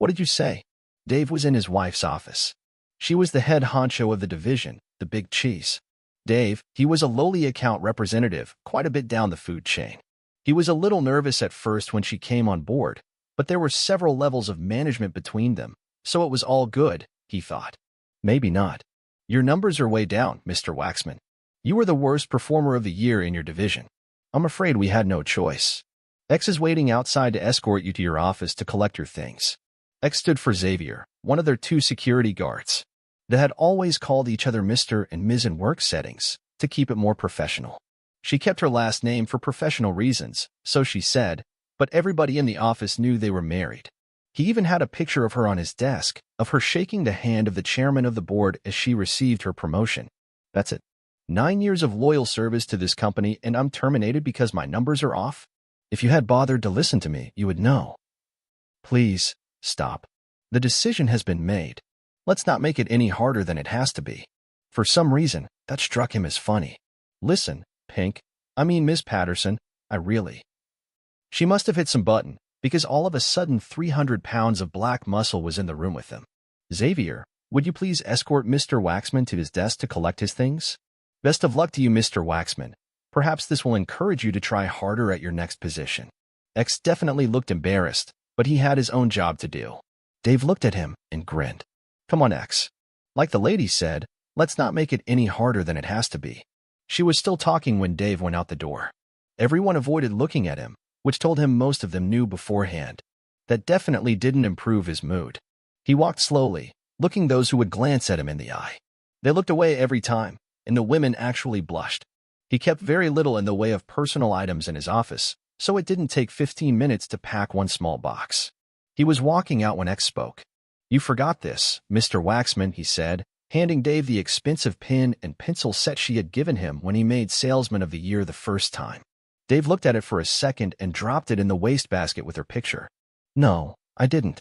What did you say? Dave was in his wife's office. She was the head honcho of the division, the big cheese. Dave, he was a lowly account representative, quite a bit down the food chain. He was a little nervous at first when she came on board, but there were several levels of management between them, so it was all good, he thought. Maybe not. Your numbers are way down, Mr. Waxman. You were the worst performer of the year in your division. I'm afraid we had no choice. X is waiting outside to escort you to your office to collect your things. X stood for Xavier, one of their two security guards. They had always called each other Mr. and Ms. in work settings, to keep it more professional. She kept her last name for professional reasons, so she said, but everybody in the office knew they were married. He even had a picture of her on his desk, of her shaking the hand of the chairman of the board as she received her promotion. That's it. 9 years of loyal service to this company and I'm terminated because my numbers are off? If you had bothered to listen to me, you would know. Please, stop. The decision has been made. Let's not make it any harder than it has to be. For some reason, that struck him as funny. Listen, Miss Patterson, She must have hit some button, because all of a sudden 300 pounds of black muscle was in the room with them. Xavier, would you please escort Mr. Waxman to his desk to collect his things? Best of luck to you, Mr. Waxman. Perhaps this will encourage you to try harder at your next position. X definitely looked embarrassed, but he had his own job to do. Dave looked at him and grinned. Come on, X. Like the lady said, let's not make it any harder than it has to be. She was still talking when Dave went out the door. Everyone avoided looking at him, which told him most of them knew beforehand. That definitely didn't improve his mood. He walked slowly, looking those who would glance at him in the eye. They looked away every time, and the women actually blushed. He kept very little in the way of personal items in his office, so it didn't take 15 minutes to pack one small box. He was walking out when X spoke. You forgot this, Mr. Waxman, he said, handing Dave the expensive pen and pencil set she had given him when he made Salesman of the Year the first time. Dave looked at it for a second and dropped it in the wastebasket with her picture. No, I didn't.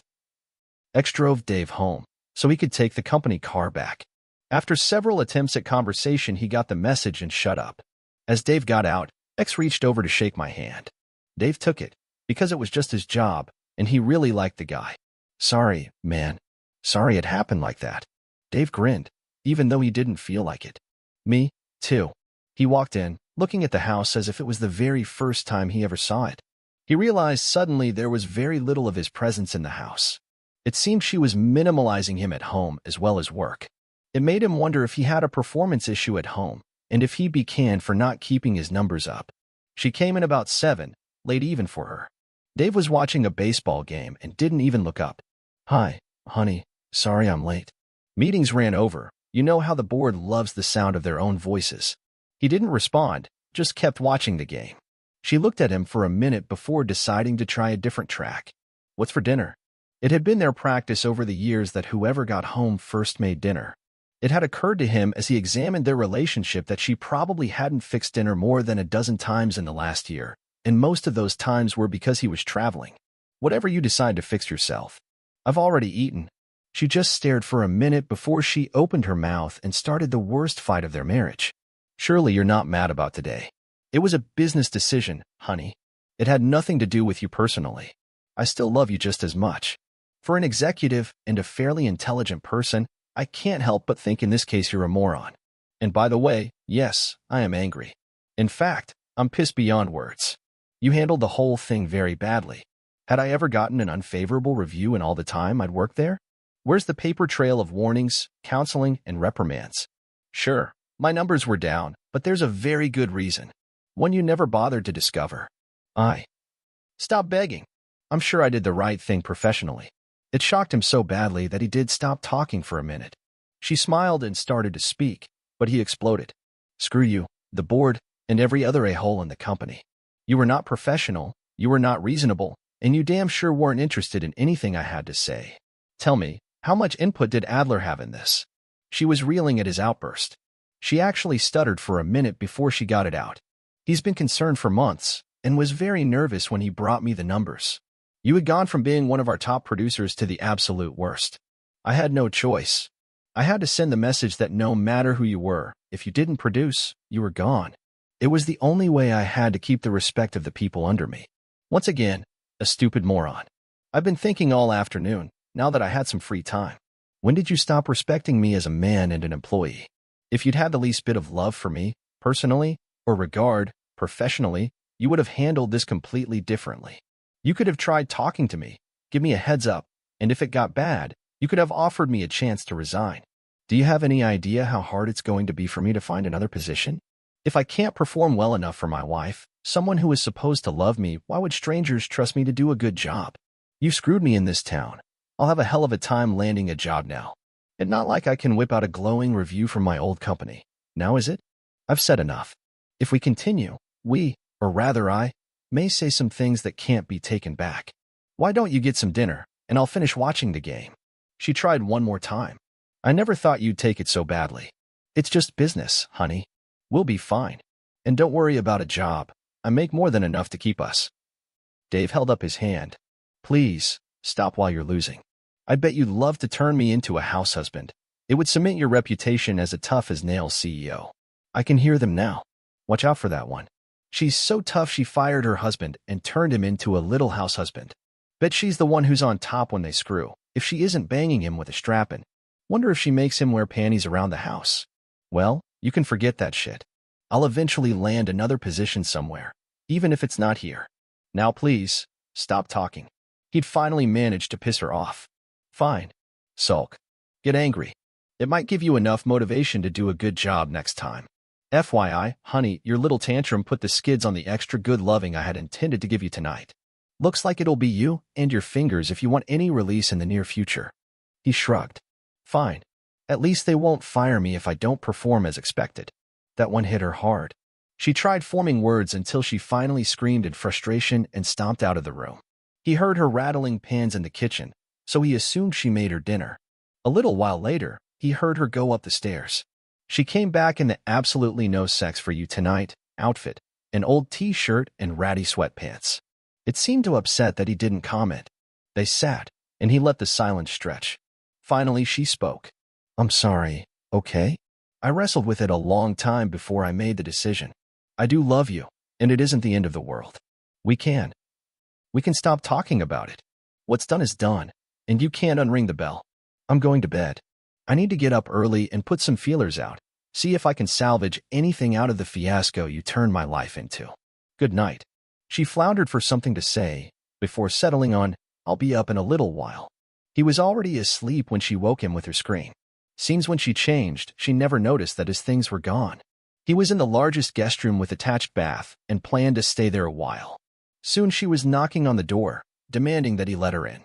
X drove Dave home, so he could take the company car back. After several attempts at conversation, he got the message and shut up. As Dave got out, X reached over to shake my hand. Dave took it, because it was just his job, and he really liked the guy. Sorry, man. Sorry it happened like that. Dave grinned, even though he didn't feel like it. Me, too. He walked in, looking at the house as if it was the very first time he ever saw it. He realized suddenly there was very little of his presence in the house. It seemed she was minimalizing him at home as well as work. It made him wonder if he had a performance issue at home, and if he'd be canned for not keeping his numbers up. She came in about 7, late even for her. Dave was watching a baseball game and didn't even look up. Hi, honey, sorry I'm late. Meetings ran over. You know how the board loves the sound of their own voices. He didn't respond, just kept watching the game. She looked at him for a minute before deciding to try a different track. What's for dinner? It had been their practice over the years that whoever got home first made dinner. It had occurred to him as he examined their relationship that she probably hadn't fixed dinner more than a dozen times in the last year, and most of those times were because he was traveling. Whatever you decide to fix yourself. I've already eaten. She just stared for a minute before she opened her mouth and started the worst fight of their marriage. Surely you're not mad about today. It was a business decision, honey. It had nothing to do with you personally. I still love you just as much. For an executive and a fairly intelligent person, I can't help but think in this case you're a moron. And by the way, yes, I am angry. In fact, I'm pissed beyond words. You handled the whole thing very badly. Had I ever gotten an unfavorable review in all the time I'd worked there? Where's the paper trail of warnings, counseling, and reprimands? Sure, my numbers were down, but there's a very good reason. One you never bothered to discover. Stop begging. I'm sure I did the right thing professionally. It shocked him so badly that he did stop talking for a minute. She smiled and started to speak, but he exploded. Screw you, the board, and every other a-hole in the company. You were not professional, you were not reasonable, and you damn sure weren't interested in anything I had to say. Tell me, how much input did Adler have in this? She was reeling at his outburst. She actually stuttered for a minute before she got it out. He's been concerned for months, and was very nervous when he brought me the numbers. You had gone from being one of our top producers to the absolute worst. I had no choice. I had to send the message that no matter who you were, if you didn't produce, you were gone. It was the only way I had to keep the respect of the people under me. Once again, a stupid moron. I've been thinking all afternoon, now that I had some free time. When did you stop respecting me as a man and an employee? If you'd had the least bit of love for me, personally, or regard, professionally, you would have handled this completely differently. You could have tried talking to me, give me a heads up, and if it got bad, you could have offered me a chance to resign. Do you have any idea how hard it's going to be for me to find another position? If I can't perform well enough for my wife, someone who is supposed to love me, why would strangers trust me to do a good job? You screwed me in this town. I'll have a hell of a time landing a job now. It's not like I can whip out a glowing review from my old company. Now is it? I've said enough. If we continue, we, or rather I, may say some things that can't be taken back. Why don't you get some dinner, and I'll finish watching the game? She tried one more time. I never thought you'd take it so badly. It's just business, honey. We'll be fine. And don't worry about a job. I make more than enough to keep us. Dave held up his hand. Please, stop while you're losing. I bet you'd love to turn me into a house husband. It would cement your reputation as a tough-as-nails CEO. I can hear them now. Watch out for that one. She's so tough she fired her husband and turned him into a little house husband. Bet she's the one who's on top when they screw. If she isn't banging him with a strap-in, wonder if she makes him wear panties around the house. Well, you can forget that shit. I'll eventually land another position somewhere, even if it's not here. Now please, stop talking. He'd finally managed to piss her off. Fine. Sulk. Get angry. It might give you enough motivation to do a good job next time. FYI, honey, your little tantrum put the skids on the extra good loving I had intended to give you tonight. Looks like it'll be you and your fingers if you want any release in the near future. He shrugged. Fine. At least they won't fire me if I don't perform as expected. That one hit her hard. She tried forming words until she finally screamed in frustration and stomped out of the room. He heard her rattling pans in the kitchen, so he assumed she made her dinner. A little while later, he heard her go up the stairs. She came back in the absolutely no sex for you tonight outfit, an old t-shirt and ratty sweatpants. It seemed to upset that he didn't comment. They sat, and he let the silence stretch. Finally, she spoke. I'm sorry, okay? I wrestled with it a long time before I made the decision. I do love you, and it isn't the end of the world. We can stop talking about it. What's done is done, and you can't unring the bell. I'm going to bed. I need to get up early and put some feelers out, see if I can salvage anything out of the fiasco you turned my life into. Good night. She floundered for something to say, before settling on, I'll be up in a little while. He was already asleep when she woke him with her scream. Seems when she changed, she never noticed that his things were gone. He was in the largest guest room with attached bath and planned to stay there a while. Soon she was knocking on the door, demanding that he let her in.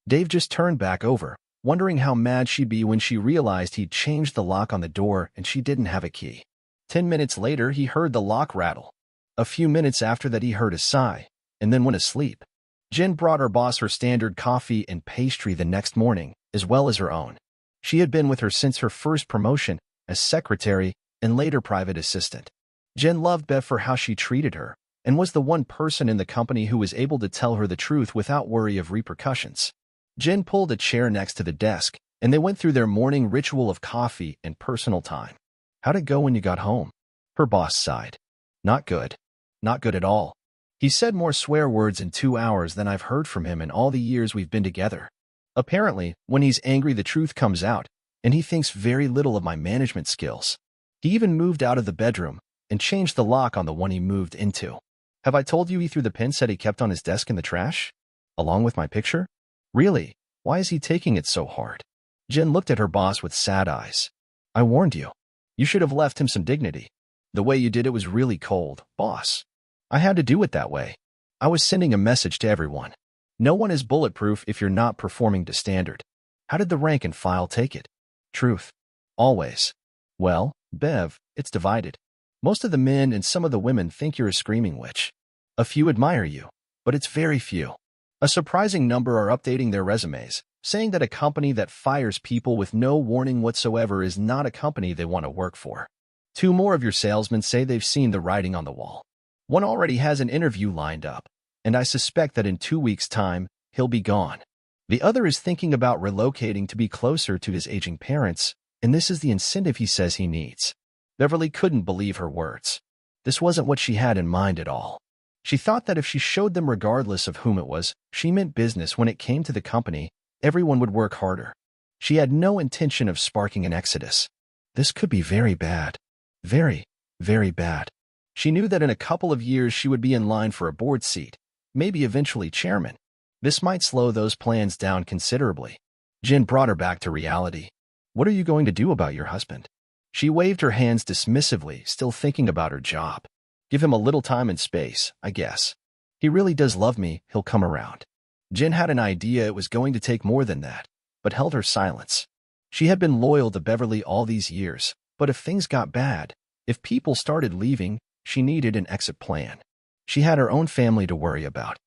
Dave just turned back over, wondering how mad she'd be when she realized he'd changed the lock on the door and she didn't have a key. 10 minutes later, he heard the lock rattle. A few minutes after that, he heard a sigh, and then went asleep. Jen brought her boss her standard coffee and pastry the next morning, as well as her own. She had been with her since her first promotion as secretary and later private assistant. Jen loved Bev for how she treated her, and was the one person in the company who was able to tell her the truth without worry of repercussions. Jen pulled a chair next to the desk, and they went through their morning ritual of coffee and personal time. How'd it go when you got home? Her boss sighed. Not good. Not good at all. He said more swear words in 2 hours than I've heard from him in all the years we've been together. Apparently, when he's angry, the truth comes out, and he thinks very little of my management skills. He even moved out of the bedroom and changed the lock on the one he moved into. Have I told you he threw the pin set he kept on his desk in the trash? Along with my picture? Really? Why is he taking it so hard? Jen looked at her boss with sad eyes. I warned you. You should have left him some dignity. The way you did it was really cold, boss. I had to do it that way. I was sending a message to everyone. No one is bulletproof if you're not performing to standard. How did the rank and file take it? Truth. Always. Well, Bev, it's divided. Most of the men and some of the women think you're a screaming witch. A few admire you, but it's very few. A surprising number are updating their resumes, saying that a company that fires people with no warning whatsoever is not a company they want to work for. 2 more of your salesmen say they've seen the writing on the wall. One already has an interview lined up, and I suspect that in 2 weeks' time, he'll be gone. The other is thinking about relocating to be closer to his aging parents, and this is the incentive he says he needs. Beverly couldn't believe her words. This wasn't what she had in mind at all. She thought that if she showed them regardless of whom it was, she meant business when it came to the company, everyone would work harder. She had no intention of sparking an exodus. This could be very bad. Very, very bad. She knew that in a couple of years she would be in line for a board seat, maybe eventually chairman. This might slow those plans down considerably. Jin brought her back to reality. What are you going to do about your husband? She waved her hands dismissively, still thinking about her job. Give him a little time and space, I guess. He really does love me, he'll come around. Jin had an idea it was going to take more than that, but held her silence. She had been loyal to Beverly all these years, but if things got bad, if people started leaving, she needed an exit plan. She had her own family to worry about.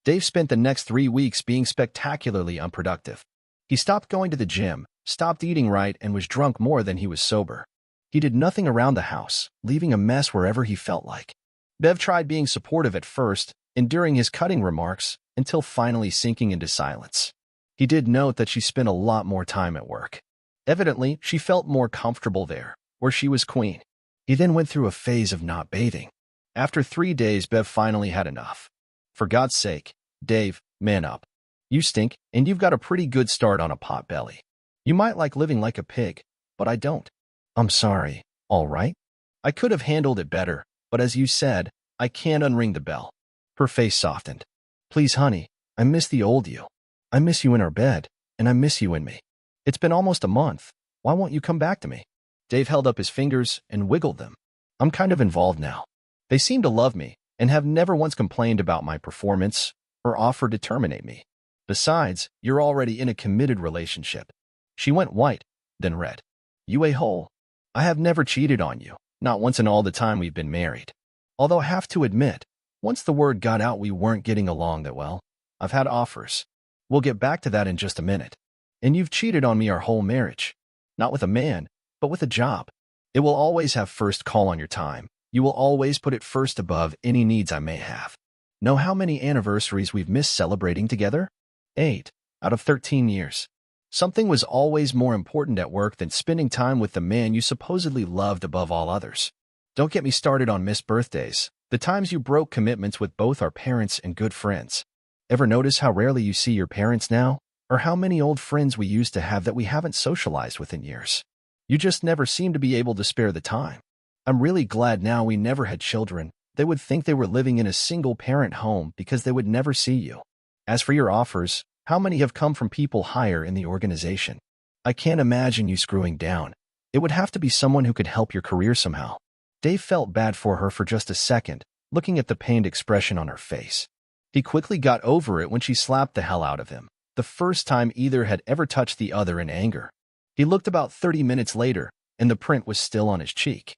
Dave spent the next 3 weeks being spectacularly unproductive. He stopped going to the gym, stopped eating right, and was drunk more than he was sober. He did nothing around the house, leaving a mess wherever he felt like. Bev tried being supportive at first, enduring his cutting remarks, until finally sinking into silence. He did note that she spent a lot more time at work. Evidently, she felt more comfortable there, where she was queen. He then went through a phase of not bathing. After 3 days, Bev finally had enough. For God's sake, Dave, man up. You stink, and you've got a pretty good start on a pot belly. You might like living like a pig, but I don't. I'm sorry, all right? I could have handled it better, but as you said, I can't unring the bell. Her face softened. Please, honey, I miss the old you. I miss you in our bed, and I miss you in me. It's been almost a month. Why won't you come back to me? Dave held up his fingers and wiggled them. I'm kind of involved now. They seem to love me and have never once complained about my performance or offered to terminate me. Besides, you're already in a committed relationship. She went white, then red. You a-hole. I have never cheated on you, not once in all the time we've been married. Although I have to admit, once the word got out we weren't getting along that well, I've had offers. We'll get back to that in just a minute. And you've cheated on me our whole marriage. Not with a man, but with a job. It will always have first call on your time. You will always put it first above any needs I may have. Know how many anniversaries we've missed celebrating together? 8 out of 13 years. Something was always more important at work than spending time with the man you supposedly loved above all others. Don't get me started on missed birthdays, the times you broke commitments with both our parents and good friends. Ever notice how rarely you see your parents now? Or how many old friends we used to have that we haven't socialized with in years? You just never seem to be able to spare the time. I'm really glad now we never had children. They would think they were living in a single-parent home because they would never see you. As for your offers, how many have come from people higher in the organization? I can't imagine you screwing down. It would have to be someone who could help your career somehow. Dave felt bad for her for just a second, looking at the pained expression on her face. He quickly got over it when she slapped the hell out of him, the first time either had ever touched the other in anger. He looked about 30 minutes later, and the print was still on his cheek.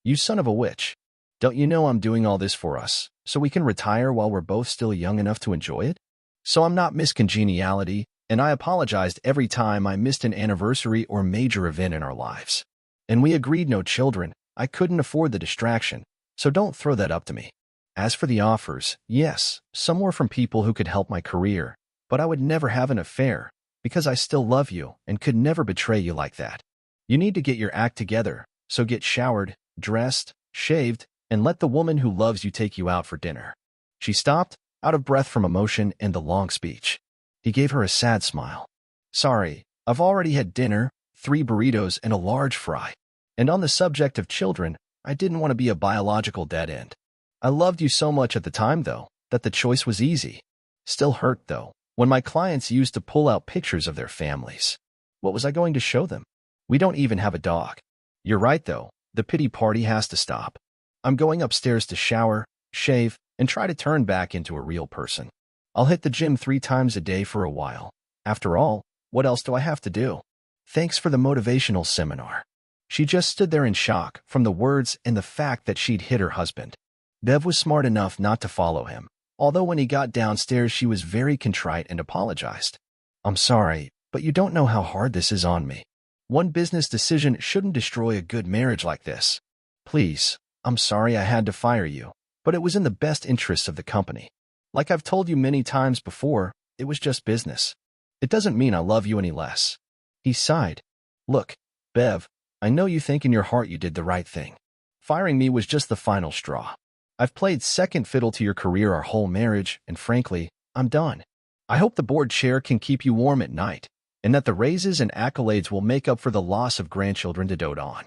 You son of a witch. Don't you know I'm doing all this for us, so we can retire while we're both still young enough to enjoy it? So I'm not Miss Congeniality, and I apologized every time I missed an anniversary or major event in our lives. And we agreed no children. I couldn't afford the distraction, so don't throw that up to me. As for the offers, yes, some were from people who could help my career, but I would never have an affair, because I still love you and could never betray you like that. You need to get your act together, so get showered, dressed, shaved, and let the woman who loves you take you out for dinner. She stopped, out of breath from emotion and the long speech. He gave her a sad smile. Sorry, I've already had dinner, 3 burritos and a large fry. And on the subject of children, I didn't want to be a biological dead end. I loved you so much at the time, though, that the choice was easy. Still hurt, though, when my clients used to pull out pictures of their families. What was I going to show them? We don't even have a dog. You're right, though. The pity party has to stop. I'm going upstairs to shower, shave, and try to turn back into a real person. I'll hit the gym 3 times a day for a while. After all, what else do I have to do? Thanks for the motivational seminar. She just stood there in shock from the words and the fact that she'd hit her husband. Bev was smart enough not to follow him, although when he got downstairs she was very contrite and apologized. I'm sorry, but you don't know how hard this is on me. One business decision shouldn't destroy a good marriage like this. Please, I'm sorry I had to fire you, but it was in the best interests of the company. Like I've told you many times before, it was just business. It doesn't mean I love you any less. He sighed. Look, Bev, I know you think in your heart you did the right thing. Firing me was just the final straw. I've played second fiddle to your career our whole marriage, and frankly, I'm done. I hope the board chair can keep you warm at night, and that the raises and accolades will make up for the loss of grandchildren to dote on.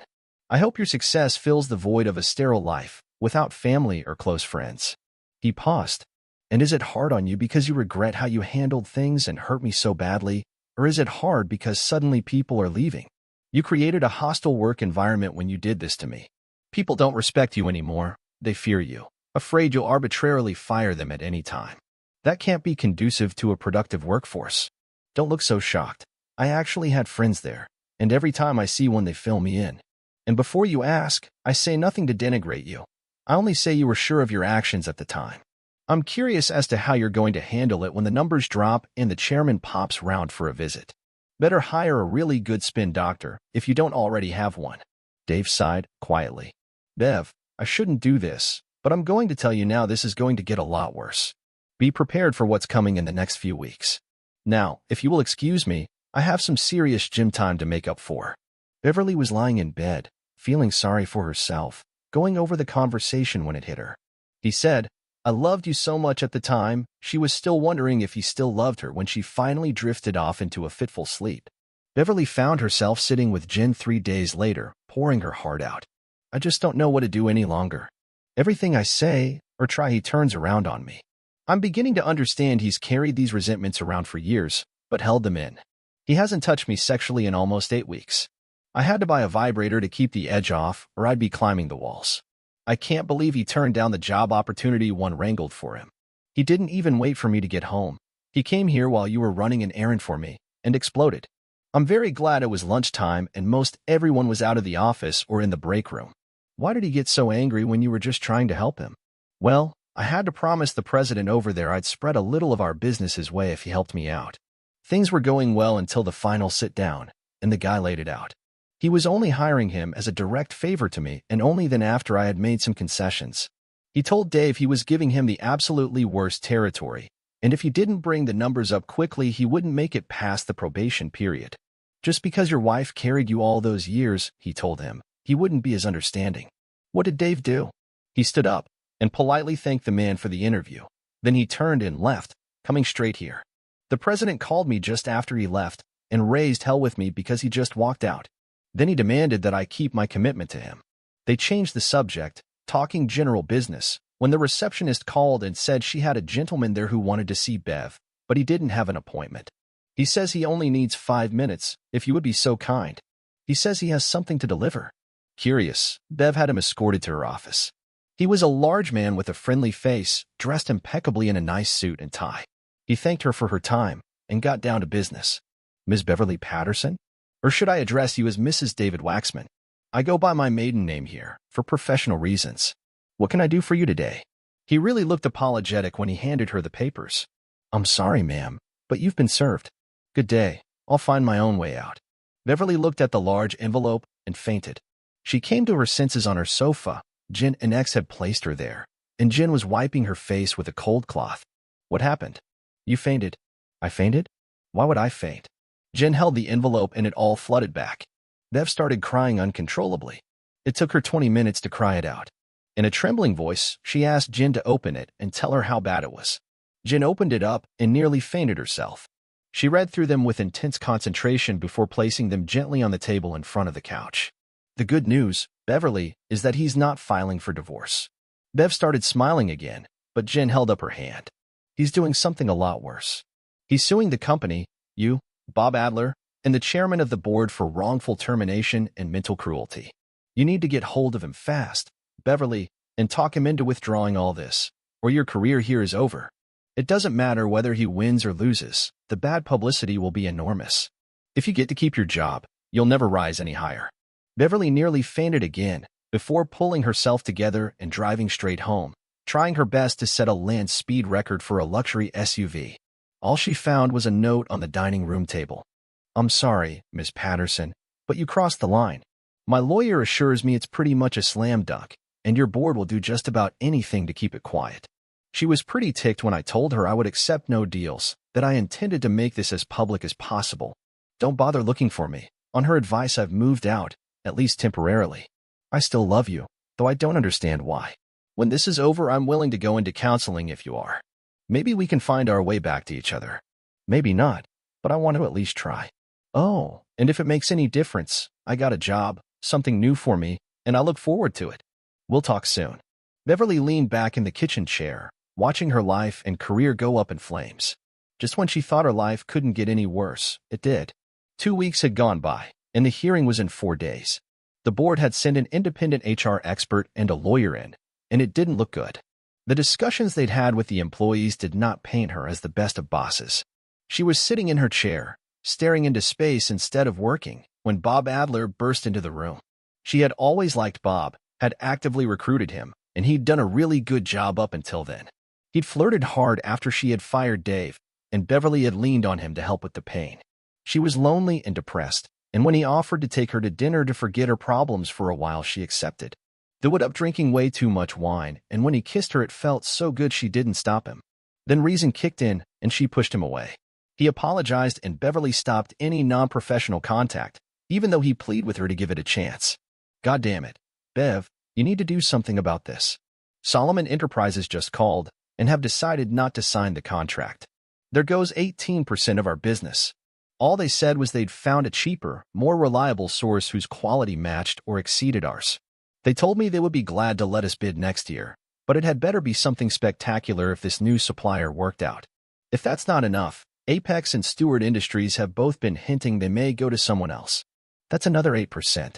I hope your success fills the void of a sterile life, without family or close friends." He paused. "And is it hard on you because you regret how you handled things and hurt me so badly, or is it hard because suddenly people are leaving? You created a hostile work environment when you did this to me. People don't respect you anymore. They fear you, afraid you'll arbitrarily fire them at any time. That can't be conducive to a productive workforce. Don't look so shocked. I actually had friends there, and every time I see one they fill me in. And before you ask, I say nothing to denigrate you. I only say you were sure of your actions at the time. I'm curious as to how you're going to handle it when the numbers drop and the chairman pops round for a visit. Better hire a really good spin doctor if you don't already have one." Dave sighed quietly. "Bev, I shouldn't do this, but I'm going to tell you now this is going to get a lot worse. Be prepared for what's coming in the next few weeks. Now, if you will excuse me, I have some serious gym time to make up for." Beverly was lying in bed, feeling sorry for herself, going over the conversation when it hit her. He said, "I loved you so much at the time." She was still wondering if he still loved her when she finally drifted off into a fitful sleep. Beverly found herself sitting with Jen 3 days later, pouring her heart out. "I just don't know what to do any longer. Everything I say or try he turns around on me. I'm beginning to understand he's carried these resentments around for years, but held them in. He hasn't touched me sexually in almost 8 weeks. I had to buy a vibrator to keep the edge off, or I'd be climbing the walls. I can't believe he turned down the job opportunity one wrangled for him. He didn't even wait for me to get home. He came here while you were running an errand for me, and exploded. I'm very glad it was lunchtime and most everyone was out of the office or in the break room. Why did he get so angry when you were just trying to help him? Well, I had to promise the president over there I'd spread a little of our business his way if he helped me out. Things were going well until the final sit-down, and the guy laid it out. He was only hiring him as a direct favor to me, and only then after I had made some concessions. He told Dave he was giving him the absolutely worst territory, and if he didn't bring the numbers up quickly, he wouldn't make it past the probation period. Just because your wife carried you all those years, he told him, he wouldn't be as understanding. What did Dave do? He stood up and politely thanked the man for the interview. Then he turned and left, coming straight here. The president called me just after he left and raised hell with me because he just walked out. Then he demanded that I keep my commitment to him. They changed the subject, talking general business, when the receptionist called and said she had a gentleman there who wanted to see Bev, but he didn't have an appointment. He says he only needs 5 minutes, if you would be so kind. He says he has something to deliver. Curious, Bev had him escorted to her office. He was a large man with a friendly face, dressed impeccably in a nice suit and tie. He thanked her for her time and got down to business. "Ms. Beverly Patterson? Or should I address you as Mrs. David Waxman? I go by my maiden name here, for professional reasons. What can I do for you today?" He really looked apologetic when he handed her the papers. "I'm sorry, ma'am, but you've been served. Good day. I'll find my own way out." Beverly looked at the large envelope and fainted. She came to her senses on her sofa. Jen and X had placed her there, and Jen was wiping her face with a cold cloth. "What happened? You fainted." "I fainted? Why would I faint?" Jen held the envelope and it all flooded back. Bev started crying uncontrollably. It took her 20 minutes to cry it out. In a trembling voice, she asked Jen to open it and tell her how bad it was. Jen opened it up and nearly fainted herself. She read through them with intense concentration before placing them gently on the table in front of the couch. "The good news, Beverly, is that he's not filing for divorce." Bev started smiling again, but Jen held up her hand. "He's doing something a lot worse. He's suing the company, you, Bob Adler, and the chairman of the board for wrongful termination and mental cruelty. You need to get hold of him fast, Beverly, and talk him into withdrawing all this, or your career here is over. It doesn't matter whether he wins or loses, the bad publicity will be enormous. If you get to keep your job, you'll never rise any higher." Beverly nearly fainted again, before pulling herself together and driving straight home, trying her best to set a land speed record for a luxury SUV. All she found was a note on the dining room table. "I'm sorry, Miss Patterson, but you crossed the line. My lawyer assures me it's pretty much a slam dunk, and your board will do just about anything to keep it quiet. She was pretty ticked when I told her I would accept no deals, that I intended to make this as public as possible. Don't bother looking for me. On her advice, I've moved out, at least temporarily. I still love you, though I don't understand why. When this is over, I'm willing to go into counseling if you are. Maybe we can find our way back to each other. Maybe not, but I want to at least try. Oh, and if it makes any difference, I got a job, something new for me, and I look forward to it. We'll talk soon. Beverly leaned back in the kitchen chair, watching her life and career go up in flames. Just when she thought her life couldn't get any worse, it did. 2 weeks had gone by, and the hearing was in 4 days. The board had sent an independent HR expert and a lawyer in, and it didn't look good. The discussions they'd had with the employees did not paint her as the best of bosses. She was sitting in her chair, staring into space instead of working, when Bob Adler burst into the room. She had always liked Bob, had actively recruited him, and he'd done a really good job up until then. He'd flirted hard after she had fired Dave, and Beverly had leaned on him to help with the pain. She was lonely and depressed, and when he offered to take her to dinner to forget her problems for a while, she accepted. They would up drinking way too much wine, and when he kissed her it felt so good she didn't stop him. Then reason kicked in, and she pushed him away. He apologized, and Beverly stopped any non-professional contact, even though he pleaded with her to give it a chance. God damn it, Bev, you need to do something about this. Solomon Enterprises just called, and have decided not to sign the contract. There goes 18% of our business. All they said was they'd found a cheaper, more reliable source whose quality matched or exceeded ours. They told me they would be glad to let us bid next year, but it had better be something spectacular if this new supplier worked out. If that's not enough, Apex and Stewart Industries have both been hinting they may go to someone else. That's another 8%.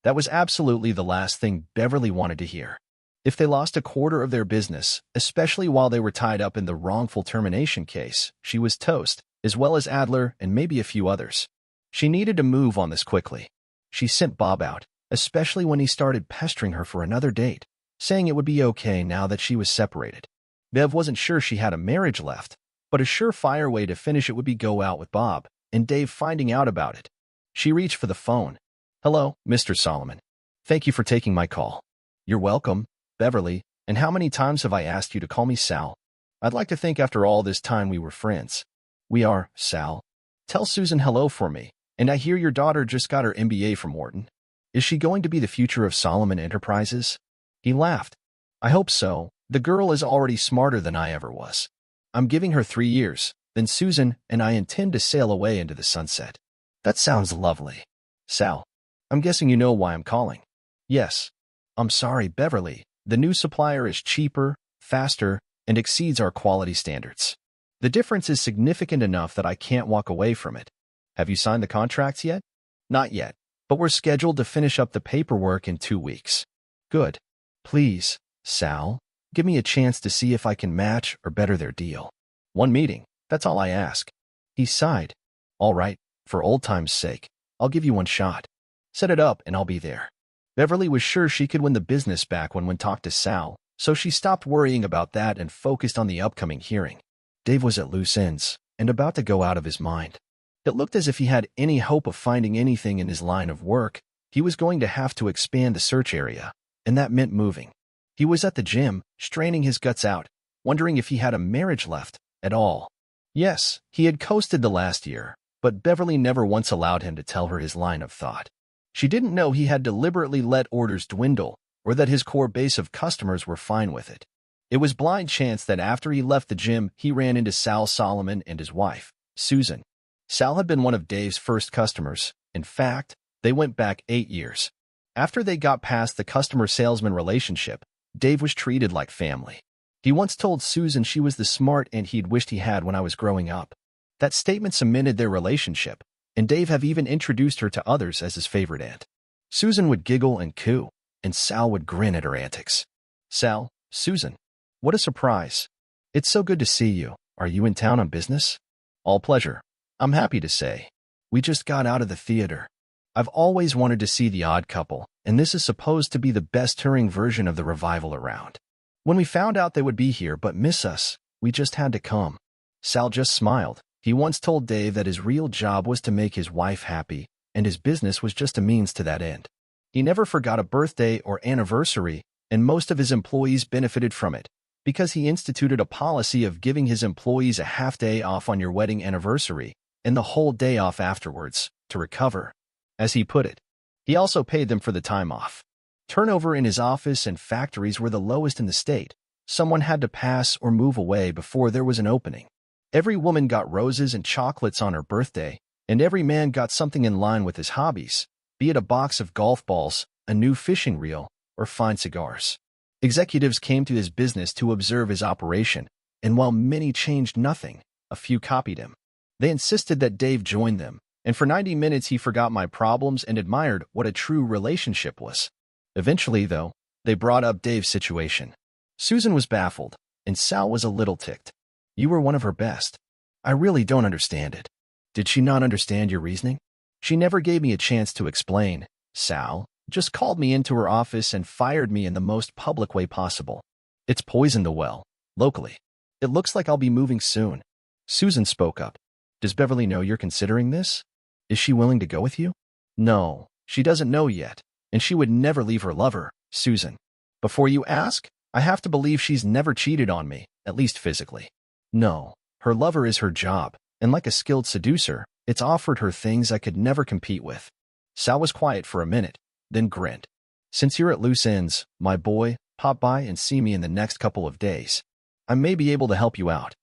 That was absolutely the last thing Beverly wanted to hear. If they lost a quarter of their business, especially while they were tied up in the wrongful termination case, she was toast, as well as Adler and maybe a few others. She needed to move on this quickly. She sent Bob out, especially when he started pestering her for another date, saying it would be okay now that she was separated. Bev wasn't sure she had a marriage left, but a surefire way to finish it would be go out with Bob, and Dave finding out about it. She reached for the phone. Hello, Mr. Solomon. Thank you for taking my call. You're welcome, Beverly, and how many times have I asked you to call me Sal? I'd like to think after all this time we were friends. We are, Sal. Tell Susan hello for me, and I hear your daughter just got her MBA from Wharton. Is she going to be the future of Solomon Enterprises? He laughed. I hope so. The girl is already smarter than I ever was. I'm giving her 3 years, then Susan and I intend to sail away into the sunset. That sounds lovely. Sal, I'm guessing you know why I'm calling. Yes. I'm sorry, Beverly. The new supplier is cheaper, faster, and exceeds our quality standards. The difference is significant enough that I can't walk away from it. Have you signed the contracts yet? Not yet, but we're scheduled to finish up the paperwork in 2 weeks. Good. Please, Sal, give me a chance to see if I can match or better their deal. One meeting, that's all I ask. He sighed. All right, for old time's sake, I'll give you one shot. Set it up and I'll be there. Beverly was sure she could win the business back when talked to Sal, so she stopped worrying about that and focused on the upcoming hearing. Dave was at loose ends and about to go out of his mind. It looked as if he had any hope of finding anything in his line of work. He was going to have to expand the search area, and that meant moving. He was at the gym, straining his guts out, wondering if he had a marriage left at all. Yes, he had coasted the last year, but Beverly never once allowed him to tell her his line of thought. She didn't know he had deliberately let orders dwindle or that his core base of customers were fine with it. It was blind chance that after he left the gym, he ran into Sal Solomon and his wife, Susan. Sal had been one of Dave's first customers. In fact, they went back 8 years. After they got past the customer-salesman relationship, Dave was treated like family. He once told Susan she was the smart aunt he'd wished he had when I was growing up. That statement cemented their relationship, and Dave have even introduced her to others as his favorite aunt. Susan would giggle and coo, and Sal would grin at her antics. Sal, Susan, what a surprise. It's so good to see you. Are you in town on business? All pleasure. I'm happy to say. We just got out of the theater. I've always wanted to see The Odd Couple, and this is supposed to be the best touring version of the revival around. When we found out they would be here but miss us, we just had to come. Sal just smiled. He once told Dave that his real job was to make his wife happy, and his business was just a means to that end. He never forgot a birthday or anniversary, and most of his employees benefited from it, because he instituted a policy of giving his employees a half day off on your wedding anniversary and the whole day off afterwards, to recover, as he put it. He also paid them for the time off. Turnover in his office and factories were the lowest in the state. Someone had to pass or move away before there was an opening. Every woman got roses and chocolates on her birthday, and every man got something in line with his hobbies, be it a box of golf balls, a new fishing reel, or fine cigars. Executives came to his business to observe his operation, and while many changed nothing, a few copied him. They insisted that Dave join them, and for 90 minutes he forgot my problems and admired what a true relationship was. Eventually, though, they brought up Dave's situation. Susan was baffled, and Sal was a little ticked. You were one of her best. I really don't understand it. Did she not understand your reasoning? She never gave me a chance to explain. Sal just called me into her office and fired me in the most public way possible. It's poisoned the well, locally. It looks like I'll be moving soon. Susan spoke up. Does Beverly know you're considering this? Is she willing to go with you? No, she doesn't know yet, and she would never leave her lover, Susan. Before you ask, I have to believe she's never cheated on me, at least physically. No, her lover is her job, and like a skilled seducer, it's offered her things I could never compete with. Sal was quiet for a minute, then grinned. Since you're at loose ends, my boy, pop by and see me in the next couple of days. I may be able to help you out.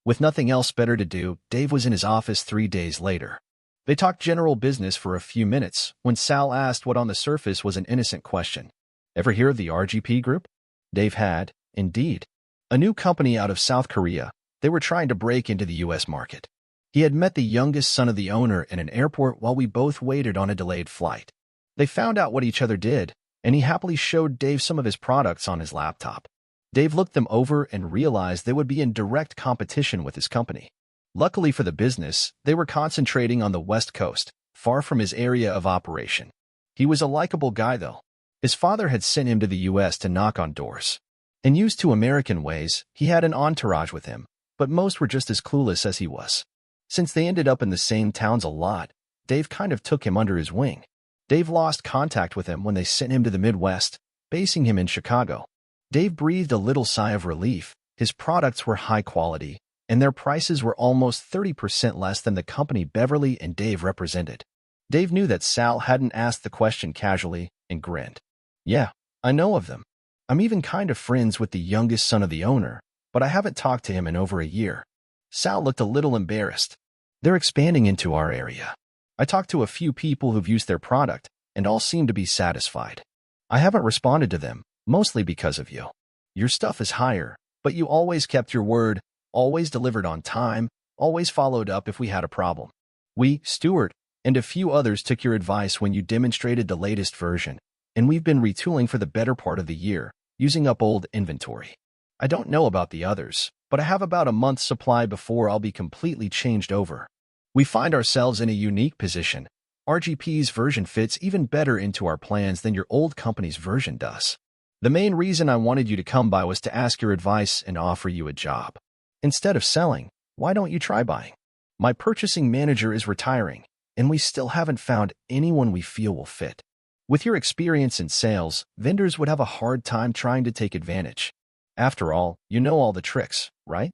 With nothing else better to do, Dave was in his office 3 days later. They talked general business for a few minutes when Sal asked what on the surface was an innocent question. Ever hear of the RGP Group? Dave had, indeed. A new company out of South Korea. They were trying to break into the U.S. market. He had met the youngest son of the owner in an airport while we both waited on a delayed flight. They found out what each other did, and he happily showed Dave some of his products on his laptop. Dave looked them over and realized they would be in direct competition with his company. Luckily for the business, they were concentrating on the West Coast, far from his area of operation. He was a likable guy, though. His father had sent him to the U.S. to knock on doors. And used to American ways, he had an entourage with him, but most were just as clueless as he was. Since they ended up in the same towns a lot, Dave kind of took him under his wing. Dave lost contact with him when they sent him to the Midwest, basing him in Chicago. Dave breathed a little sigh of relief. His products were high quality, and their prices were almost 30% less than the company Beverly and Dave represented. Dave knew that Sal hadn't asked the question casually and grinned. Yeah, I know of them. I'm even kind of friends with the youngest son of the owner, but I haven't talked to him in over a year. Sal looked a little embarrassed. They're expanding into our area. I talked to a few people who've used their product, and all seem to be satisfied. I haven't responded to them, mostly because of you. Your stuff is higher, but you always kept your word, always delivered on time, always followed up if we had a problem. We, Stuart, and a few others took your advice when you demonstrated the latest version, and we've been retooling for the better part of the year, using up old inventory. I don't know about the others, but I have about a month's supply before I'll be completely changed over. We find ourselves in a unique position. RGP's version fits even better into our plans than your old company's version does. The main reason I wanted you to come by was to ask your advice and offer you a job. Instead of selling, why don't you try buying? My purchasing manager is retiring, and we still haven't found anyone we feel will fit. With your experience in sales, vendors would have a hard time trying to take advantage. After all, you know all the tricks, right?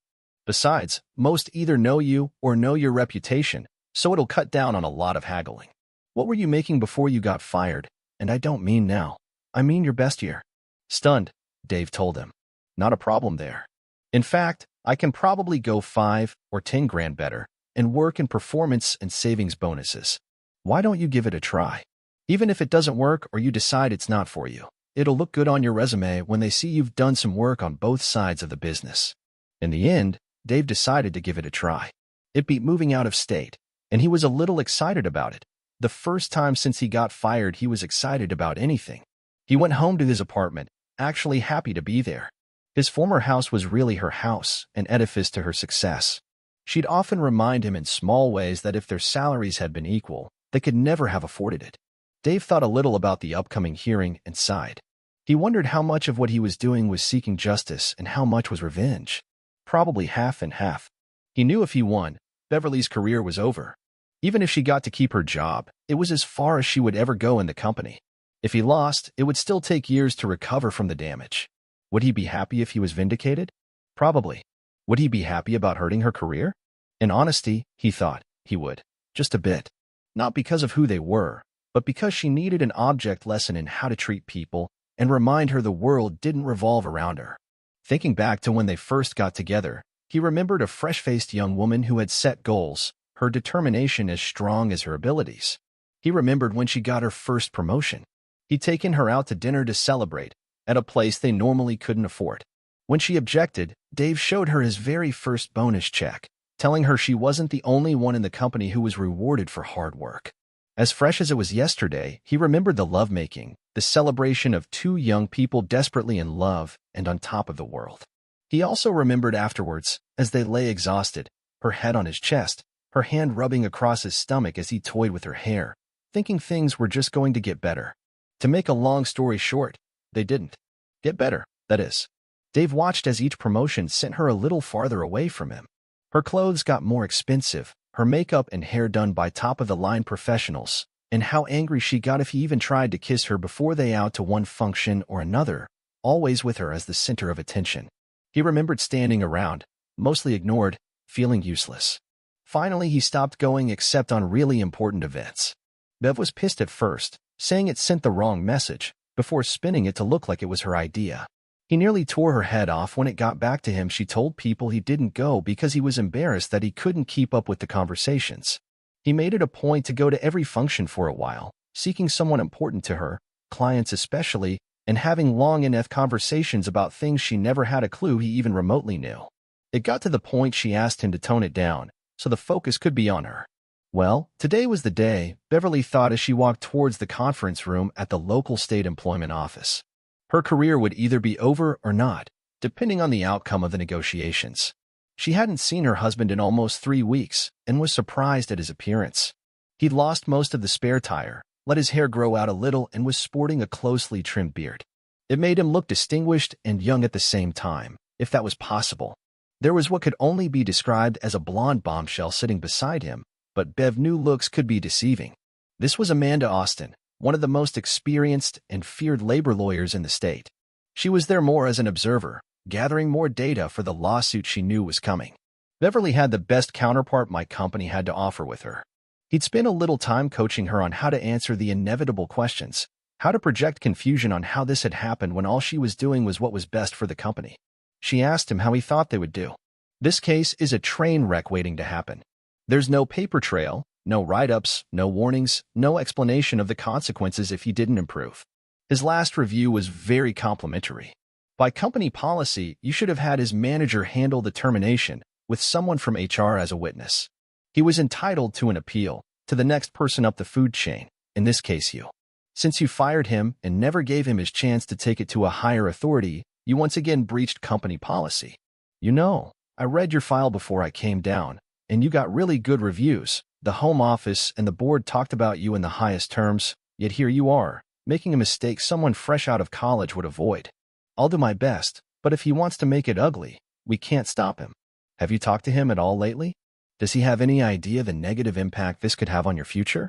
Besides, most either know you or know your reputation, so it'll cut down on a lot of haggling. What were you making before you got fired? And I don't mean now. I mean your best year. Stunned, Dave told him. Not a problem there. In fact, I can probably go 5 or 10 grand better and work in performance and savings bonuses. Why don't you give it a try? Even if it doesn't work or you decide it's not for you, it'll look good on your resume when they see you've done some work on both sides of the business. In the end, Dave decided to give it a try. It beat moving out of state, and he was a little excited about it. The first time since he got fired he was excited about anything. He went home to his apartment, actually happy to be there. His former house was really her house, an edifice to her success. She'd often remind him in small ways that if their salaries had been equal, they could never have afforded it. Dave thought a little about the upcoming hearing and sighed. He wondered how much of what he was doing was seeking justice and how much was revenge. Probably half and half. He knew if he won, Beverly's career was over. Even if she got to keep her job, it was as far as she would ever go in the company. If he lost, it would still take years to recover from the damage. Would he be happy if he was vindicated? Probably. Would he be happy about hurting her career? In honesty, he thought, he would. Just a bit. Not because of who they were, but because she needed an object lesson in how to treat people and remind her the world didn't revolve around her. Thinking back to when they first got together, He remembered a fresh-faced young woman who had set goals, her determination as strong as her abilities. He remembered when she got her first promotion. He'd taken her out to dinner to celebrate, at a place they normally couldn't afford. When she objected, Dave showed her his very first bonus check, telling her she wasn't the only one in the company who was rewarded for hard work. As fresh as it was yesterday, he remembered the lovemaking, the celebration of two young people desperately in love and on top of the world. He also remembered afterwards, as they lay exhausted, her head on his chest, her hand rubbing across his stomach as he toyed with her hair, thinking things were just going to get better. To make a long story short, they didn't. Get better, that is. Dave watched as each promotion sent her a little farther away from him. Her clothes got more expensive, her makeup and hair done by top-of-the-line professionals, and how angry she got if he even tried to kiss her before they out to one function or another, always with her as the center of attention. He remembered standing around, mostly ignored, feeling useless. Finally, he stopped going except on really important events. Bev was pissed at first, saying it sent the wrong message, before spinning it to look like it was her idea. He nearly tore her head off when it got back to him. She told people he didn't go because he was embarrassed that he couldn't keep up with the conversations. He made it a point to go to every function for a while, seeking someone important to her, clients especially, and having long enough conversations about things she never had a clue he even remotely knew. It got to the point she asked him to tone it down, so the focus could be on her. Well, today was the day, Beverly thought as she walked towards the conference room at the local state employment office. Her career would either be over or not, depending on the outcome of the negotiations. She hadn't seen her husband in almost 3 weeks and was surprised at his appearance. He'd lost most of the spare tire, let his hair grow out a little, and was sporting a closely trimmed beard. It made him look distinguished and young at the same time, if that was possible. There was what could only be described as a blonde bombshell sitting beside him, but Bev knew looks could be deceiving. This was Amanda Austin, one of the most experienced and feared labor lawyers in the state. She was there more as an observer, gathering more data for the lawsuit she knew was coming. Beverly had the best counterpart my company had to offer with her. He'd spent a little time coaching her on how to answer the inevitable questions, how to project confusion on how this had happened when all she was doing was what was best for the company. She asked him how he thought they would do. This case is a train wreck waiting to happen. There's no paper trail, no write-ups, no warnings, no explanation of the consequences if he didn't improve. His last review was very complimentary. By company policy, you should have had his manager handle the termination, with someone from HR as a witness. He was entitled to an appeal, to the next person up the food chain, in this case you. Since you fired him and never gave him his chance to take it to a higher authority, you once again breached company policy. You know, I read your file before I came down, and you got really good reviews. The home office and the board talked about you in the highest terms, yet here you are, making a mistake someone fresh out of college would avoid. I'll do my best, but if he wants to make it ugly, we can't stop him. Have you talked to him at all lately? Does he have any idea the negative impact this could have on your future?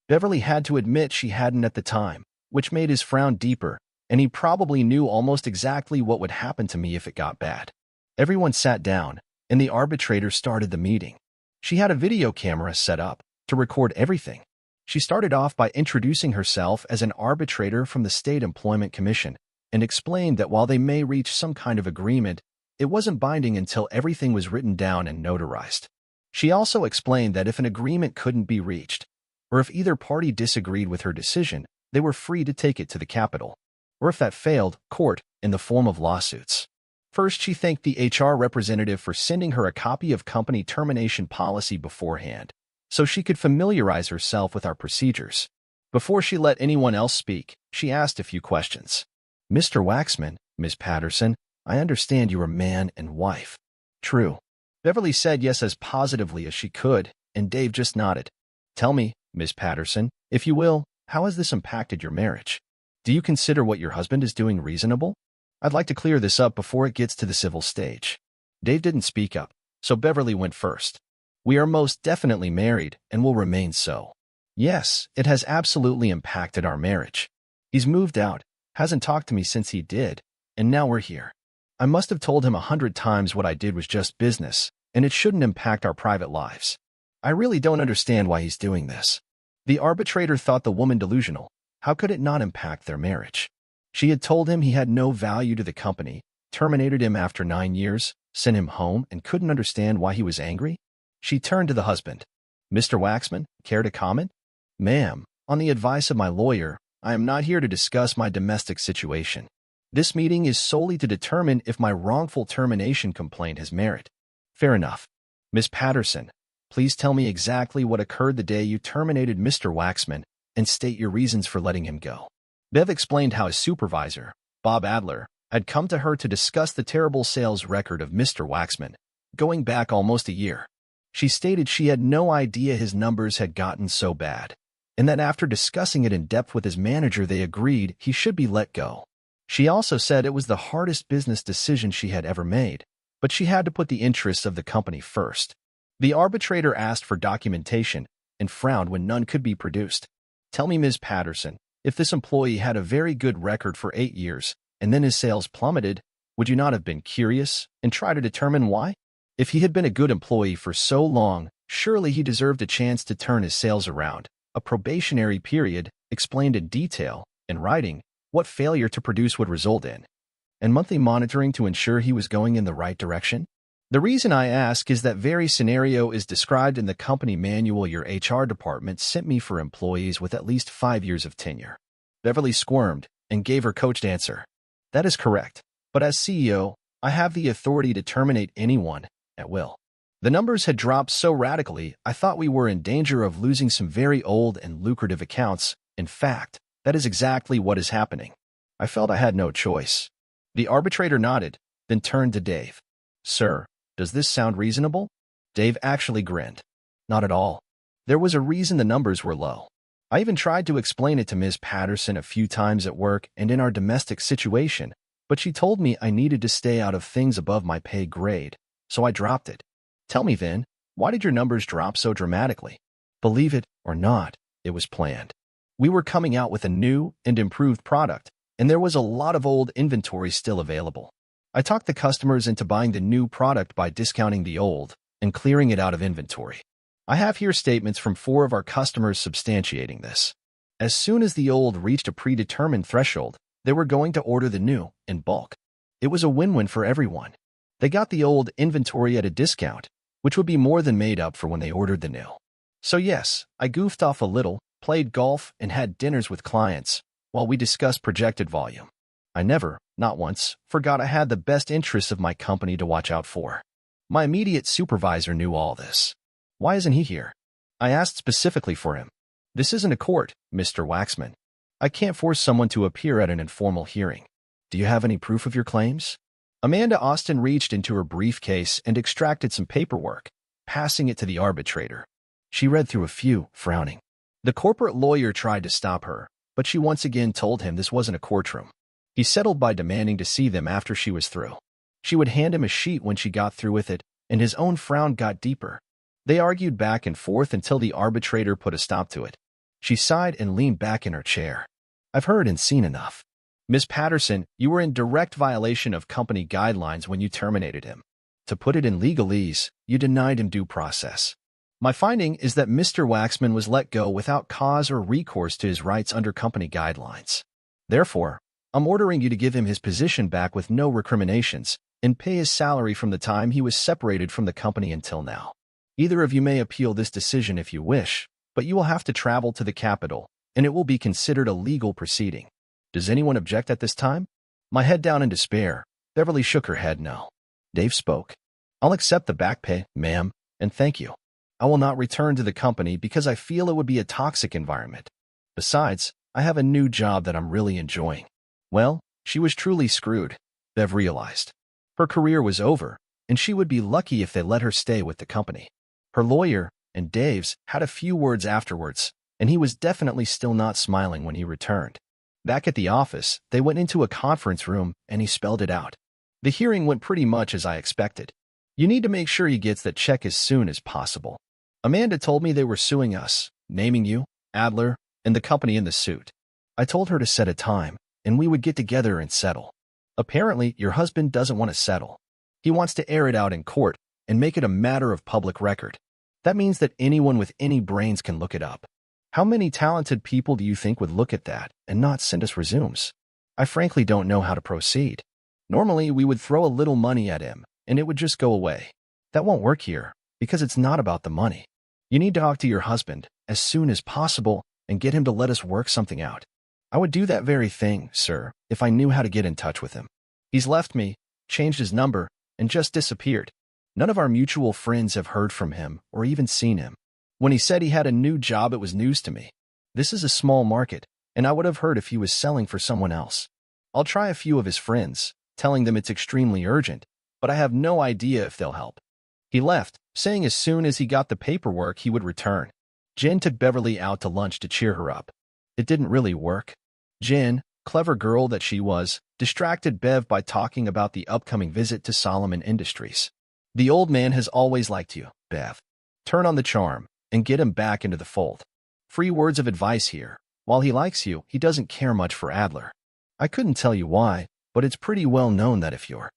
Beverly had to admit she hadn't at the time, which made his frown deeper, and he probably knew almost exactly what would happen to me if it got bad. Everyone sat down, and the arbitrator started the meeting. She had a video camera set up to record everything. She started off by introducing herself as an arbitrator from the State Employment Commission and explained that while they may reach some kind of agreement, it wasn't binding until everything was written down and notarized. She also explained that if an agreement couldn't be reached, or if either party disagreed with her decision, they were free to take it to the Capitol, or if that failed, court, in the form of lawsuits. First, she thanked the HR representative for sending her a copy of company termination policy beforehand, so she could familiarize herself with our procedures. Before she let anyone else speak, she asked a few questions. Mr. Waxman, Ms. Patterson, I understand you are man and wife. True. Beverly said yes as positively as she could, and Dave just nodded. Tell me, Ms. Patterson, if you will, how has this impacted your marriage? Do you consider what your husband is doing reasonable? I'd like to clear this up before it gets to the civil stage. Dave didn't speak up, so Beverly went first. We are most definitely married and will remain so. Yes, it has absolutely impacted our marriage. He's moved out, hasn't talked to me since he did, and now we're here. I must have told him 100 times what I did was just business, and it shouldn't impact our private lives. I really don't understand why he's doing this. The arbitrator thought the woman delusional. How could it not impact their marriage? She had told him he had no value to the company, terminated him after 9 years, Sent him home and couldn't understand why he was angry? She turned to the husband. Mr. Waxman, care to comment? Ma'am, on the advice of my lawyer, I am not here to discuss my domestic situation. This meeting is solely to determine if my wrongful termination complaint has merit. Fair enough. Miss Patterson, please tell me exactly what occurred the day you terminated Mr. Waxman and state your reasons for letting him go. Bev explained how his supervisor, Bob Adler, had come to her to discuss the terrible sales record of Mr. Waxman, going back almost a year. She stated she had no idea his numbers had gotten so bad, and that after discussing it in depth with his manager they agreed he should be let go. She also said it was the hardest business decision she had ever made, but she had to put the interests of the company first. The arbitrator asked for documentation and frowned when none could be produced. Tell me, Ms. Patterson, if this employee had a very good record for 8 years and then his sales plummeted, would you not have been curious and try to determine why? If he had been a good employee for so long, surely he deserved a chance to turn his sales around. A probationary period explained in detail, in writing, what failure to produce would result in, and monthly monitoring to ensure he was going in the right direction? The reason I ask is that very scenario is described in the company manual your HR department sent me for employees with at least 5 years of tenure. Beverly squirmed and gave her coached answer. That is correct, but as CEO, I have the authority to terminate anyone at will. The numbers had dropped so radically, I thought we were in danger of losing some very old and lucrative accounts. In fact, that is exactly what is happening. I felt I had no choice. The arbitrator nodded, then turned to Dave. Sir, does this sound reasonable? Dave actually grinned. Not at all. There was a reason the numbers were low. I even tried to explain it to Ms. Patterson a few times at work and in our domestic situation, but she told me I needed to stay out of things above my pay grade, so I dropped it. Tell me then, why did your numbers drop so dramatically? Believe it or not, it was planned. We were coming out with a new and improved product, and there was a lot of old inventory still available. I talked the customers into buying the new product by discounting the old and clearing it out of inventory. I have here statements from 4 of our customers substantiating this. As soon as the old reached a predetermined threshold, they were going to order the new in bulk. It was a win-win for everyone. They got the old inventory at a discount, which would be more than made up for when they ordered the new. So yes, I goofed off a little, played golf, and had dinners with clients while we discussed projected volume. I never, not once, forgot I had the best interests of my company to watch out for. My immediate supervisor knew all this. Why isn't he here? I asked specifically for him. This isn't a court, Mr. Waxman. I can't force someone to appear at an informal hearing. Do you have any proof of your claims? Amanda Austin reached into her briefcase and extracted some paperwork, passing it to the arbitrator. She read through a few, frowning. The corporate lawyer tried to stop her, but she once again told him this wasn't a courtroom. He settled by demanding to see them after she was through. She would hand him a sheet when she got through with it, and his own frown got deeper. They argued back and forth until the arbitrator put a stop to it. She sighed and leaned back in her chair. I've heard and seen enough. Ms. Patterson, you were in direct violation of company guidelines when you terminated him. To put it in legalese, you denied him due process. My finding is that Mr. Waxman was let go without cause or recourse to his rights under company guidelines. Therefore, I'm ordering you to give him his position back with no recriminations and pay his salary from the time he was separated from the company until now. Either of you may appeal this decision if you wish, but you will have to travel to the Capitol, and it will be considered a legal proceeding. Does anyone object at this time? My head down in despair, Beverly shook her head no. Dave spoke. I'll accept the back pay, ma'am, and thank you. I will not return to the company because I feel it would be a toxic environment. Besides, I have a new job that I'm really enjoying. Well, she was truly screwed, Bev realized. Her career was over, and she would be lucky if they let her stay with the company. Her lawyer, and Dave's, had a few words afterwards, and he was definitely still not smiling when he returned. Back at the office, they went into a conference room, and he spelled it out. The hearing went pretty much as I expected. You need to make sure he gets that check as soon as possible. Amanda told me they were suing us, naming you, Adler, and the company in the suit. I told her to set a time, and we would get together and settle. Apparently, your husband doesn't want to settle. He wants to air it out in court and make it a matter of public record. That means that anyone with any brains can look it up. How many talented people do you think would look at that and not send us resumes? I frankly don't know how to proceed. Normally, we would throw a little money at him, and it would just go away. That won't work here, because it's not about the money. You need to talk to your husband as soon as possible and get him to let us work something out. I would do that very thing, sir, if I knew how to get in touch with him. He's left me, changed his number, and just disappeared. None of our mutual friends have heard from him or even seen him. When he said he had a new job, it was news to me. This is a small market, and I would have heard if he was selling for someone else. I'll try a few of his friends, telling them it's extremely urgent, but I have no idea if they'll help. He left, saying as soon as he got the paperwork he would return. Jen took Beverly out to lunch to cheer her up. It didn't really work. Jen, clever girl that she was, distracted Bev by talking about the upcoming visit to Solomon Industries. The old man has always liked you, Bev. Turn on the charm and get him back into the fold. Free words of advice here. While he likes you, he doesn't care much for Adler. I couldn't tell you why, but it's pretty well known that if you're...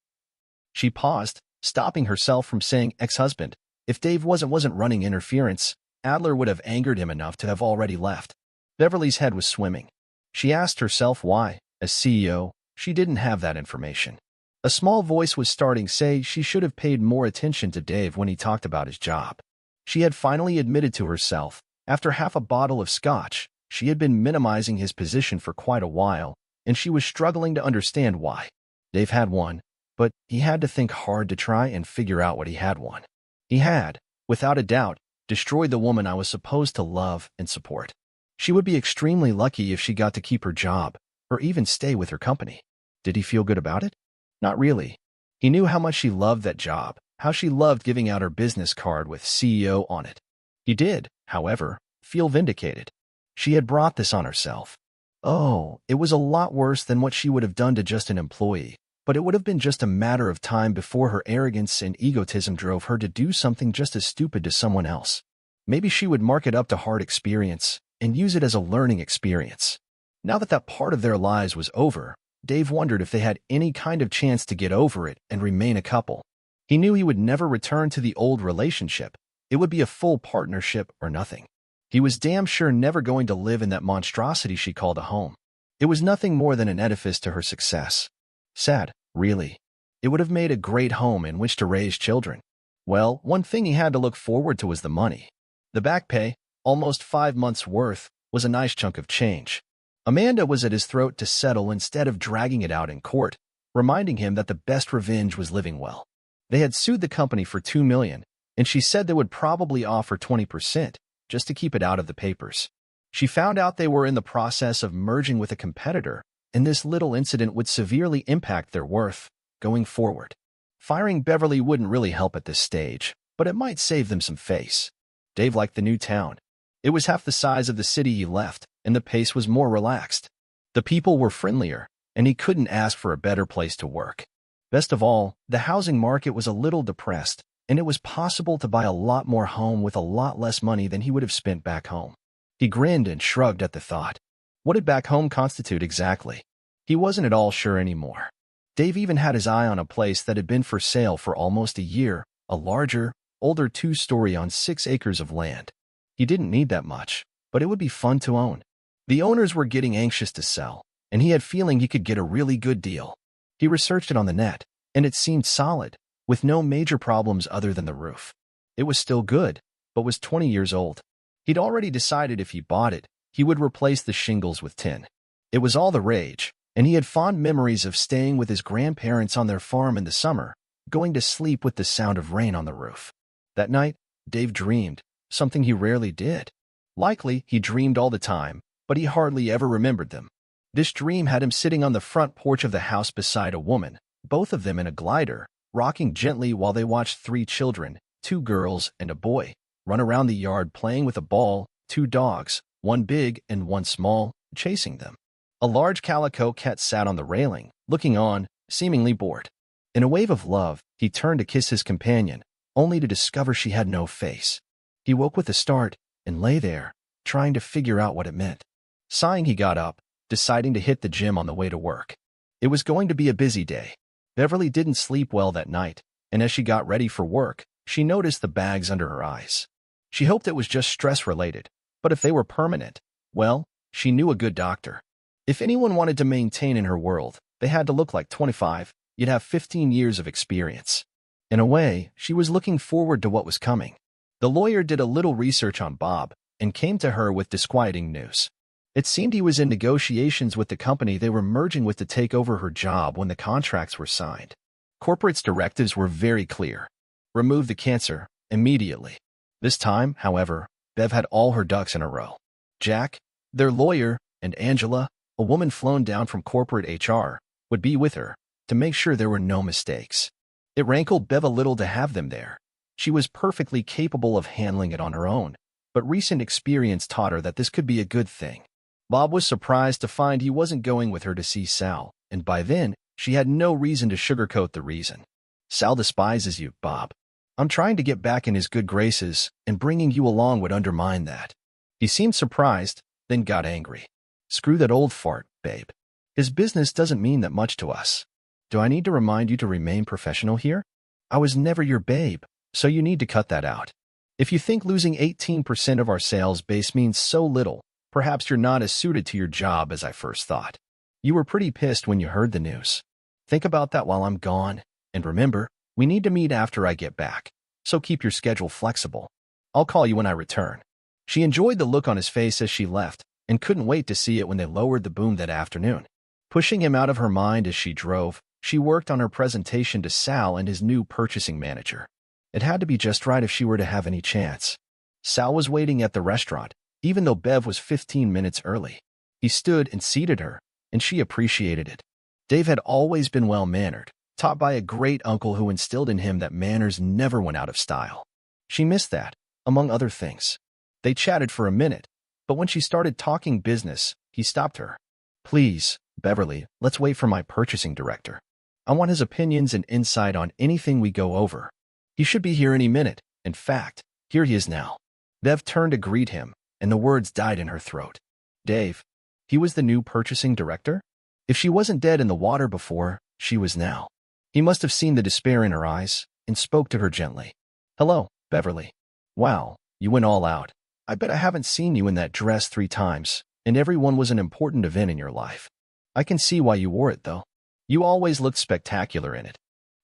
She paused, stopping herself from saying ex-husband. If Dave wasn't running interference, Adler would have angered him enough to have already left. Beverly's head was swimming. She asked herself why, as CEO, she didn't have that information. A small voice was starting to say she should have paid more attention to Dave when he talked about his job. She had finally admitted to herself, after half a bottle of scotch, she had been minimizing his position for quite a while, and she was struggling to understand why. Dave had one, but he had to think hard to try and figure out what he had won. He had, without a doubt, destroyed the woman I was supposed to love and support. She would be extremely lucky if she got to keep her job, or even stay with her company. Did he feel good about it? Not really. He knew how much she loved that job, how she loved giving out her business card with CEO on it. He did, however, feel vindicated. She had brought this on herself. Oh, it was a lot worse than what she would have done to just an employee, but it would have been just a matter of time before her arrogance and egotism drove her to do something just as stupid to someone else. Maybe she would mark it up to hard experience and use it as a learning experience. Now that that part of their lives was over, Dave wondered if they had any kind of chance to get over it and remain a couple. He knew he would never return to the old relationship. It would be a full partnership or nothing. He was damn sure never going to live in that monstrosity she called a home. It was nothing more than an edifice to her success. Sad, really. It would have made a great home in which to raise children. Well, one thing he had to look forward to was the money. The back pay, almost 5 months' worth, was a nice chunk of change. Amanda was at his throat to settle instead of dragging it out in court, reminding him that the best revenge was living well. They had sued the company for $2 million, and she said they would probably offer 20%, just to keep it out of the papers. She found out they were in the process of merging with a competitor, and this little incident would severely impact their worth going forward. Firing Beverly wouldn't really help at this stage, but it might save them some face. Dave liked the new town. It was half the size of the city he left, and the pace was more relaxed. The people were friendlier, and he couldn't ask for a better place to work. Best of all, the housing market was a little depressed, and it was possible to buy a lot more home with a lot less money than he would have spent back home. He grinned and shrugged at the thought. What did back home constitute exactly? He wasn't at all sure anymore. Dave even had his eye on a place that had been for sale for almost a year, a larger, older 2-story on 6 acres of land. He didn't need that much, but it would be fun to own. The owners were getting anxious to sell, and he had feeling he could get a really good deal. He researched it on the net, and it seemed solid, with no major problems other than the roof. It was still good, but was 20 years old. He'd already decided if he bought it, he would replace the shingles with tin. It was all the rage, and he had fond memories of staying with his grandparents on their farm in the summer, going to sleep with the sound of rain on the roof. That night, Dave dreamed, something he rarely did. Likely, he dreamed all the time, but he hardly ever remembered them. This dream had him sitting on the front porch of the house beside a woman, both of them in a glider, rocking gently while they watched 3 children, 2 girls and a boy, run around the yard playing with a ball, 2 dogs, one big and one small, chasing them. A large calico cat sat on the railing, looking on, seemingly bored. In a wave of love, he turned to kiss his companion, only to discover she had no face. He woke with a start and lay there, trying to figure out what it meant. Sighing, he got up, deciding to hit the gym on the way to work. It was going to be a busy day. Beverly didn't sleep well that night, and as she got ready for work, she noticed the bags under her eyes. She hoped it was just stress-related, but if they were permanent, well, she knew a good doctor. If anyone wanted to maintain in her world, they had to look like 25, you'd have 15 years of experience. In a way, she was looking forward to what was coming. The lawyer did a little research on Bob and came to her with disquieting news. It seemed he was in negotiations with the company they were merging with to take over her job when the contracts were signed. Corporate's directives were very clear. Remove the cancer immediately. This time, however, Bev had all her ducks in a row. Jack, their lawyer, and Angela, a woman flown down from corporate HR, would be with her to make sure there were no mistakes. It rankled Bev a little to have them there. She was perfectly capable of handling it on her own, but recent experience taught her that this could be a good thing. Bob was surprised to find he wasn't going with her to see Sal, and by then, she had no reason to sugarcoat the reason. Sal despises you, Bob. I'm trying to get back in his good graces, and bringing you along would undermine that. He seemed surprised, then got angry. Screw that old fart, babe. His business doesn't mean that much to us. Do I need to remind you to remain professional here? I was never your babe, so you need to cut that out. If you think losing 18% of our sales base means so little, perhaps you're not as suited to your job as I first thought. You were pretty pissed when you heard the news. Think about that while I'm gone, and remember, we need to meet after I get back, so keep your schedule flexible. I'll call you when I return. She enjoyed the look on his face as she left, and couldn't wait to see it when they lowered the boom that afternoon. Pushing him out of her mind as she drove, she worked on her presentation to Sal and his new purchasing manager. It had to be just right if she were to have any chance. Sal was waiting at the restaurant, even though Bev was 15 minutes early. He stood and seated her, and she appreciated it. Dave had always been well-mannered, taught by a great uncle who instilled in him that manners never went out of style. She missed that, among other things. They chatted for a minute, but when she started talking business, he stopped her. Please, Beverly, let's wait for my purchasing director. I want his opinions and insight on anything we go over. He should be here any minute. In fact, here he is now. Bev turned to greet him, and the words died in her throat. Dave. He was the new purchasing director? If she wasn't dead in the water before, she was now. He must have seen the despair in her eyes and spoke to her gently. Hello, Beverly. Wow, you went all out. I bet I haven't seen you in that dress 3 times, and every one was an important event in your life. I can see why you wore it, though. You always looked spectacular in it.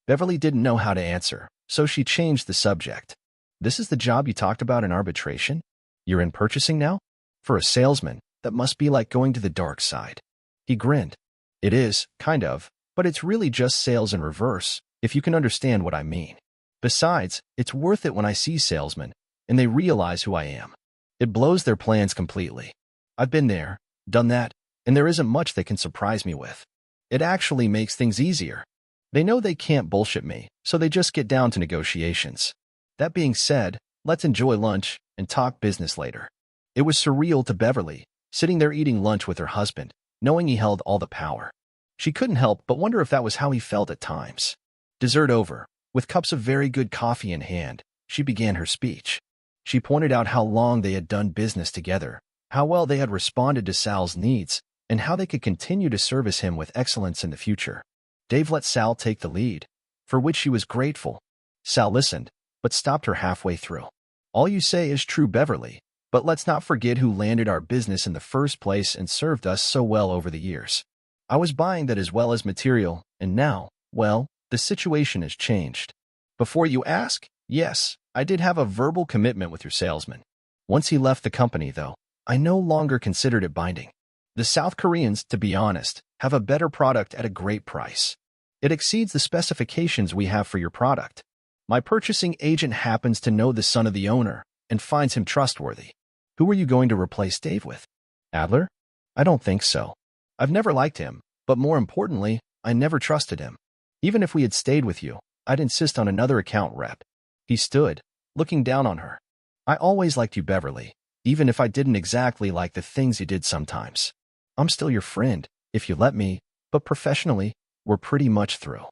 Beverly didn't know how to answer, so she changed the subject. This is the job you talked about in arbitration? You're in purchasing now? For a salesman, that must be like going to the dark side. He grinned. It is, kind of, but it's really just sales in reverse, if you can understand what I mean. Besides, it's worth it when I see salesmen, and they realize who I am. It blows their plans completely. I've been there, done that, and there isn't much they can surprise me with. It actually makes things easier. They know they can't bullshit me, so they just get down to negotiations. That being said, let's enjoy lunch and talk business later. It was surreal to Beverly, sitting there eating lunch with her husband, knowing he held all the power. She couldn't help but wonder if that was how he felt at times. Dessert over, with cups of very good coffee in hand, she began her speech. She pointed out how long they had done business together, how well they had responded to Sal's needs, and how they could continue to service him with excellence in the future. Dave let Sal take the lead, for which she was grateful. Sal listened, but stopped her halfway through. All you say is true, Beverly, but let's not forget who landed our business in the first place and served us so well over the years. I was buying that as well as material, and now, well, the situation has changed. Before you ask, yes, I did have a verbal commitment with your salesman. Once he left the company, though, I no longer considered it binding. The South Koreans, to be honest, have a better product at a great price. It exceeds the specifications we have for your product. My purchasing agent happens to know the son of the owner and finds him trustworthy. Who are you going to replace Dave with? Adler? I don't think so. I've never liked him, but more importantly, I never trusted him. Even if we had stayed with you, I'd insist on another account rep. He stood, looking down on her. I always liked you, Beverly, even if I didn't exactly like the things you did sometimes. I'm still your friend, if you let me, but professionally, we're pretty much through.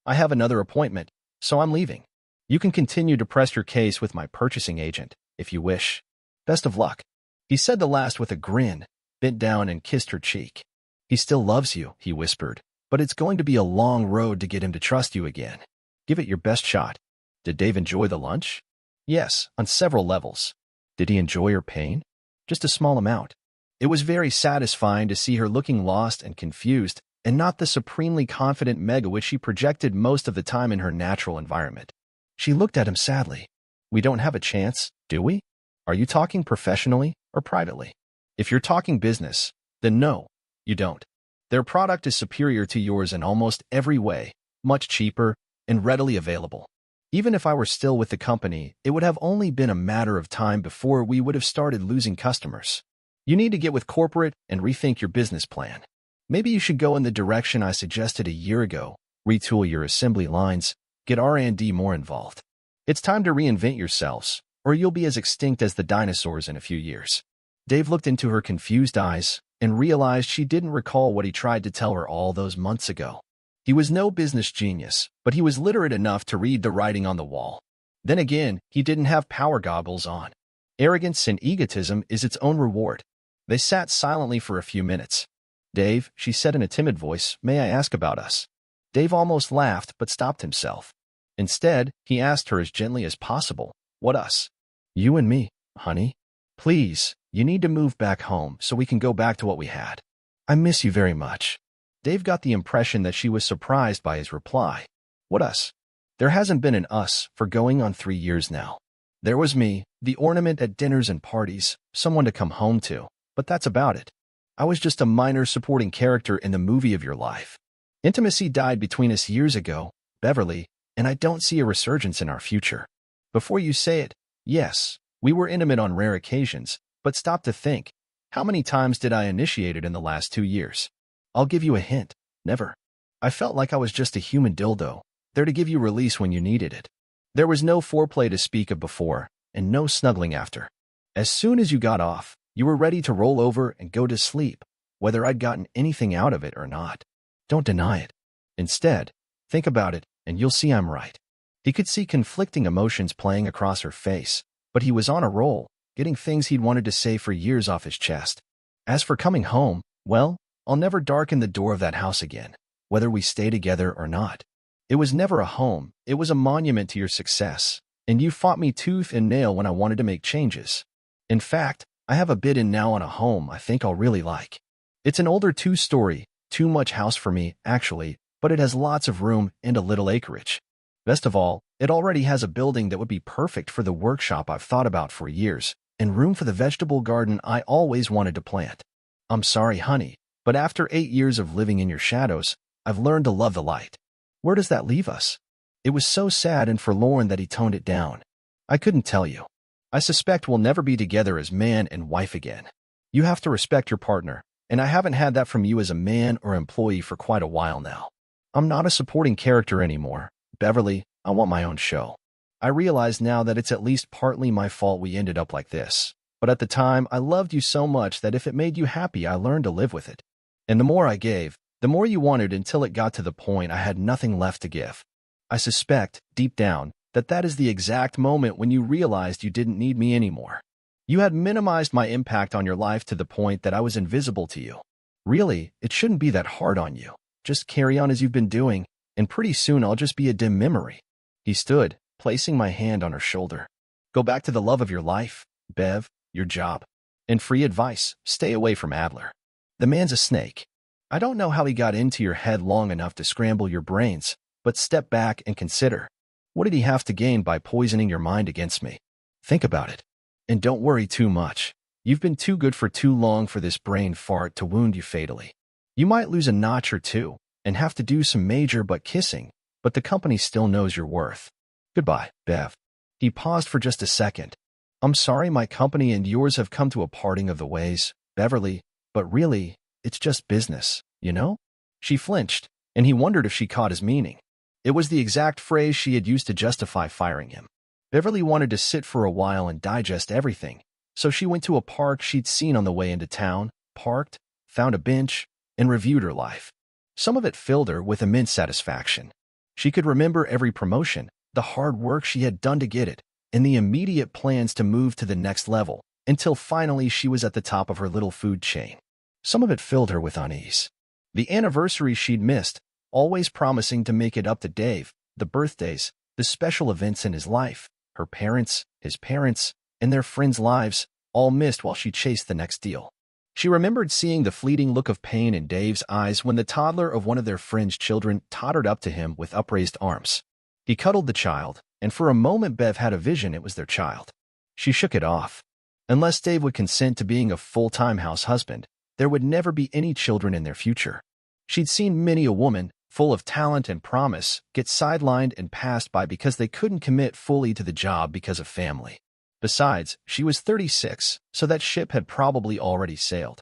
I have another appointment, so I'm leaving. You can continue to press your case with my purchasing agent, if you wish. Best of luck. He said the last with a grin, bent down and kissed her cheek. He still loves you, he whispered, but it's going to be a long road to get him to trust you again. Give it your best shot. Did Dave enjoy the lunch? Yes, on several levels. Did he enjoy her pain? Just a small amount. It was very satisfying to see her looking lost and confused, and not the supremely confident Meg which she projected most of the time in her natural environment. She looked at him sadly. We don't have a chance, do we? Are you talking professionally or privately? If you're talking business, then no, you don't. Their product is superior to yours in almost every way, much cheaper and readily available. Even if I were still with the company, it would have only been a matter of time before we would have started losing customers. You need to get with corporate and rethink your business plan. Maybe you should go in the direction I suggested a year ago, retool your assembly lines, get R&D more involved. It's time to reinvent yourselves, or you'll be as extinct as the dinosaurs in a few years. Dave looked into her confused eyes and realized she didn't recall what he tried to tell her all those months ago. He was no business genius, but he was literate enough to read the writing on the wall. Then again, he didn't have power goggles on. Arrogance and egotism is its own reward. They sat silently for a few minutes. Dave, she said in a timid voice, may I ask about us? Dave almost laughed but stopped himself. Instead, he asked her as gently as possible, what us? You and me, honey. Please, you need to move back home so we can go back to what we had. I miss you very much. Dave got the impression that she was surprised by his reply. What us? There hasn't been an us for going on 3 years now. There was me, the ornament at dinners and parties, someone to come home to, but that's about it. I was just a minor supporting character in the movie of your life. Intimacy died between us years ago, Beverly, and I don't see a resurgence in our future. Before you say it, yes, we were intimate on rare occasions, but stop to think. How many times did I initiate it in the last 2 years? I'll give you a hint. Never. I felt like I was just a human dildo, there to give you release when you needed it. There was no foreplay to speak of before, and no snuggling after. As soon as you got off, you were ready to roll over and go to sleep, whether I'd gotten anything out of it or not. Don't deny it. Instead, think about it, and you'll see I'm right. He could see conflicting emotions playing across her face, but he was on a roll, getting things he'd wanted to say for years off his chest. As for coming home, well, I'll never darken the door of that house again, whether we stay together or not. It was never a home, it was a monument to your success, and you fought me tooth and nail when I wanted to make changes. In fact, I have a bid in now on a home I think I'll really like. It's an older 2-story, too much house for me, actually, but it has lots of room and a little acreage. Best of all, it already has a building that would be perfect for the workshop I've thought about for years, and room for the vegetable garden I always wanted to plant. I'm sorry, honey, but after 8 years of living in your shadows, I've learned to love the light. Where does that leave us? It was so sad and forlorn that he toned it down. I couldn't tell you. I suspect we'll never be together as man and wife again. You have to respect your partner, and I haven't had that from you as a man or employee for quite a while now. I'm not a supporting character anymore. Beverly, I want my own show. I realize now that it's at least partly my fault we ended up like this, but at the time I loved you so much that if it made you happy I learned to live with it. And the more I gave, the more you wanted until it got to the point I had nothing left to give. I suspect, deep down, that that is the exact moment when you realized you didn't need me anymore. You had minimized my impact on your life to the point that I was invisible to you. Really, it shouldn't be that hard on you. Just carry on as you've been doing, and pretty soon I'll just be a dim memory. He stood, placing my hand on her shoulder. Go back to the love of your life, Bev, your job. And free advice, stay away from Adler. The man's a snake. I don't know how he got into your head long enough to scramble your brains, but step back and consider. What did he have to gain by poisoning your mind against me? Think about it. And don't worry too much. You've been too good for too long for this brain fart to wound you fatally. You might lose a notch or two and have to do some major butt kissing, but the company still knows your worth. Goodbye, Bev. He paused for just a second. I'm sorry my company and yours have come to a parting of the ways, Beverly, but really, it's just business, you know? She flinched, and he wondered if she caught his meaning. It was the exact phrase she had used to justify firing him. Beverly wanted to sit for a while and digest everything, so she went to a park she'd seen on the way into town, parked, found a bench, and reviewed her life. Some of it filled her with immense satisfaction. She could remember every promotion, the hard work she had done to get it, and the immediate plans to move to the next level, until finally she was at the top of her little food chain. Some of it filled her with unease. The anniversaries she'd missed, always promising to make it up to Dave, the birthdays, the special events in his life, her parents, his parents, and their friends' lives, all missed while she chased the next deal. She remembered seeing the fleeting look of pain in Dave's eyes when the toddler of one of their friends' children tottered up to him with upraised arms. He cuddled the child, And for a moment Bev had a vision it was their child. She shook it off. Unless Dave would consent to being a full-time house husband, there would never be any children in their future. She'd seen many a woman, full of talent and promise, get sidelined and passed by because they couldn't commit fully to the job because of family. Besides, she was 36, so that ship had probably already sailed.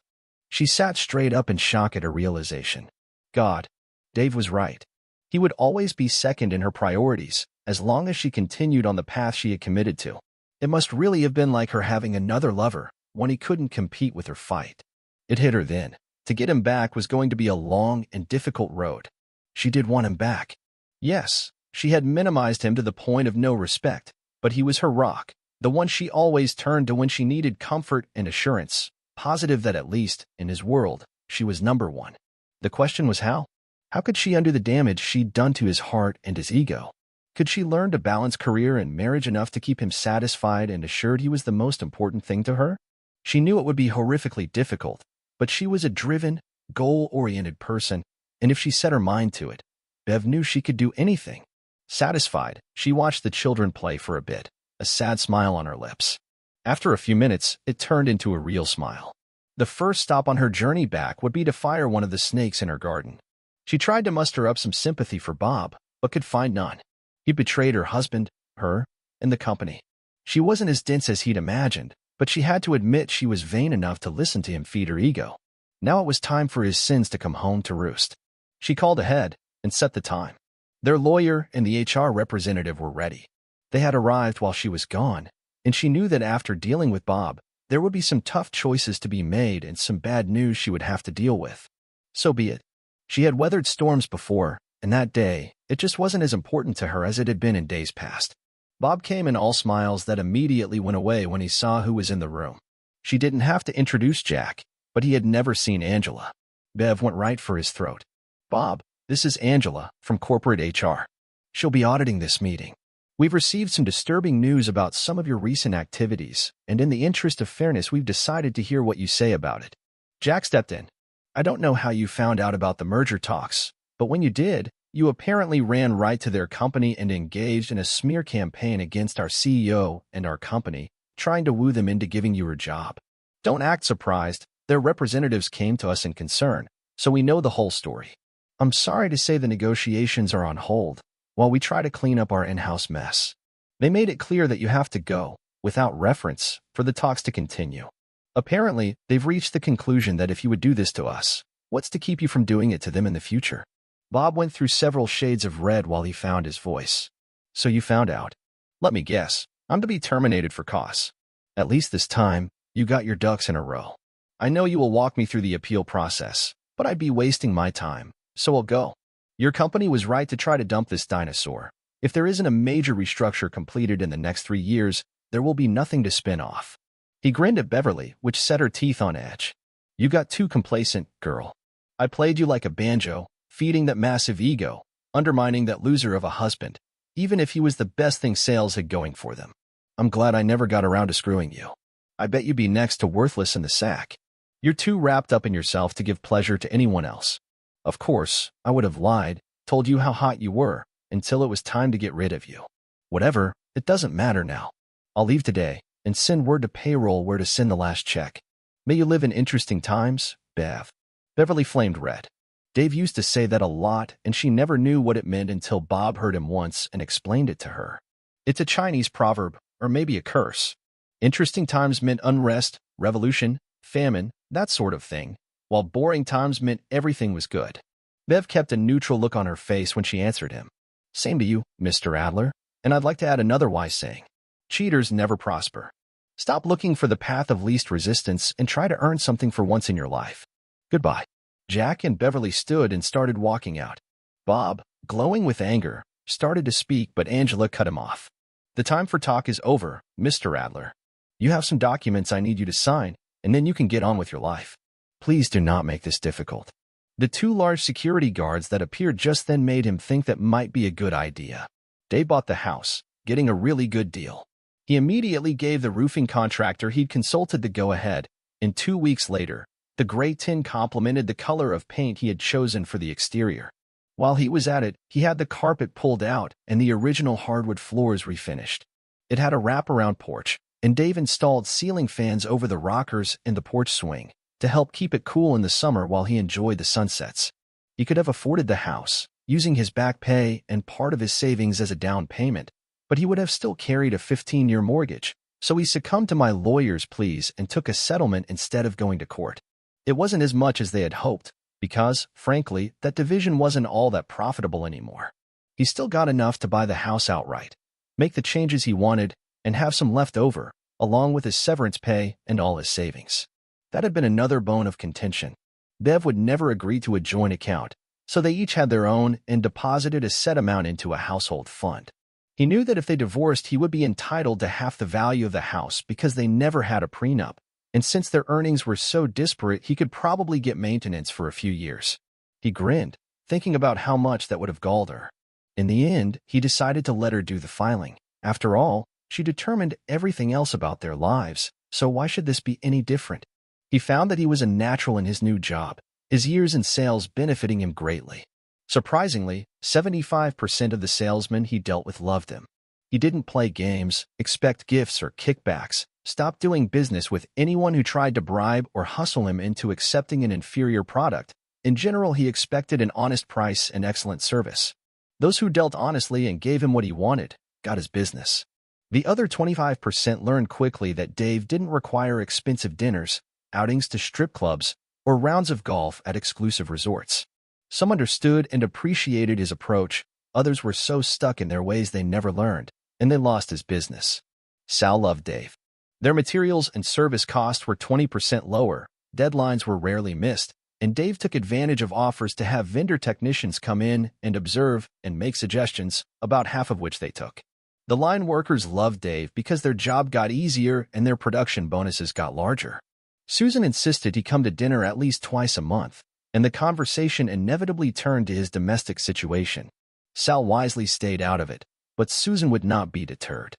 She sat straight up in shock at her realization. God, Dave was right. He would always be second in her priorities, as long as she continued on the path she had committed to. It must really have been like her having another lover, one he couldn't compete with or fight. It hit her then. To get him back was going to be a long and difficult road. She did want him back. Yes, she had minimized him to the point of no respect, but he was her rock, the one she always turned to when she needed comfort and assurance, positive that at least, in his world, she was number one. The question was how? How could she undo the damage she'd done to his heart and his ego? Could she learn to balance career and marriage enough to keep him satisfied and assured he was the most important thing to her? She knew it would be horrifically difficult, but she was a driven, goal-oriented person, and if she set her mind to it, Bev knew she could do anything. Satisfied, she watched the children play for a bit, a sad smile on her lips. After a few minutes, it turned into a real smile. The first stop on her journey back would be to fire one of the snakes in her garden. She tried to muster up some sympathy for Bob, but could find none. He betrayed her husband, her, and the company. She wasn't as dense as he'd imagined, but she had to admit she was vain enough to listen to him feed her ego. Now it was time for his sins to come home to roost. She called ahead and set the time. Their lawyer and the HR representative were ready. They had arrived while she was gone, and she knew that after dealing with Bob, there would be some tough choices to be made and some bad news she would have to deal with. So be it. She had weathered storms before, and that day, it just wasn't as important to her as it had been in days past. Bob came in all smiles that immediately went away when he saw who was in the room. She didn't have to introduce Jack, but he had never seen Angela. Bev went right for his throat. Bob, this is Angela from corporate HR. She'll be auditing this meeting. We've received some disturbing news about some of your recent activities, and in the interest of fairness, we've decided to hear what you say about it. Jack stepped in. I don't know how you found out about the merger talks, but when you did, you apparently ran right to their company and engaged in a smear campaign against our CEO and our company, trying to woo them into giving you her job. Don't act surprised. Their representatives came to us in concern, so we know the whole story. I'm sorry to say the negotiations are on hold while we try to clean up our in-house mess. They made it clear that you have to go, without reference, for the talks to continue. Apparently, they've reached the conclusion that if you would do this to us, what's to keep you from doing it to them in the future? Bob went through several shades of red while he found his voice. So you found out. Let me guess, I'm to be terminated for cause. At least this time, you got your ducks in a row. I know you will walk me through the appeal process, but I'd be wasting my time, so I'll go. Your company was right to try to dump this dinosaur. If there isn't a major restructure completed in the next 3 years, there will be nothing to spin off. He grinned at Beverly, which set her teeth on edge. You got too complacent, girl. I played you like a banjo, feeding that massive ego, undermining that loser of a husband, even if he was the best thing sales had going for them. I'm glad I never got around to screwing you. I bet you'd be next to worthless in the sack. You're too wrapped up in yourself to give pleasure to anyone else. Of course, I would have lied, told you how hot you were, until it was time to get rid of you. Whatever, it doesn't matter now. I'll leave today and send word to payroll where to send the last check. May you live in interesting times, Bev. Beverly flamed red. Dave used to say that a lot, and she never knew what it meant until Bob heard him once and explained it to her. It's a Chinese proverb, or maybe a curse. Interesting times meant unrest, revolution, famine, that sort of thing, while boring times meant everything was good. Bev kept a neutral look on her face when she answered him. Same to you, Mr. Adler, and I'd like to add another wise saying. Cheaters never prosper. Stop looking for the path of least resistance and try to earn something for once in your life. Goodbye. Jack and Beverly stood and started walking out. Bob, glowing with anger, started to speak, but Angela cut him off. The time for talk is over, Mr. Adler. You have some documents I need you to sign, and then you can get on with your life. Please do not make this difficult. The 2 large security guards that appeared just then made him think that might be a good idea. Dave bought the house, getting a really good deal. He immediately gave the roofing contractor he'd consulted the go-ahead, and 2 weeks later, the gray tin complemented the color of paint he had chosen for the exterior. While he was at it, he had the carpet pulled out and the original hardwood floors refinished. It had a wraparound porch, and Dave installed ceiling fans over the rockers and the porch swing to help keep it cool in the summer while he enjoyed the sunsets. He could have afforded the house, using his back pay and part of his savings as a down payment, but he would have still carried a 15-year mortgage, so he succumbed to my lawyer's pleas and took a settlement instead of going to court. It wasn't as much as they had hoped, because, frankly, that division wasn't all that profitable anymore. He still got enough to buy the house outright, make the changes he wanted, and have some left over, along with his severance pay and all his savings. That had been another bone of contention. Bev would never agree to a joint account, so they each had their own and deposited a set amount into a household fund. He knew that if they divorced, he would be entitled to half the value of the house because they never had a prenup, and since their earnings were so disparate, he could probably get maintenance for a few years. He grinned, thinking about how much that would have galled her. In the end, he decided to let her do the filing. After all, she determined everything else about their lives, so why should this be any different? He found that he was a natural in his new job, his years in sales benefiting him greatly. Surprisingly, 75% of the salesmen he dealt with loved him. He didn't play games, expect gifts or kickbacks, stop doing business with anyone who tried to bribe or hustle him into accepting an inferior product. In general, he expected an honest price and excellent service. Those who dealt honestly and gave him what he wanted got his business. The other 25% learned quickly that Dave didn't require expensive dinners, outings to strip clubs, or rounds of golf at exclusive resorts. Some understood and appreciated his approach, others were so stuck in their ways they never learned, and they lost his business. Sal loved Dave. Their materials and service costs were 20% lower, deadlines were rarely missed, and Dave took advantage of offers to have vendor technicians come in and observe and make suggestions, about half of which they took. The line workers loved Dave because their job got easier and their production bonuses got larger. Susan insisted he come to dinner at least twice a month, and the conversation inevitably turned to his domestic situation. Sal wisely stayed out of it, but Susan would not be deterred.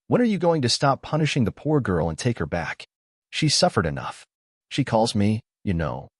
When are you going to stop punishing the poor girl and take her back? She suffered enough. She calls me,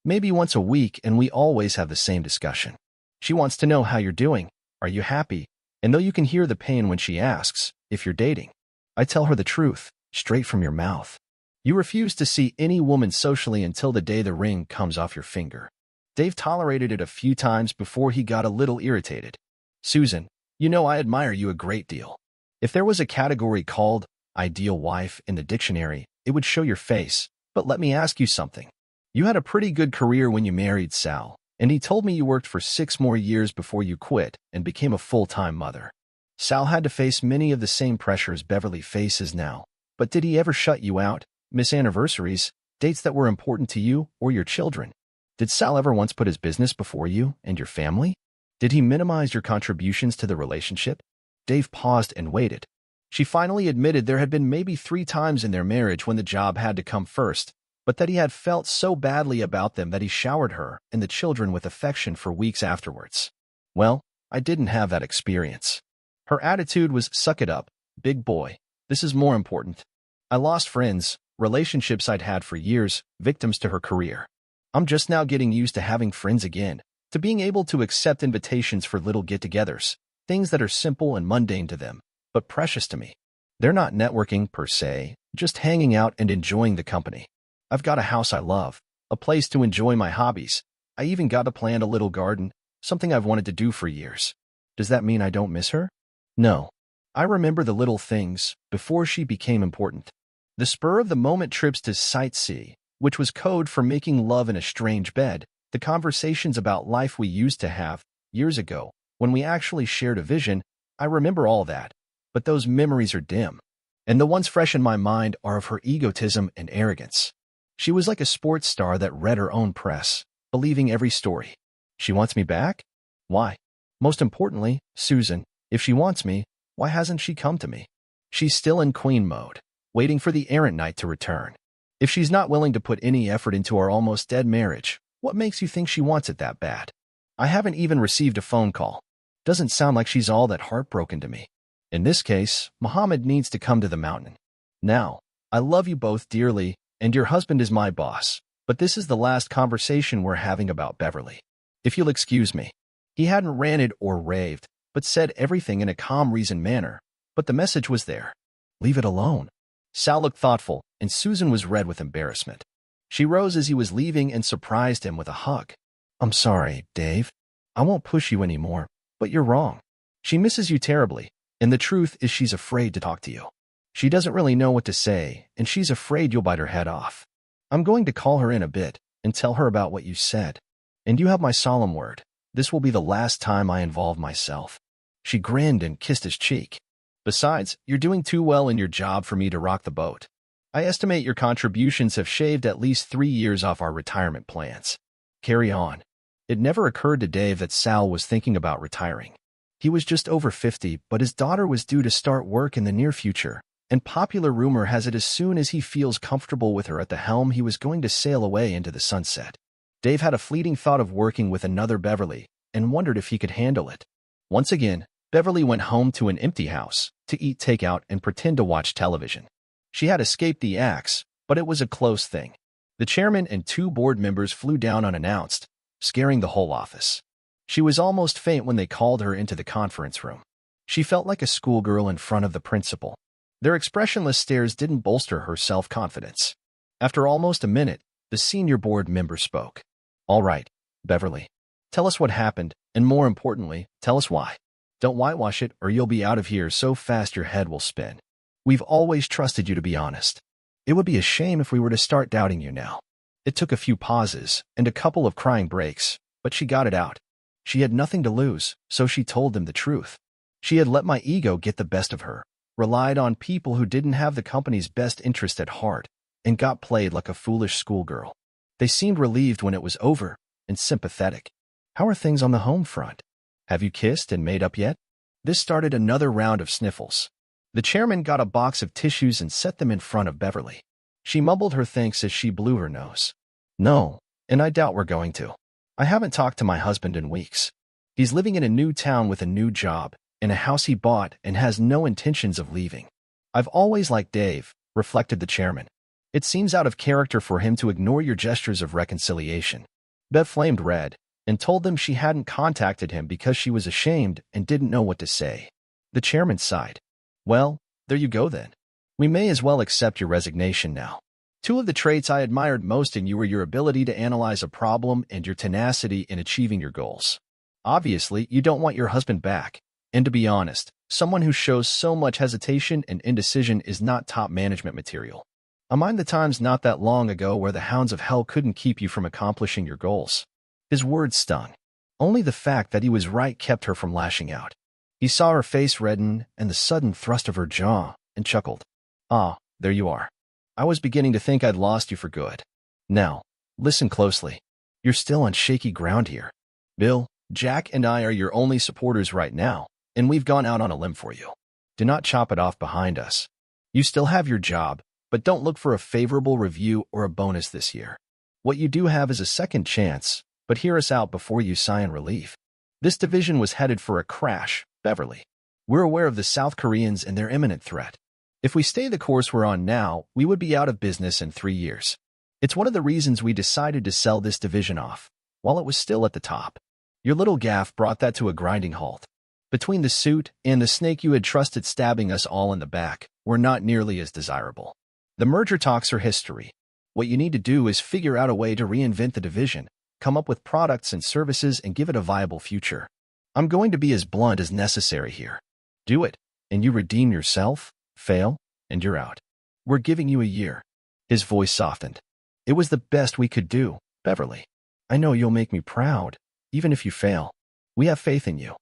maybe once a week, and we always have the same discussion. She wants to know how you're doing. Are you happy? And though you can hear the pain when she asks if you're dating, I tell her the truth, straight from your mouth. You refuse to see any woman socially until the day the ring comes off your finger. Dave tolerated it a few times before he got a little irritated. Susan, I admire you a great deal. If there was a category called ideal wife in the dictionary, it would show your face. But let me ask you something. You had a pretty good career when you married Sal, and he told me you worked for 6 more years before you quit and became a full-time mother. Sal had to face many of the same pressures Beverly faces now, but did he ever shut you out, miss anniversaries, dates that were important to you or your children? Did Sal ever once put his business before you and your family? Did he minimize your contributions to the relationship? Dave paused and waited. She finally admitted there had been maybe 3 times in their marriage when the job had to come first, but that he had felt so badly about them that he showered her and the children with affection for weeks afterwards. Well, I didn't have that experience. Her attitude was, suck it up, big boy. This is more important. I lost friends, relationships I'd had for years, victims to her career. I'm just now getting used to having friends again, to being able to accept invitations for little get-togethers, things that are simple and mundane to them, but precious to me. They're not networking per se, just hanging out and enjoying the company. I've got a house I love, a place to enjoy my hobbies. I even got to plant a little garden, something I've wanted to do for years. Does that mean I don't miss her? No. I remember the little things before she became important. The spur-of-the-moment trips to sightsee, which was code for making love in a strange bed, the conversations about life we used to have years ago, when we actually shared a vision. I remember all that, but those memories are dim, and the ones fresh in my mind are of her egotism and arrogance. She was like a sports star that read her own press, believing every story. She wants me back? Why? Most importantly, Susan, if she wants me, why hasn't she come to me? She's still in queen mode, waiting for the errant knight to return. If she's not willing to put any effort into our almost dead marriage, what makes you think she wants it that bad? I haven't even received a phone call. Doesn't sound like she's all that heartbroken to me. In this case, Muhammad needs to come to the mountain. Now, I love you both dearly, and your husband is my boss, but this is the last conversation we're having about Beverly. If you'll excuse me. He hadn't ranted or raved, but said everything in a calm, reasoned manner. But the message was there. Leave it alone. Sal looked thoughtful, and Susan was red with embarrassment. She rose as he was leaving and surprised him with a hug. I'm sorry, Dave. I won't push you anymore, but you're wrong. She misses you terribly, and the truth is she's afraid to talk to you. She doesn't really know what to say, and she's afraid you'll bite her head off. I'm going to call her in a bit and tell her about what you said. And you have my solemn word. This will be the last time I involve myself. She grinned and kissed his cheek. Besides, you're doing too well in your job for me to rock the boat. I estimate your contributions have shaved at least 3 years off our retirement plans. Carry on. It never occurred to Dave that Sal was thinking about retiring. He was just over 50, but his daughter was due to start work in the near future, and popular rumor has it as soon as he feels comfortable with her at the helm he was going to sail away into the sunset. Dave had a fleeting thought of working with another Beverly and wondered if he could handle it. Once again, Beverly went home to an empty house to eat takeout and pretend to watch television. She had escaped the axe, but it was a close thing. The chairman and 2 board members flew down unannounced, scaring the whole office. She was almost faint when they called her into the conference room. She felt like a schoolgirl in front of the principal. Their expressionless stares didn't bolster her self-confidence. After almost a minute, the senior board member spoke. All right, Beverly. Tell us what happened, and more importantly, tell us why. Don't whitewash it or you'll be out of here so fast your head will spin. We've always trusted you to be honest. It would be a shame if we were to start doubting you now. It took a few pauses and a couple of crying breaks, but she got it out. She had nothing to lose, so she told them the truth. She had let my ego get the best of her, relied on people who didn't have the company's best interest at heart, and got played like a foolish schoolgirl. They seemed relieved when it was over, and sympathetic. How are things on the home front? Have you kissed and made up yet? This started another round of sniffles. The chairman got a box of tissues and set them in front of Beverly. She mumbled her thanks as she blew her nose. No, and I doubt we're going to. I haven't talked to my husband in weeks. He's living in a new town with a new job, in a house he bought, and has no intentions of leaving. I've always liked Dave, reflected the chairman. It seems out of character for him to ignore your gestures of reconciliation. Bev flamed red and told them she hadn't contacted him because she was ashamed and didn't know what to say. The chairman sighed. Well, there you go then. We may as well accept your resignation now. 2 of the traits I admired most in you were your ability to analyze a problem and your tenacity in achieving your goals. Obviously, you don't want your husband back. And to be honest, someone who shows so much hesitation and indecision is not top management material. I mind the times not that long ago where the hounds of hell couldn't keep you from accomplishing your goals. His words stung. Only the fact that he was right kept her from lashing out. He saw her face redden and the sudden thrust of her jaw and chuckled. Ah, there you are. I was beginning to think I'd lost you for good. Now, listen closely. You're still on shaky ground here. Bill, Jack, and I are your only supporters right now, and we've gone out on a limb for you. Do not chop it off behind us. You still have your job, but don't look for a favorable review or a bonus this year. What you do have is a second chance, but hear us out before you sigh in relief. This division was headed for a crash, Beverly. We're aware of the South Koreans and their imminent threat. If we stay the course we're on now, we would be out of business in 3 years. It's one of the reasons we decided to sell this division off, while it was still at the top. Your little gaffe brought that to a grinding halt. Between the suit and the snake you had trusted stabbing us all in the back, we're not nearly as desirable. The merger talks are history. What you need to do is figure out a way to reinvent the division, come up with products and services and give it a viable future. I'm going to be as blunt as necessary here. Do it, and you redeem yourself, fail, and you're out. We're giving you a year. His voice softened. It was the best we could do, Beverly. I know you'll make me proud, even if you fail. We have faith in you.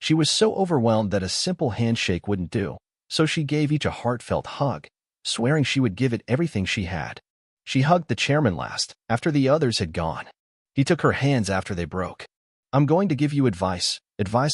She was so overwhelmed that a simple handshake wouldn't do, so she gave each a heartfelt hug, swearing she would give it everything she had. She hugged the chairman last, after the others had gone. He took her hands after they broke. I'm going to give you advice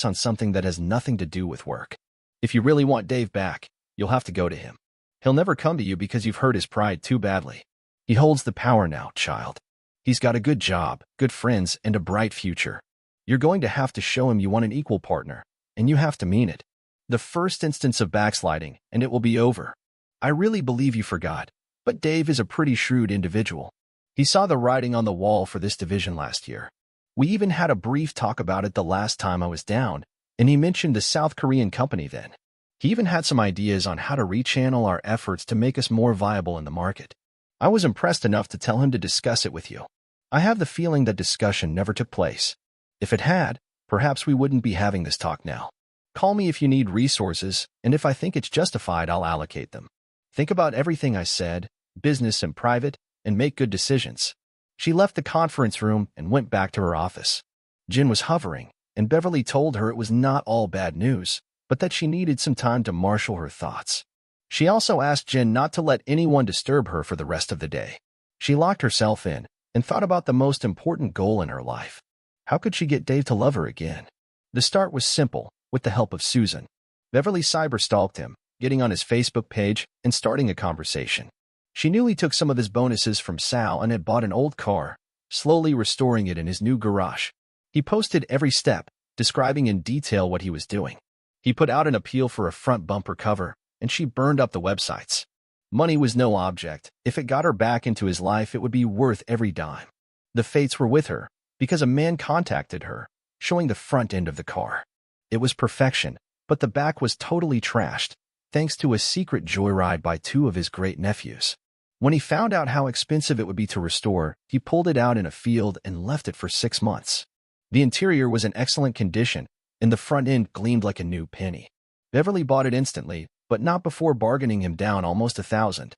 on something that has nothing to do with work. If you really want Dave back, you'll have to go to him. He'll never come to you because you've hurt his pride too badly. He holds the power now, child. He's got a good job, good friends, and a bright future. You're going to have to show him you want an equal partner, and you have to mean it. The first instance of backsliding, and it will be over. I really believe you forgot, but Dave is a pretty shrewd individual. He saw the writing on the wall for this division last year. We even had a brief talk about it the last time I was down, and he mentioned the South Korean company then. He even had some ideas on how to rechannel our efforts to make us more viable in the market. I was impressed enough to tell him to discuss it with you. I have the feeling that discussion never took place. If it had, perhaps we wouldn't be having this talk now. Call me if you need resources, and if I think it's justified, I'll allocate them. Think about everything I said, business and private, and make good decisions. She left the conference room and went back to her office. Jin was hovering, and Beverly told her it was not all bad news, but that she needed some time to marshal her thoughts. She also asked Jin not to let anyone disturb her for the rest of the day. She locked herself in and thought about the most important goal in her life. How could she get Dave to love her again? The start was simple, with the help of Susan. Beverly cyberstalked him, getting on his Facebook page and starting a conversation. She knew he took some of his bonuses from Sal and had bought an old car, slowly restoring it in his new garage. He posted every step, describing in detail what he was doing. He put out an appeal for a front bumper cover, and she burned up the websites. Money was no object. If it got her back into his life, it would be worth every dime. The fates were with her, because a man contacted her, showing the front end of the car. It was perfection, but the back was totally trashed, thanks to a secret joyride by two of his great-nephews. When he found out how expensive it would be to restore, he pulled it out in a field and left it for 6 months. The interior was in excellent condition, and the front end gleamed like a new penny. Beverly bought it instantly, but not before bargaining him down almost $1,000.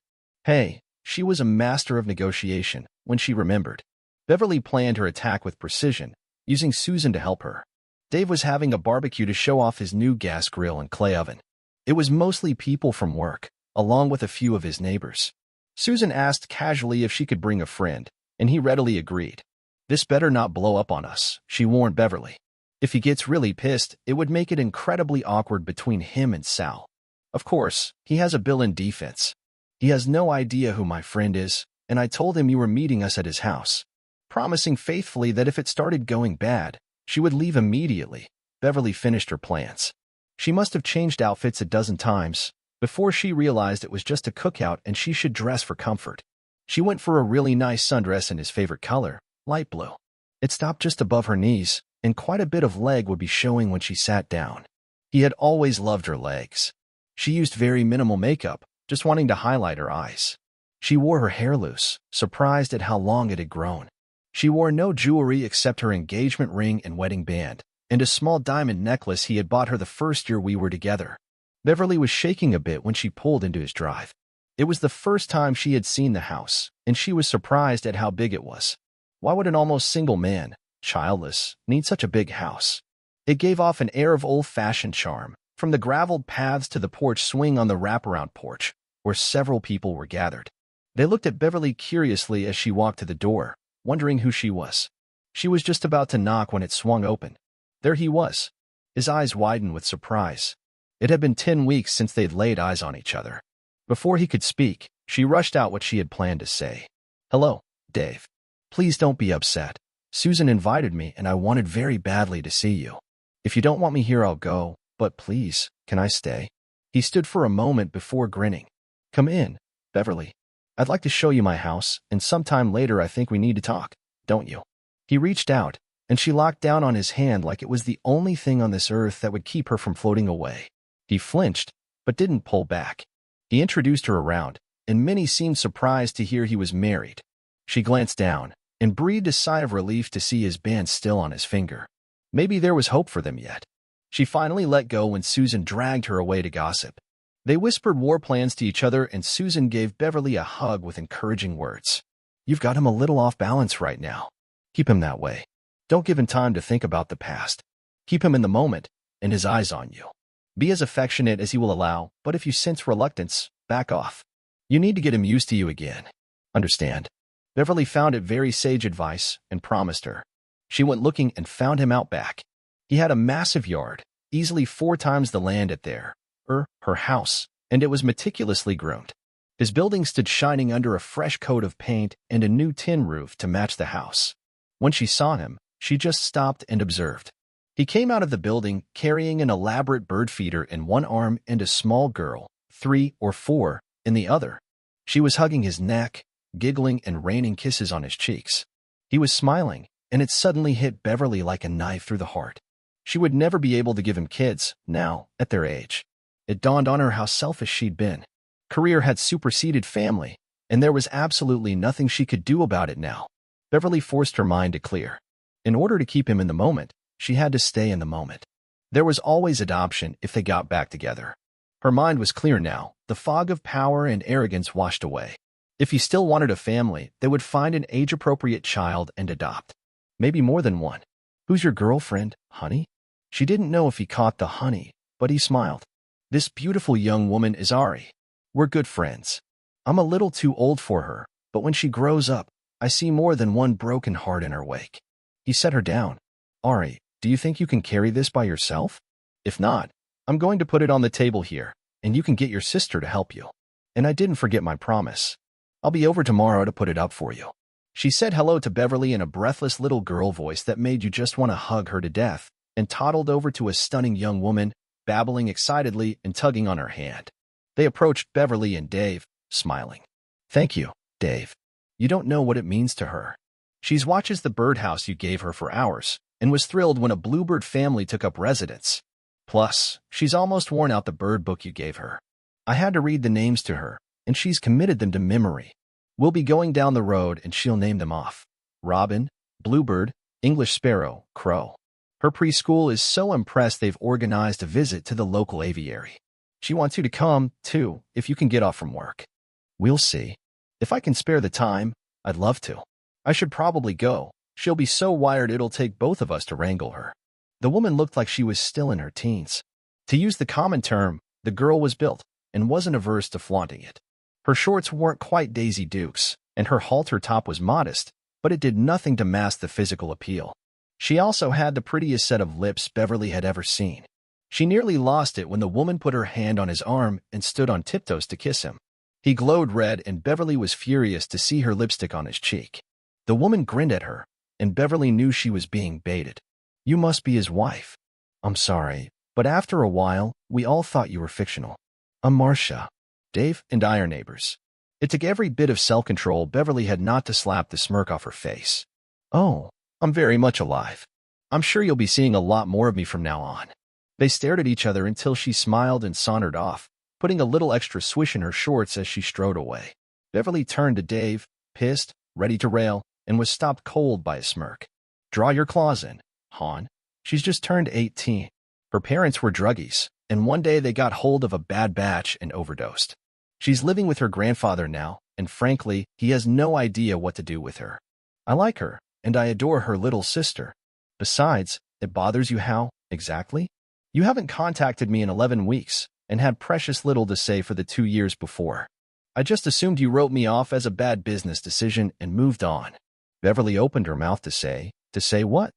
Hey, she was a master of negotiation when she remembered. Beverly planned her attack with precision, using Susan to help her. Dave was having a barbecue to show off his new gas grill and clay oven. It was mostly people from work, along with a few of his neighbors. Susan asked casually if she could bring a friend, and he readily agreed. This better not blow up on us, she warned Beverly. If he gets really pissed, it would make it incredibly awkward between him and Sal. Of course, he has a built-in defense. He has no idea who my friend is, and I told him you were meeting us at his house. Promising faithfully that if it started going bad, she would leave immediately. Beverly finished her plans. She must have changed outfits a dozen times before she realized it was just a cookout and she should dress for comfort. She went for a really nice sundress in his favorite color, light blue. It stopped just above her knees, and quite a bit of leg would be showing when she sat down. He had always loved her legs. She used very minimal makeup, just wanting to highlight her eyes. She wore her hair loose, surprised at how long it had grown. She wore no jewelry except her engagement ring and wedding band, and a small diamond necklace he had bought her the first year we were together. Beverly was shaking a bit when she pulled into his drive. It was the first time she had seen the house, and she was surprised at how big it was. Why would an almost single man, childless, need such a big house? It gave off an air of old-fashioned charm, from the graveled paths to the porch swing on the wraparound porch, where several people were gathered. They looked at Beverly curiously as she walked to the door, wondering who she was. She was just about to knock when it swung open. There he was. His eyes widened with surprise. It had been 10 weeks since they'd laid eyes on each other. Before he could speak, she rushed out what she had planned to say. Hello, Dave. Please don't be upset. Susan invited me and I wanted very badly to see you. If you don't want me here, I'll go, but please, can I stay? He stood for a moment before grinning. Come in, Beverly. I'd like to show you my house, and sometime later I think we need to talk, don't you? He reached out, and she locked down on his hand like it was the only thing on this earth that would keep her from floating away. He flinched, but didn't pull back. He introduced her around, and Minnie seemed surprised to hear he was married. She glanced down, and breathed a sigh of relief to see his band still on his finger. Maybe there was hope for them yet. She finally let go when Susan dragged her away to gossip. They whispered war plans to each other, and Susan gave Beverly a hug with encouraging words. You've got him a little off balance right now. Keep him that way. Don't give him time to think about the past. Keep him in the moment, and his eyes on you. Be as affectionate as he will allow, but if you sense reluctance, back off. You need to get him used to you again. Understand? Beverly found it very sage advice and promised her. She went looking and found him out back. He had a massive yard, easily 4 times the land at her house, and it was meticulously groomed. His building stood shining under a fresh coat of paint and a new tin roof to match the house. When she saw him, she just stopped and observed. He came out of the building carrying an elaborate bird feeder in one arm and a small girl, 3 or 4, in the other. She was hugging his neck, giggling and raining kisses on his cheeks. He was smiling, and it suddenly hit Beverly like a knife through the heart. She would never be able to give him kids, now, at their age. It dawned on her how selfish she'd been. Career had superseded family, and there was absolutely nothing she could do about it now. Beverly forced her mind to clear. In order to keep him in the moment, she had to stay in the moment. There was always adoption if they got back together. Her mind was clear now, the fog of power and arrogance washed away. If he still wanted a family, they would find an age-appropriate child and adopt. Maybe more than one. Who's your girlfriend, honey? She didn't know if he caught the honey, but he smiled. This beautiful young woman is Ari. We're good friends. I'm a little too old for her, but when she grows up, I see more than one broken heart in her wake. He set her down. Ari, do you think you can carry this by yourself? If not, I'm going to put it on the table here, and you can get your sister to help you. And I didn't forget my promise. I'll be over tomorrow to put it up for you. She said hello to Beverly in a breathless little girl voice that made you just want to hug her to death, and toddled over to a stunning young woman, babbling excitedly and tugging on her hand. They approached Beverly and Dave, smiling. Thank you, Dave. You don't know what it means to her. She's watches the birdhouse you gave her for hours, and was thrilled when a bluebird family took up residence. Plus, she's almost worn out the bird book you gave her. I had to read the names to her, and she's committed them to memory. We'll be going down the road and she'll name them off. Robin, Bluebird, English Sparrow, Crow. Her preschool is so impressed they've organized a visit to the local aviary. She wants you to come, too, if you can get off from work. We'll see. If I can spare the time, I'd love to. I should probably go. She'll be so wired it'll take both of us to wrangle her. The woman looked like she was still in her teens. To use the common term, the girl was built and wasn't averse to flaunting it. Her shorts weren't quite Daisy Dukes, and her halter top was modest, but it did nothing to mask the physical appeal. She also had the prettiest set of lips Beverly had ever seen. She nearly lost it when the woman put her hand on his arm and stood on tiptoes to kiss him. He glowed red, and Beverly was furious to see her lipstick on his cheek. The woman grinned at her, and Beverly knew she was being baited. You must be his wife. I'm sorry, but after a while, we all thought you were fictional. I'm Marcia. Dave and I are neighbors. It took every bit of self-control Beverly had not to slap the smirk off her face. Oh, I'm very much alive. I'm sure you'll be seeing a lot more of me from now on. They stared at each other until she smiled and sauntered off, putting a little extra swish in her shorts as she strode away. Beverly turned to Dave, pissed, ready to rail, and was stopped cold by a smirk. Draw your claws in, hon. She's just turned 18. Her parents were druggies, and one day they got hold of a bad batch and overdosed. She's living with her grandfather now, and frankly, he has no idea what to do with her. I like her, and I adore her little sister. Besides, it bothers you how, exactly? You haven't contacted me in 11 weeks, and had precious little to say for the 2 years before. I just assumed you wrote me off as a bad business decision and moved on. Beverly opened her mouth to say what?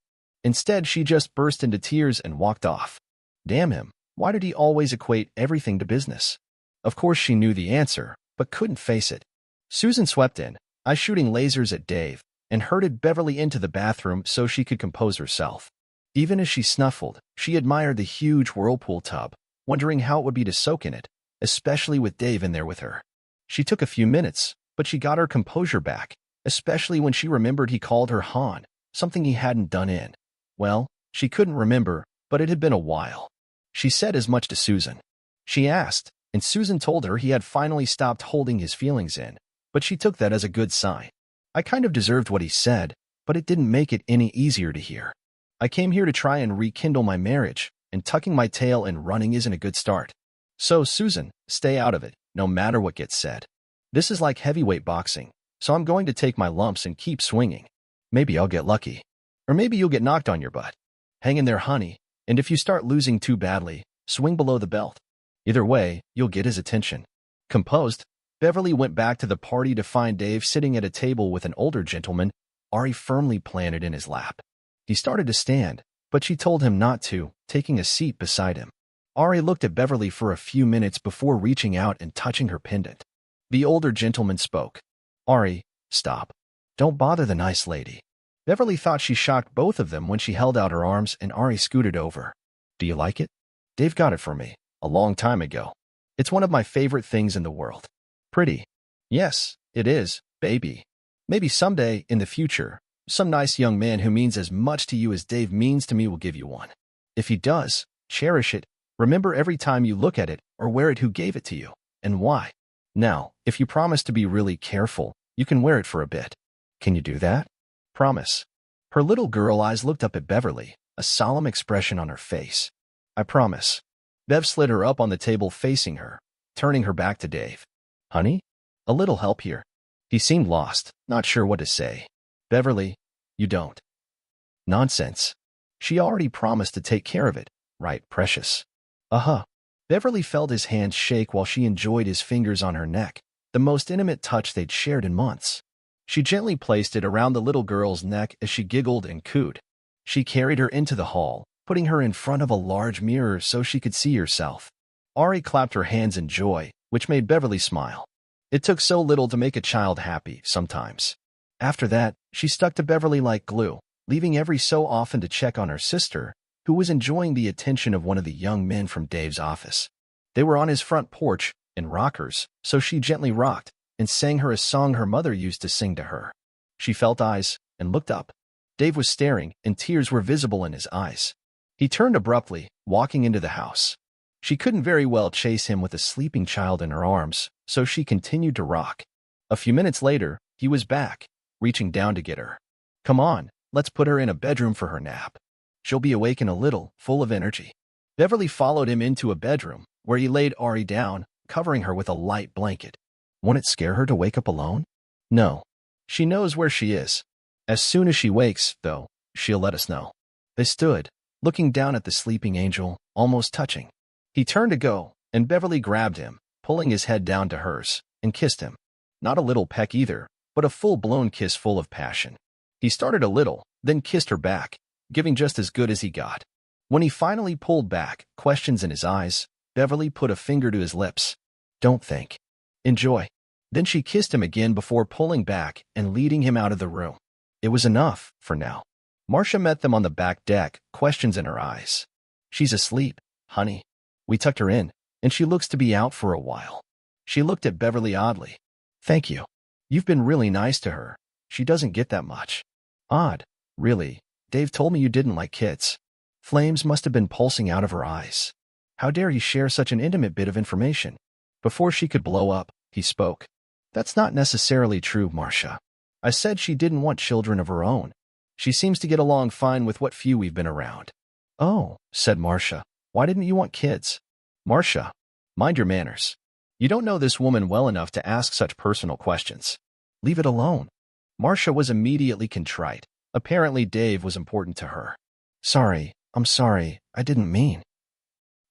Instead, she just burst into tears and walked off. Damn him, why did he always equate everything to business? Of course she knew the answer, but couldn't face it. Susan swept in, eyes shooting lasers at Dave, and herded Beverly into the bathroom so she could compose herself. Even as she snuffled, she admired the huge whirlpool tub, wondering how it would be to soak in it, especially with Dave in there with her. She took a few minutes, but she got her composure back, especially when she remembered he called her hon, something he hadn't done in. Well, she couldn't remember, but it had been a while. She said as much to Susan. She asked, and Susan told her he had finally stopped holding his feelings in, but she took that as a good sign. I kind of deserved what he said, but it didn't make it any easier to hear. I came here to try and rekindle my marriage, and tucking my tail and running isn't a good start. So, Susan, stay out of it, no matter what gets said. This is like heavyweight boxing, so I'm going to take my lumps and keep swinging. Maybe I'll get lucky. Or maybe you'll get knocked on your butt. Hang in there, honey, and if you start losing too badly, swing below the belt. Either way, you'll get his attention. Composed, Beverly went back to the party to find Dave sitting at a table with an older gentleman, Ari firmly planted in his lap. He started to stand, but she told him not to, taking a seat beside him. Ari looked at Beverly for a few minutes before reaching out and touching her pendant. The older gentleman spoke. Ari, stop. Don't bother the nice lady. Beverly thought she shocked both of them when she held out her arms and Ari scooted over. Do you like it? Dave got it for me, a long time ago. It's one of my favorite things in the world. Pretty. Yes, it is, baby. Maybe someday, in the future, Some nice young man who means as much to you as Dave means to me will give you one. If he does, cherish it. Remember every time you look at it or wear it who gave it to you, and why. Now, if you promise to be really careful, you can wear it for a bit. Can you do that? Promise. Her little girl eyes looked up at Beverly, a solemn expression on her face. I promise. Bev slid her up on the table facing her, turning her back to Dave. Honey? A little help here. He seemed lost, not sure what to say. Beverly, you don't. Nonsense. She already promised to take care of it, right, precious? Uh-huh. Beverly felt his hands shake while she enjoyed his fingers on her neck, the most intimate touch they'd shared in months. She gently placed it around the little girl's neck as she giggled and cooed. She carried her into the hall, putting her in front of a large mirror so she could see herself. Ari clapped her hands in joy, which made Beverly smile. It took so little to make a child happy, sometimes. After that, she stuck to Beverly like glue, leaving every so often to check on her sister, who was enjoying the attention of one of the young men from Dave's office. They were on his front porch, in rockers, so she gently rocked and sang her a song her mother used to sing to her. She felt eyes and looked up. Dave was staring, and tears were visible in his eyes. He turned abruptly, walking into the house. She couldn't very well chase him with a sleeping child in her arms, so she continued to rock. A few minutes later, he was back, reaching down to get her. Come on, let's put her in a bedroom for her nap. She'll be awake in a little, full of energy. Beverly followed him into a bedroom, where he laid Ari down, covering her with a light blanket. Won't it scare her to wake up alone? No. She knows where she is. As soon as she wakes, though, she'll let us know. They stood, looking down at the sleeping angel, almost touching. He turned to go, and Beverly grabbed him, pulling his head down to hers, and kissed him. Not a little peck either, but a full-blown kiss full of passion. He started a little, then kissed her back, giving just as good as he got. When he finally pulled back, questions in his eyes, Beverly put a finger to his lips. Don't think. Enjoy. Then she kissed him again before pulling back and leading him out of the room. It was enough, for now. Marcia met them on the back deck, questions in her eyes. She's asleep, honey. We tucked her in, and she looks to be out for a while. She looked at Beverly oddly. Thank you. You've been really nice to her. She doesn't get that much. Odd, really. Dave told me you didn't like kids. Flames must have been pulsing out of her eyes. How dare you share such an intimate bit of information? Before she could blow up, he spoke. That's not necessarily true, Marcia. I said she didn't want children of her own. She seems to get along fine with what few we've been around. Oh, said Marcia. Why didn't you want kids? Marcia, mind your manners. You don't know this woman well enough to ask such personal questions. Leave it alone. Marcia was immediately contrite. Apparently Dave was important to her. Sorry, I'm sorry, I didn't mean.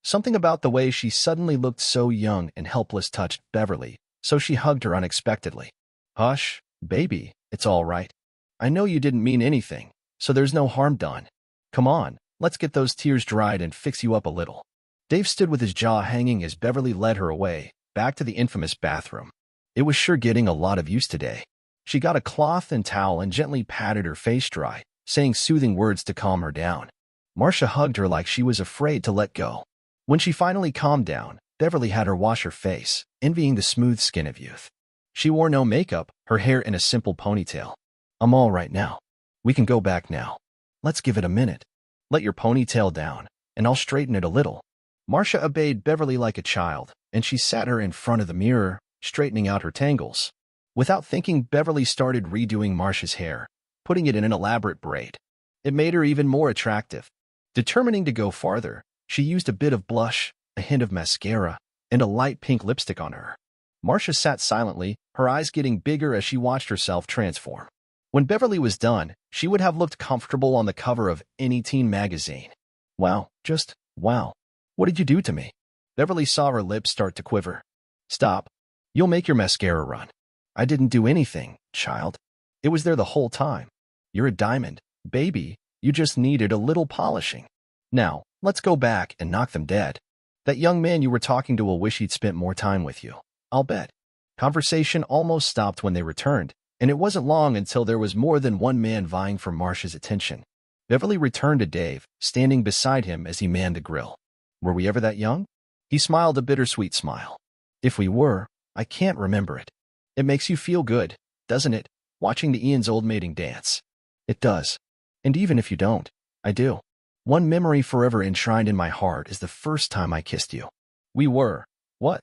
Something about the way she suddenly looked so young and helpless touched Beverly, so she hugged her unexpectedly. Hush, baby, it's all right. I know you didn't mean anything, so there's no harm done. Come on, let's get those tears dried and fix you up a little. Dave stood with his jaw hanging as Beverly led her away, back to the infamous bathroom. It was sure getting a lot of use today. She got a cloth and towel and gently patted her face dry, saying soothing words to calm her down. Marcia hugged her like she was afraid to let go. When she finally calmed down, Beverly had her wash her face, envying the smooth skin of youth. She wore no makeup, her hair in a simple ponytail. I'm all right now. We can go back now. Let's give it a minute. Let your ponytail down, and I'll straighten it a little. Marcia obeyed Beverly like a child, and she sat her in front of the mirror, straightening out her tangles. Without thinking, Beverly started redoing Marcia's hair, putting it in an elaborate braid. It made her even more attractive. Determining to go farther, she used a bit of blush, a hint of mascara, and a light pink lipstick on her. Marcia sat silently, her eyes getting bigger as she watched herself transform. When Beverly was done, she would have looked comfortable on the cover of any teen magazine. Wow, just wow. What did you do to me? Beverly saw her lips start to quiver. Stop. You'll make your mascara run. I didn't do anything, child. It was there the whole time. You're a diamond, baby. You just needed a little polishing. Now, let's go back and knock them dead. That young man you were talking to will wish he'd spent more time with you. I'll bet. Conversation almost stopped when they returned, and it wasn't long until there was more than one man vying for Marcia's attention. Beverly returned to Dave, standing beside him as he manned the grill. Were we ever that young? He smiled a bittersweet smile. If we were, I can't remember it. It makes you feel good, doesn't it, watching the Ian's old mating dance? It does. And even if you don't, I do. One memory forever enshrined in my heart is the first time I kissed you. We were, what,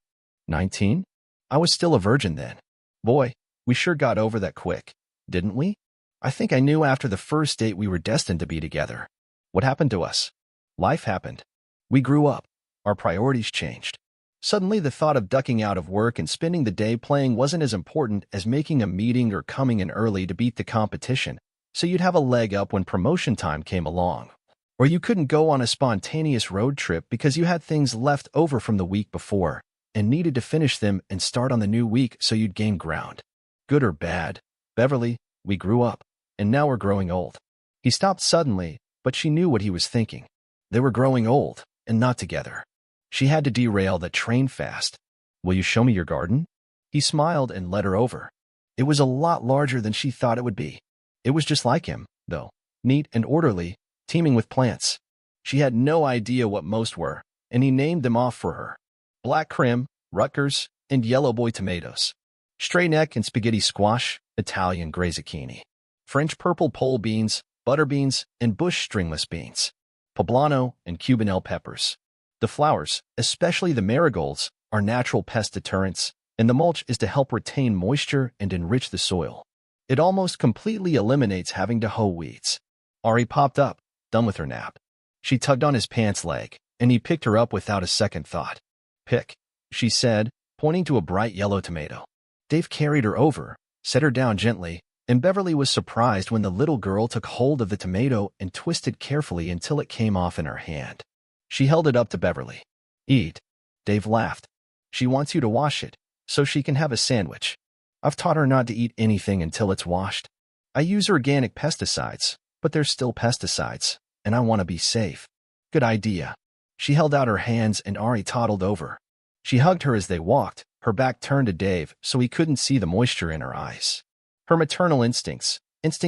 19? I was still a virgin then. Boy, we sure got over that quick, didn't we? I think I knew after the first date we were destined to be together. What happened to us? Life happened. We grew up. Our priorities changed. Suddenly, the thought of ducking out of work and spending the day playing wasn't as important as making a meeting or coming in early to beat the competition, so you'd have a leg up when promotion time came along. Or you couldn't go on a spontaneous road trip because you had things left over from the week before and needed to finish them and start on the new week so you'd gain ground. Good or bad, Beverly, we grew up, and now we're growing old. He stopped suddenly, but she knew what he was thinking. They were growing old, and not together. She had to derail the train fast. Will you show me your garden? He smiled and led her over. It was a lot larger than she thought it would be. It was just like him, though, neat and orderly, teeming with plants. She had no idea what most were, and he named them off for her. Black Krim, Rutgers, and Yellow Boy tomatoes. Stray neck and spaghetti squash, Italian gray zucchini. French purple pole beans, butter beans, and bush stringless beans. Poblano and Cubanelle peppers. The flowers, especially the marigolds, are natural pest deterrents, and the mulch is to help retain moisture and enrich the soil. It almost completely eliminates having to hoe weeds. Ari popped up, done with her nap. She tugged on his pants leg, and he picked her up without a second thought. Pick, she said, pointing to a bright yellow tomato. Dave carried her over, set her down gently, and Beverly was surprised when the little girl took hold of the tomato and twisted carefully until it came off in her hand. She held it up to Beverly. Eat. Dave laughed. She wants you to wash it, so she can have a sandwich. I've taught her not to eat anything until it's washed. I use organic pesticides, but they're still pesticides, and I want to be safe. Good idea. She held out her hands and Ari toddled over. She hugged her as they walked, her back turned to Dave so he couldn't see the moisture in her eyes. Her maternal instincts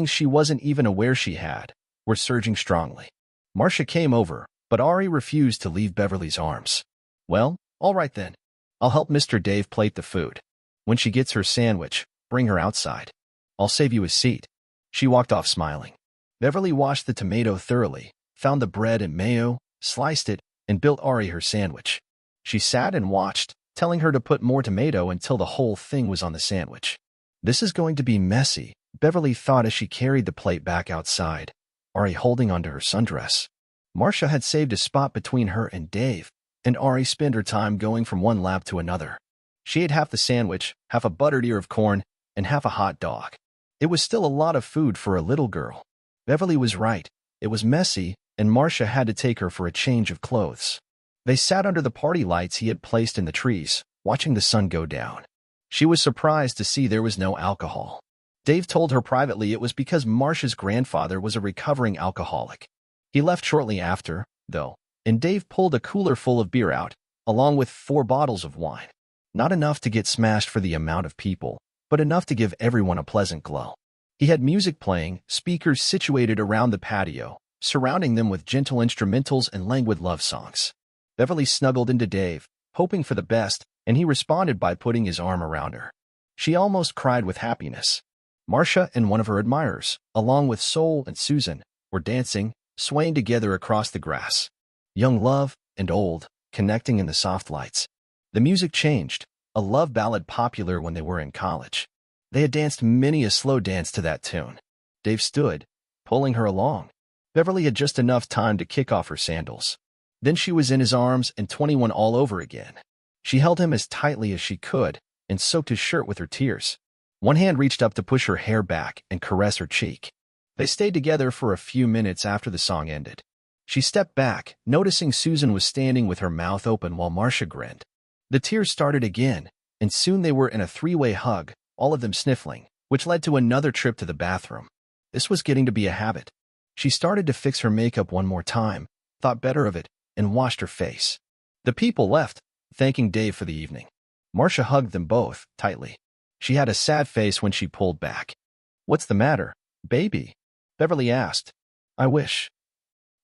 she wasn't even aware she had, were surging strongly. Marcia came over, but Ari refused to leave Beverly's arms. Well, all right then. I'll help Mr. Dave plate the food. When she gets her sandwich, bring her outside. I'll save you a seat. She walked off smiling. Beverly washed the tomato thoroughly, found the bread and mayo, sliced it, and built Ari her sandwich. She sat and watched, telling her to put more tomato until the whole thing was on the sandwich. This is going to be messy, Beverly thought as she carried the plate back outside, Ari holding onto her sundress. Marcia had saved a spot between her and Dave, and Ari spent her time going from one lap to another. She ate half the sandwich, half a buttered ear of corn, and half a hot dog. It was still a lot of food for a little girl. Beverly was right. It was messy, and Marcia had to take her for a change of clothes. They sat under the party lights he had placed in the trees, watching the sun go down. She was surprised to see there was no alcohol. Dave told her privately it was because Marcia's grandfather was a recovering alcoholic. He left shortly after, though, and Dave pulled a cooler full of beer out, along with 4 bottles of wine. Not enough to get smashed for the amount of people, but enough to give everyone a pleasant glow. He had music playing, speakers situated around the patio, surrounding them with gentle instrumentals and languid love songs. Beverly snuggled into Dave, hoping for the best, and he responded by putting his arm around her. She almost cried with happiness. Marcia and one of her admirers, along with Sol and Susan, were dancing, swaying together across the grass. Young love and old, connecting in the soft lights. The music changed, a love ballad popular when they were in college. They had danced many a slow dance to that tune. Dave stood, pulling her along. Beverly had just enough time to kick off her sandals. Then she was in his arms and 21 all over again. She held him as tightly as she could and soaked his shirt with her tears. One hand reached up to push her hair back and caress her cheek. They stayed together for a few minutes after the song ended. She stepped back, noticing Susan was standing with her mouth open while Marcia grinned. The tears started again, and soon they were in a 3-way hug, all of them sniffling, which led to another trip to the bathroom. This was getting to be a habit. She started to fix her makeup one more time, thought better of it, and washed her face. The people left, thanking Dave for the evening. Marcia hugged them both, tightly. She had a sad face when she pulled back. "What's the matter, baby?" Beverly asked. I wish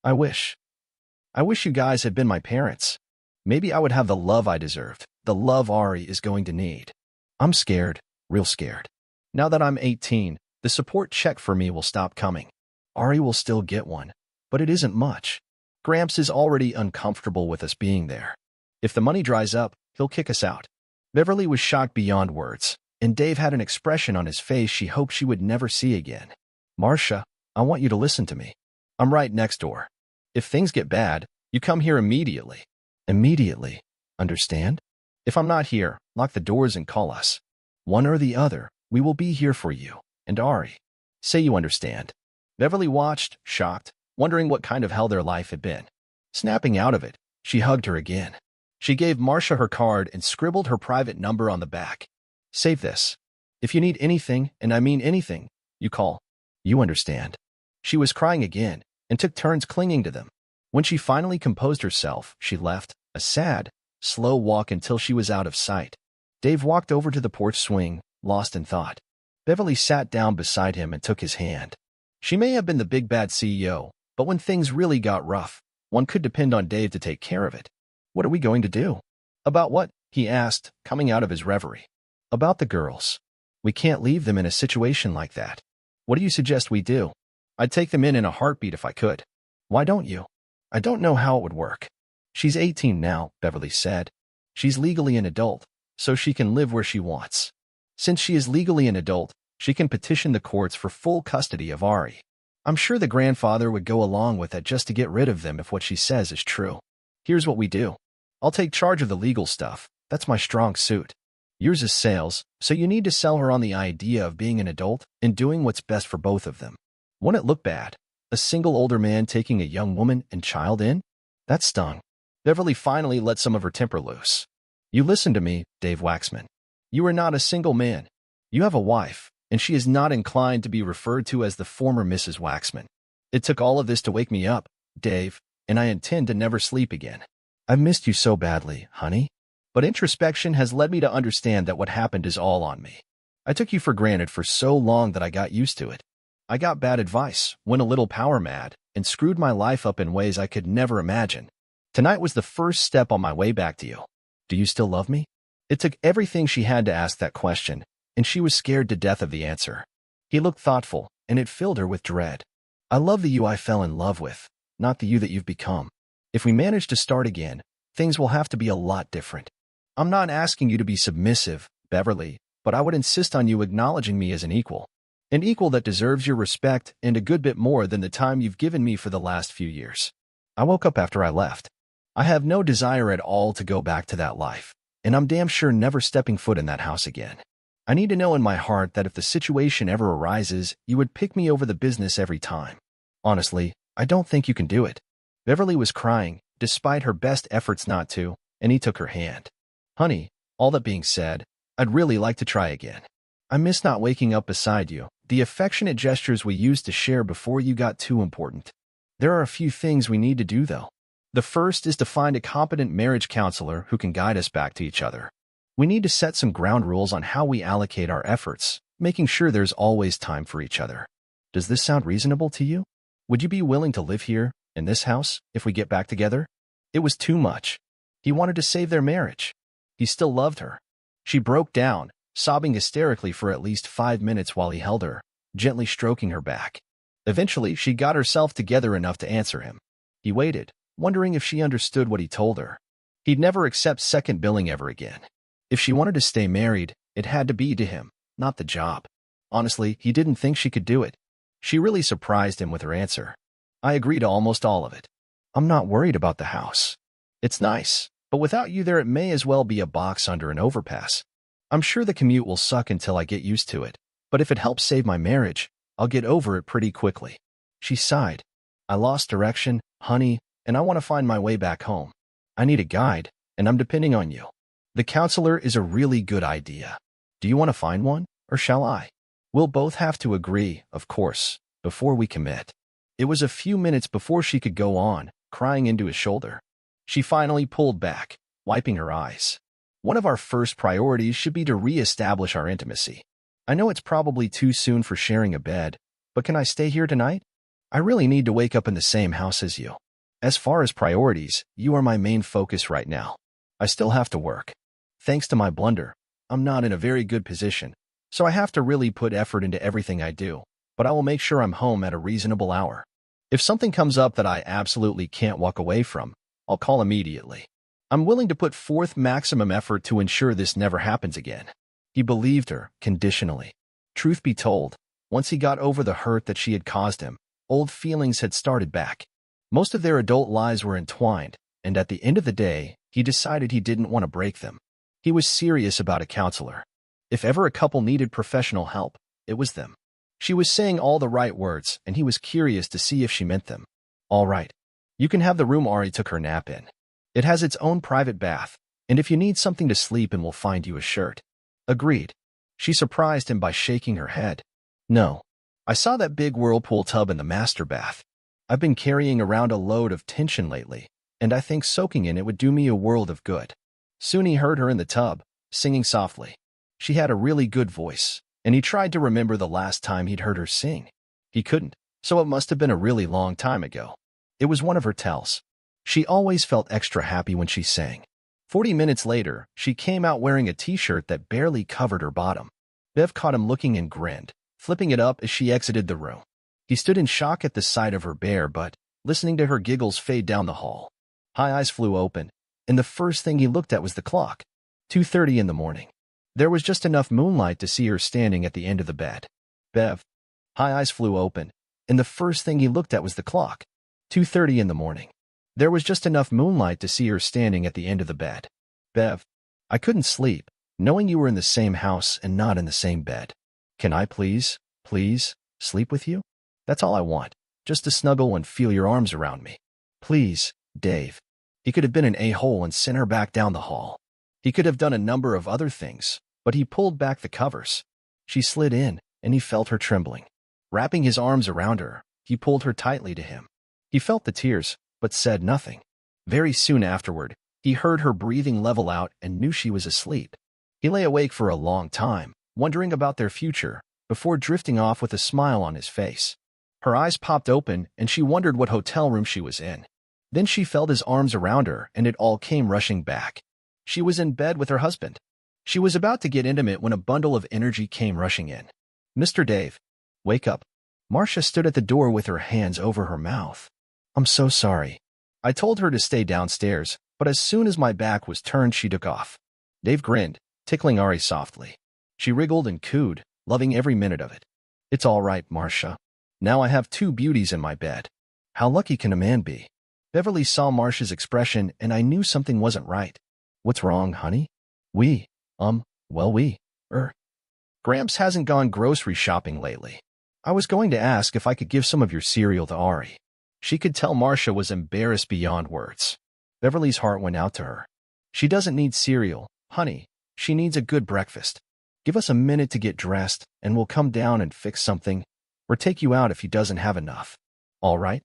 you guys had been my parents. Maybe I would have the love I deserved, the love Ari is going to need. I'm scared, real scared. Now that I'm 18, the support check for me will stop coming. Ari will still get one, but it isn't much. Gramps is already uncomfortable with us being there. If the money dries up, he'll kick us out. Beverly was shocked beyond words, and Dave had an expression on his face she hoped she would never see again. Marcia, I want you to listen to me. I'm right next door. If things get bad, you come here immediately. Immediately. Understand? If I'm not here, lock the doors and call us. One or the other, we will be here for you. And Ari. Say you understand. Beverly watched, shocked, wondering what kind of hell their life had been. Snapping out of it, she hugged her again. She gave Marcia her card and scribbled her private number on the back. Save this. If you need anything, and I mean anything, you call. You understand. She was crying again and took turns clinging to them. When she finally composed herself, she left, a sad, slow walk until she was out of sight. Dave walked over to the porch swing, lost in thought. Beverly sat down beside him and took his hand. She may have been the big bad CEO, but when things really got rough, one could depend on Dave to take care of it. What are we going to do? About what? He asked, coming out of his reverie. About the girls. We can't leave them in a situation like that. What do you suggest we do? I'd take them in a heartbeat if I could. Why don't you? I don't know how it would work. She's 18 now, Beverly said. She's legally an adult, so she can live where she wants. Since she is legally an adult, she can petition the courts for full custody of Ari. I'm sure the grandfather would go along with that just to get rid of them if what she says is true. Here's what we do. I'll take charge of the legal stuff. That's my strong suit. Yours is sales, so you need to sell her on the idea of being an adult and doing what's best for both of them. Won't it look bad? A single older man taking a young woman and child in? That stung. Beverly finally let some of her temper loose. You listen to me, Dave Waxman. You are not a single man. You have a wife, and she is not inclined to be referred to as the former Mrs. Waxman. It took all of this to wake me up, Dave, and I intend to never sleep again. I've missed you so badly, honey. But introspection has led me to understand that what happened is all on me. I took you for granted for so long that I got used to it. I got bad advice, went a little power mad, and screwed my life up in ways I could never imagine. Tonight was the first step on my way back to you. Do you still love me? It took everything she had to ask that question, and she was scared to death of the answer. He looked thoughtful, and it filled her with dread. I love the you I fell in love with, not the you that you've become. If we manage to start again, things will have to be a lot different. I'm not asking you to be submissive, Beverly, but I would insist on you acknowledging me as an equal that deserves your respect and a good bit more than the time you've given me for the last few years. I woke up after I left. I have no desire at all to go back to that life, and I'm damn sure never stepping foot in that house again. I need to know in my heart that if the situation ever arises, you would pick me over the business every time. Honestly, I don't think you can do it. Beverly was crying, despite her best efforts not to, and he took her hand. Honey, all that being said, I'd really like to try again. I miss not waking up beside you, the affectionate gestures we used to share before you got too important. There are a few things we need to do, though. The first is to find a competent marriage counselor who can guide us back to each other. We need to set some ground rules on how we allocate our efforts, making sure there's always time for each other. Does this sound reasonable to you? Would you be willing to live here, in this house, if we get back together? It was too much. He wanted to save their marriage. He still loved her. She broke down, sobbing hysterically for at least 5 minutes while he held her, gently stroking her back. Eventually, she got herself together enough to answer him. He waited, wondering if she understood what he told her. He'd never accept second billing ever again. If she wanted to stay married, it had to be to him, not the job. Honestly, he didn't think she could do it. She really surprised him with her answer. I agree to almost all of it. I'm not worried about the house. It's nice, but without you there it may as well be a box under an overpass. I'm sure the commute will suck until I get used to it, but if it helps save my marriage, I'll get over it pretty quickly. She sighed. I lost direction, honey, and I want to find my way back home. I need a guide, and I'm depending on you. The counselor is a really good idea. Do you want to find one, or shall I? We'll both have to agree, of course, before we commit. It was a few minutes before she could go on, crying into his shoulder. She finally pulled back, wiping her eyes. One of our first priorities should be to re-establish our intimacy. I know it's probably too soon for sharing a bed, but can I stay here tonight? I really need to wake up in the same house as you. As far as priorities, you are my main focus right now. I still have to work. Thanks to my blunder, I'm not in a very good position, so I have to really put effort into everything I do. but I will make sure I'm home at a reasonable hour. If something comes up that I absolutely can't walk away from, I'll call immediately. I'm willing to put forth maximum effort to ensure this never happens again." He believed her, conditionally. Truth be told, once he got over the hurt that she had caused him, old feelings had started back. Most of their adult lives were entwined, and at the end of the day, he decided he didn't want to break them. He was serious about a counselor. If ever a couple needed professional help, it was them. She was saying all the right words, and he was curious to see if she meant them. "All right. You can have the room Ari took her nap in. It has its own private bath, and if you need something to sleep in, we'll find you a shirt." Agreed. She surprised him by shaking her head. "No. I saw that big whirlpool tub in the master bath. I've been carrying around a load of tension lately, and I think soaking in it would do me a world of good." Soon he heard her in the tub, singing softly. She had a really good voice, and he tried to remember the last time he'd heard her sing. He couldn't, so it must have been a really long time ago. It was one of her tells. She always felt extra happy when she sang. 40 minutes later, she came out wearing a t-shirt that barely covered her bottom. Bev caught him looking and grinned, flipping it up as she exited the room. He stood in shock at the sight of her bare butt, listening to her giggles fade down the hall. His eyes flew open, and the first thing he looked at was the clock. 2:30 in the morning. There was just enough moonlight to see her standing at the end of the bed. Bev. His eyes flew open, and the first thing he looked at was the clock. 2:30 in the morning. There was just enough moonlight to see her standing at the end of the bed. Bev. I couldn't sleep, knowing you were in the same house and not in the same bed. Can I please, sleep with you? That's all I want, just to snuggle and feel your arms around me. Please, Dave. He could have been an a-hole and sent her back down the hall. He could have done a number of other things, but he pulled back the covers. She slid in, and he felt her trembling. Wrapping his arms around her, he pulled her tightly to him. He felt the tears, but said nothing. Very soon afterward, he heard her breathing level out and knew she was asleep. He lay awake for a long time, wondering about their future, before drifting off with a smile on his face. Her eyes popped open, and she wondered what hotel room she was in. Then she felt his arms around her, and it all came rushing back. She was in bed with her husband. She was about to get intimate when a bundle of energy came rushing in. "Mr. Dave, wake up." Marcia stood at the door with her hands over her mouth. "I'm so sorry. I told her to stay downstairs, but as soon as my back was turned, she took off." Dave grinned, tickling Ari softly. She wriggled and cooed, loving every minute of it. "It's all right, Marcia. Now I have two beauties in my bed. How lucky can a man be?" Beverly saw Marcia's expression, and I knew something wasn't right. "What's wrong, honey?" Gramps hasn't gone grocery shopping lately. I was going to ask if I could give some of your cereal to Ari." She could tell Marcia was embarrassed beyond words. Beverly's heart went out to her. "She doesn't need cereal, honey. She needs a good breakfast. Give us a minute to get dressed, and we'll come down and fix something, or take you out if he doesn't have enough. All right?"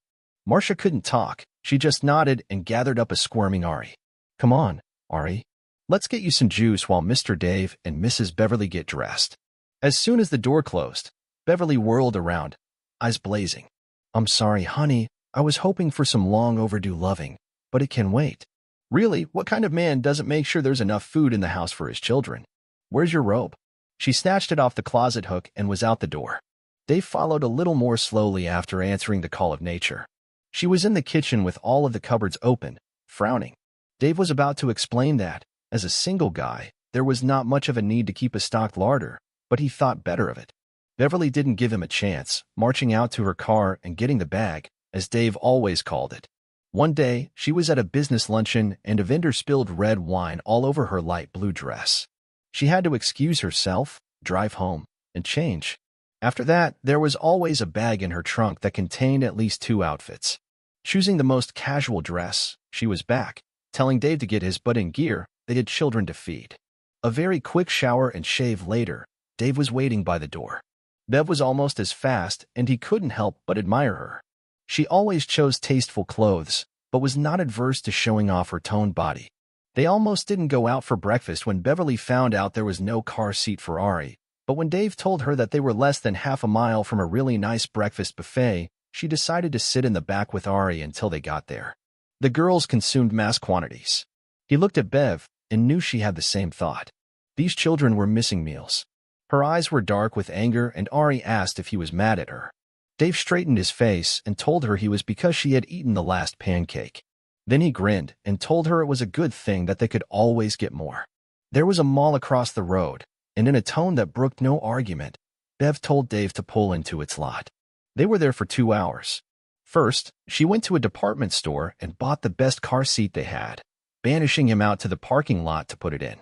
Marcia couldn't talk. She just nodded and gathered up a squirming Ari. "Come on, Ari. Let's get you some juice while Mr. Dave and Mrs. Beverly get dressed." As soon as the door closed, Beverly whirled around, eyes blazing. "I'm sorry, honey. I was hoping for some long overdue loving, but it can wait." Really, what kind of man doesn't make sure there's enough food in the house for his children? "Where's your robe?" She snatched it off the closet hook and was out the door. Dave followed a little more slowly after answering the call of nature. She was in the kitchen with all of the cupboards open, frowning. Dave was about to explain that, as a single guy, there was not much of a need to keep a stocked larder, but he thought better of it. Beverly didn't give him a chance, marching out to her car and getting the bag, as Dave always called it. One day, she was at a business luncheon and a vendor spilled red wine all over her light blue dress. She had to excuse herself, drive home, and change. After that, there was always a bag in her trunk that contained at least 2 outfits. Choosing the most casual dress, she was back, telling Dave to get his butt in gear. They had children to feed. A very quick shower and shave later, Dave was waiting by the door. Bev was almost as fast, and he couldn't help but admire her. She always chose tasteful clothes, but was not adverse to showing off her toned body. They almost didn't go out for breakfast when Beverly found out there was no car seat for Ari, but when Dave told her that they were less than half a mile from a really nice breakfast buffet, she decided to sit in the back with Ari until they got there. The girls consumed mass quantities. He looked at Bev and knew she had the same thought. These children were missing meals. Her eyes were dark with anger, and Ari asked if he was mad at her. Dave straightened his face and told her he was because she had eaten the last pancake. Then he grinned and told her it was a good thing that they could always get more. There was a mall across the road, and in a tone that brooked no argument, Bev told Dave to pull into its lot. They were there for 2 hours. First, she went to a department store and bought the best car seat they had, banishing him out to the parking lot to put it in.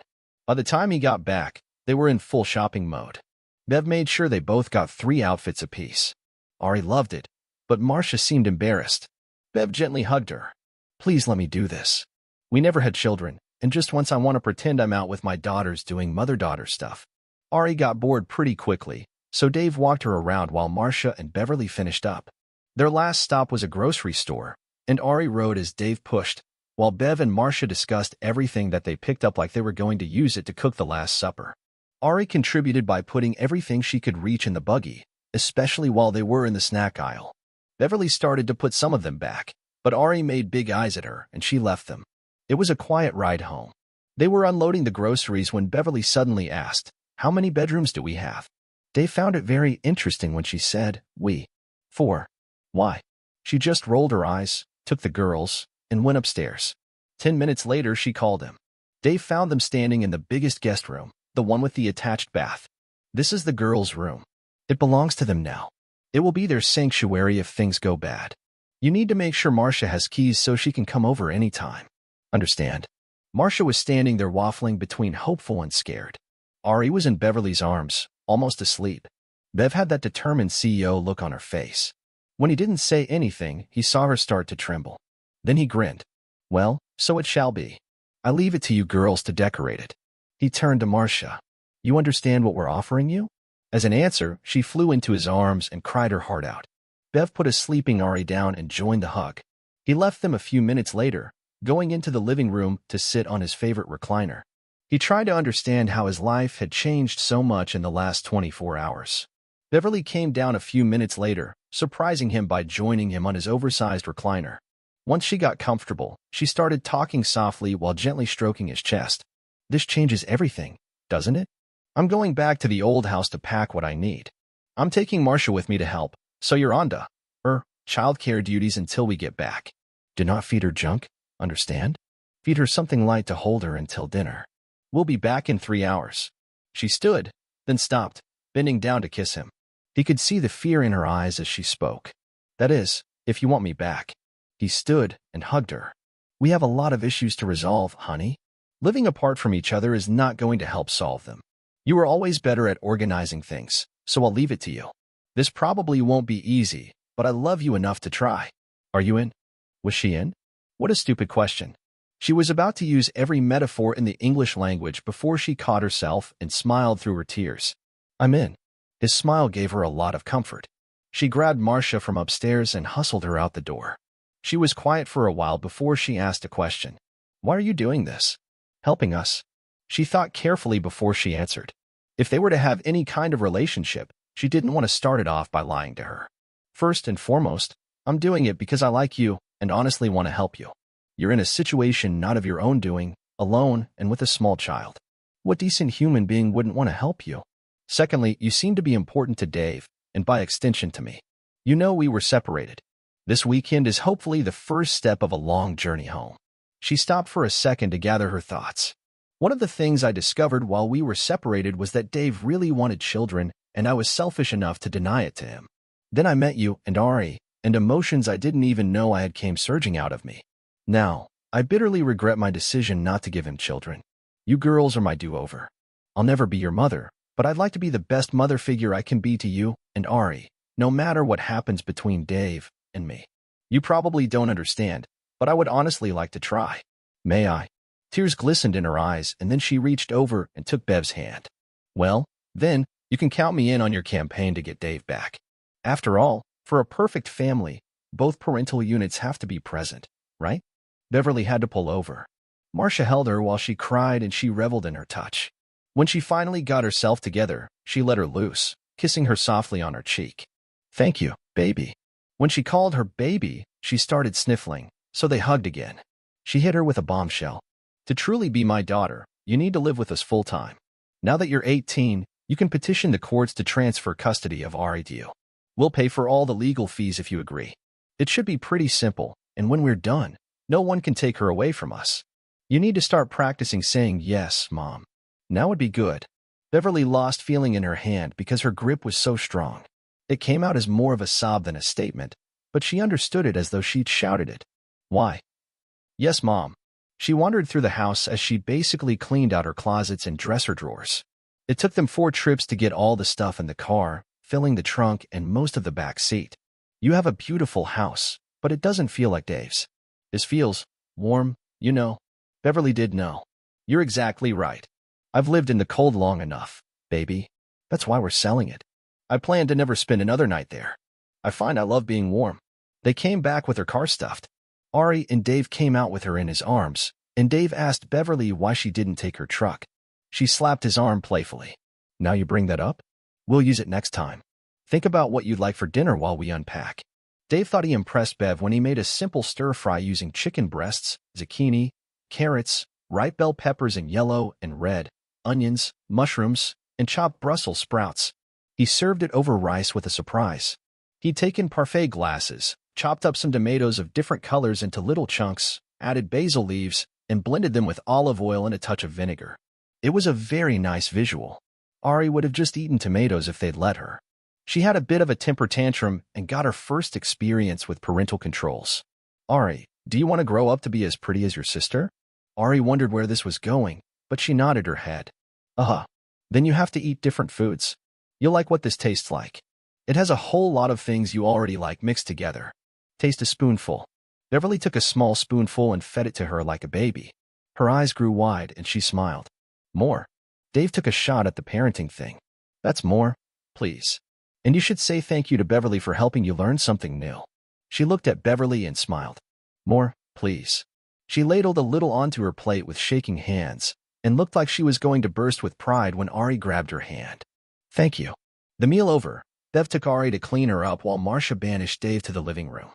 By the time he got back, they were in full shopping mode. Bev made sure they both got 3 outfits apiece. Ari loved it, but Marcia seemed embarrassed. Bev gently hugged her. Please let me do this. We never had children, and just once I want to pretend I'm out with my daughters doing mother-daughter stuff. Ari got bored pretty quickly, so Dave walked her around while Marcia and Beverly finished up. Their last stop was a grocery store, and Ari rode as Dave pushed, while Bev and Marcia discussed everything that they picked up like they were going to use it to cook the Last Supper. Ari contributed by putting everything she could reach in the buggy, especially while they were in the snack aisle. Beverly started to put some of them back, but Ari made big eyes at her and she left them. It was a quiet ride home. They were unloading the groceries when Beverly suddenly asked, "How many bedrooms do we have?" Dave found it very interesting when she said, "We. 4. Why?" She just rolled her eyes, took the girls, and went upstairs. 10 minutes later, she called him. Dave found them standing in the biggest guest room, the one with the attached bath. "This is the girls' room. It belongs to them now. It will be their sanctuary if things go bad. You need to make sure Marcia has keys so she can come over anytime. Understand?" Marcia was standing there waffling between hopeful and scared. Ari was in Beverly's arms, almost asleep. Bev had that determined CEO look on her face. When he didn't say anything, he saw her start to tremble. Then he grinned. "Well, so it shall be. I leave it to you girls to decorate it." He turned to Marcia. "You understand what we're offering you?" As an answer, she flew into his arms and cried her heart out. Bev put a sleeping Ari down and joined the hug. He left them a few minutes later, going into the living room to sit on his favorite recliner. He tried to understand how his life had changed so much in the last 24 hours. Beverly came down a few minutes later, surprising him by joining him on his oversized recliner. Once she got comfortable, she started talking softly while gently stroking his chest. "This changes everything, doesn't it? I'm going back to the old house to pack what I need. I'm taking Marcia with me to help, so you're on to childcare duties until we get back. Do not feed her junk, understand? Feed her something light to hold her until dinner. We'll be back in 3 hours." She stood, then stopped, bending down to kiss him. He could see the fear in her eyes as she spoke. "That is, if you want me back." He stood and hugged her. "We have a lot of issues to resolve, honey. Living apart from each other is not going to help solve them. You are always better at organizing things, so I'll leave it to you. This probably won't be easy, but I love you enough to try. Are you in?" Was she in? What a stupid question. She was about to use every metaphor in the English language before she caught herself and smiled through her tears. "I'm in." His smile gave her a lot of comfort. She grabbed Marcia from upstairs and hustled her out the door. She was quiet for a while before she asked a question. "Why are you doing this?" "Helping us." She thought carefully before she answered. If they were to have any kind of relationship, she didn't want to start it off by lying to her. "First and foremost, I'm doing it because I like you and honestly want to help you. You're in a situation not of your own doing, alone and with a small child. What decent human being wouldn't want to help you? Secondly, you seem to be important to Dave, and by extension to me. You know we were separated. This weekend is hopefully the first step of a long journey home." She stopped for a second to gather her thoughts. "One of the things I discovered while we were separated was that Dave really wanted children, and I was selfish enough to deny it to him. Then I met you and Ari, and emotions I didn't even know I had came surging out of me. Now, I bitterly regret my decision not to give him children. You girls are my do-over. I'll never be your mother, but I'd like to be the best mother figure I can be to you and Ari, no matter what happens between Dave and me. You probably don't understand, but I would honestly like to try. May I?" Tears glistened in her eyes, and then she reached over and took Bev's hand. "Well, then, you can count me in on your campaign to get Dave back. After all, for a perfect family, both parental units have to be present, right?" Beverly had to pull over. Marcia held her while she cried and she reveled in her touch. When she finally got herself together, she let her loose, kissing her softly on her cheek. "Thank you, baby." When she called her baby, she started sniffling, so they hugged again. She hit her with a bombshell. "To truly be my daughter, you need to live with us full-time. Now that you're 18, You can petition the courts to transfer custody of Ari to you. We'll pay for all the legal fees if you agree. It should be pretty simple, and when we're done, no one can take her away from us. You need to start practicing saying yes, Mom. Now would be good. Beverly lost feeling in her hand because her grip was so strong. It came out as more of a sob than a statement, but she understood it as though she'd shouted it. Why? Yes, Mom. She wandered through the house as she basically cleaned out her closets and dresser drawers. It took them 4 trips to get all the stuff in the car, filling the trunk and most of the back seat. You have a beautiful house, but it doesn't feel like Dave's. This feels warm, you know. Beverly did know. You're exactly right. I've lived in the cold long enough, baby. That's why we're selling it. I plan to never spend another night there. I find I love being warm. They came back with her car stuffed. Ari and Dave came out with her in his arms, and Dave asked Beverly why she didn't take her truck. She slapped his arm playfully. Now you bring that up? We'll use it next time. Think about what you'd like for dinner while we unpack. Dave thought he impressed Bev when he made a simple stir-fry using chicken breasts, zucchini, carrots, ripe bell peppers in yellow and red, onions, mushrooms, and chopped Brussels sprouts. He served it over rice with a surprise. He'd taken parfait glasses, chopped up some tomatoes of different colors into little chunks, added basil leaves, and blended them with olive oil and a touch of vinegar. It was a very nice visual. Ari would have just eaten tomatoes if they'd let her. She had a bit of a temper tantrum and got her first experience with parental controls. Ari, do you want to grow up to be as pretty as your sister? Ari wondered where this was going, but she nodded her head. Then you have to eat different foods. You'll like what this tastes like. It has a whole lot of things you already like mixed together. Taste a spoonful. Beverly took a small spoonful and fed it to her like a baby. Her eyes grew wide and she smiled. More. Dave took a shot at the parenting thing. That's more, please. And you should say thank you to Beverly for helping you learn something new. She looked at Beverly and smiled. More, please. She ladled a little onto her plate with shaking hands and looked like she was going to burst with pride when Ari grabbed her hand. Thank you. The meal over, Bev took Ari to clean her up while Marcia banished Dave to the living room.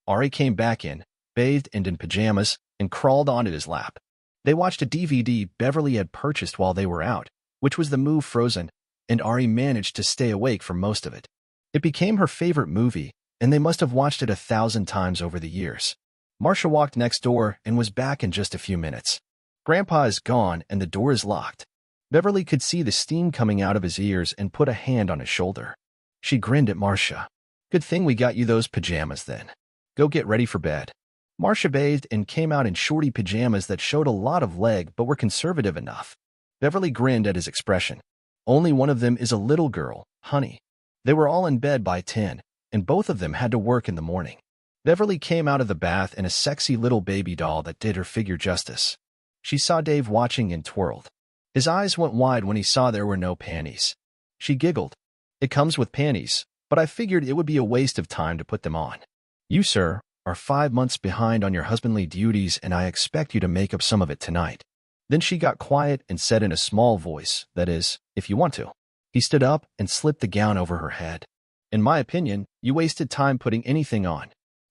Ari came back in, bathed and in pajamas, and crawled onto his lap. They watched a DVD Beverly had purchased while they were out, which was the movie Frozen, and Ari managed to stay awake for most of it. It became her favorite movie, and they must have watched it 1,000 times over the years. Marcia walked next door and was back in just a few minutes. Grandpa is gone and the door is locked. Beverly could see the steam coming out of his ears and put a hand on his shoulder. She grinned at Marcia. Good thing we got you those pajamas then. Go get ready for bed. Marcia bathed and came out in shorty pajamas that showed a lot of leg but were conservative enough. Beverly grinned at his expression. Only one of them is a little girl, honey. They were all in bed by 10, and both of them had to work in the morning. Beverly came out of the bath in a sexy little baby doll that did her figure justice. She saw Dave watching and twirled. His eyes went wide when he saw there were no panties. She giggled. It comes with panties, but I figured it would be a waste of time to put them on. You, sir, are 5 months behind on your husbandly duties, and I expect you to make up some of it tonight. Then she got quiet and said in a small voice, that is, if you want to. He stood up and slipped the gown over her head. In my opinion, you wasted time putting anything on.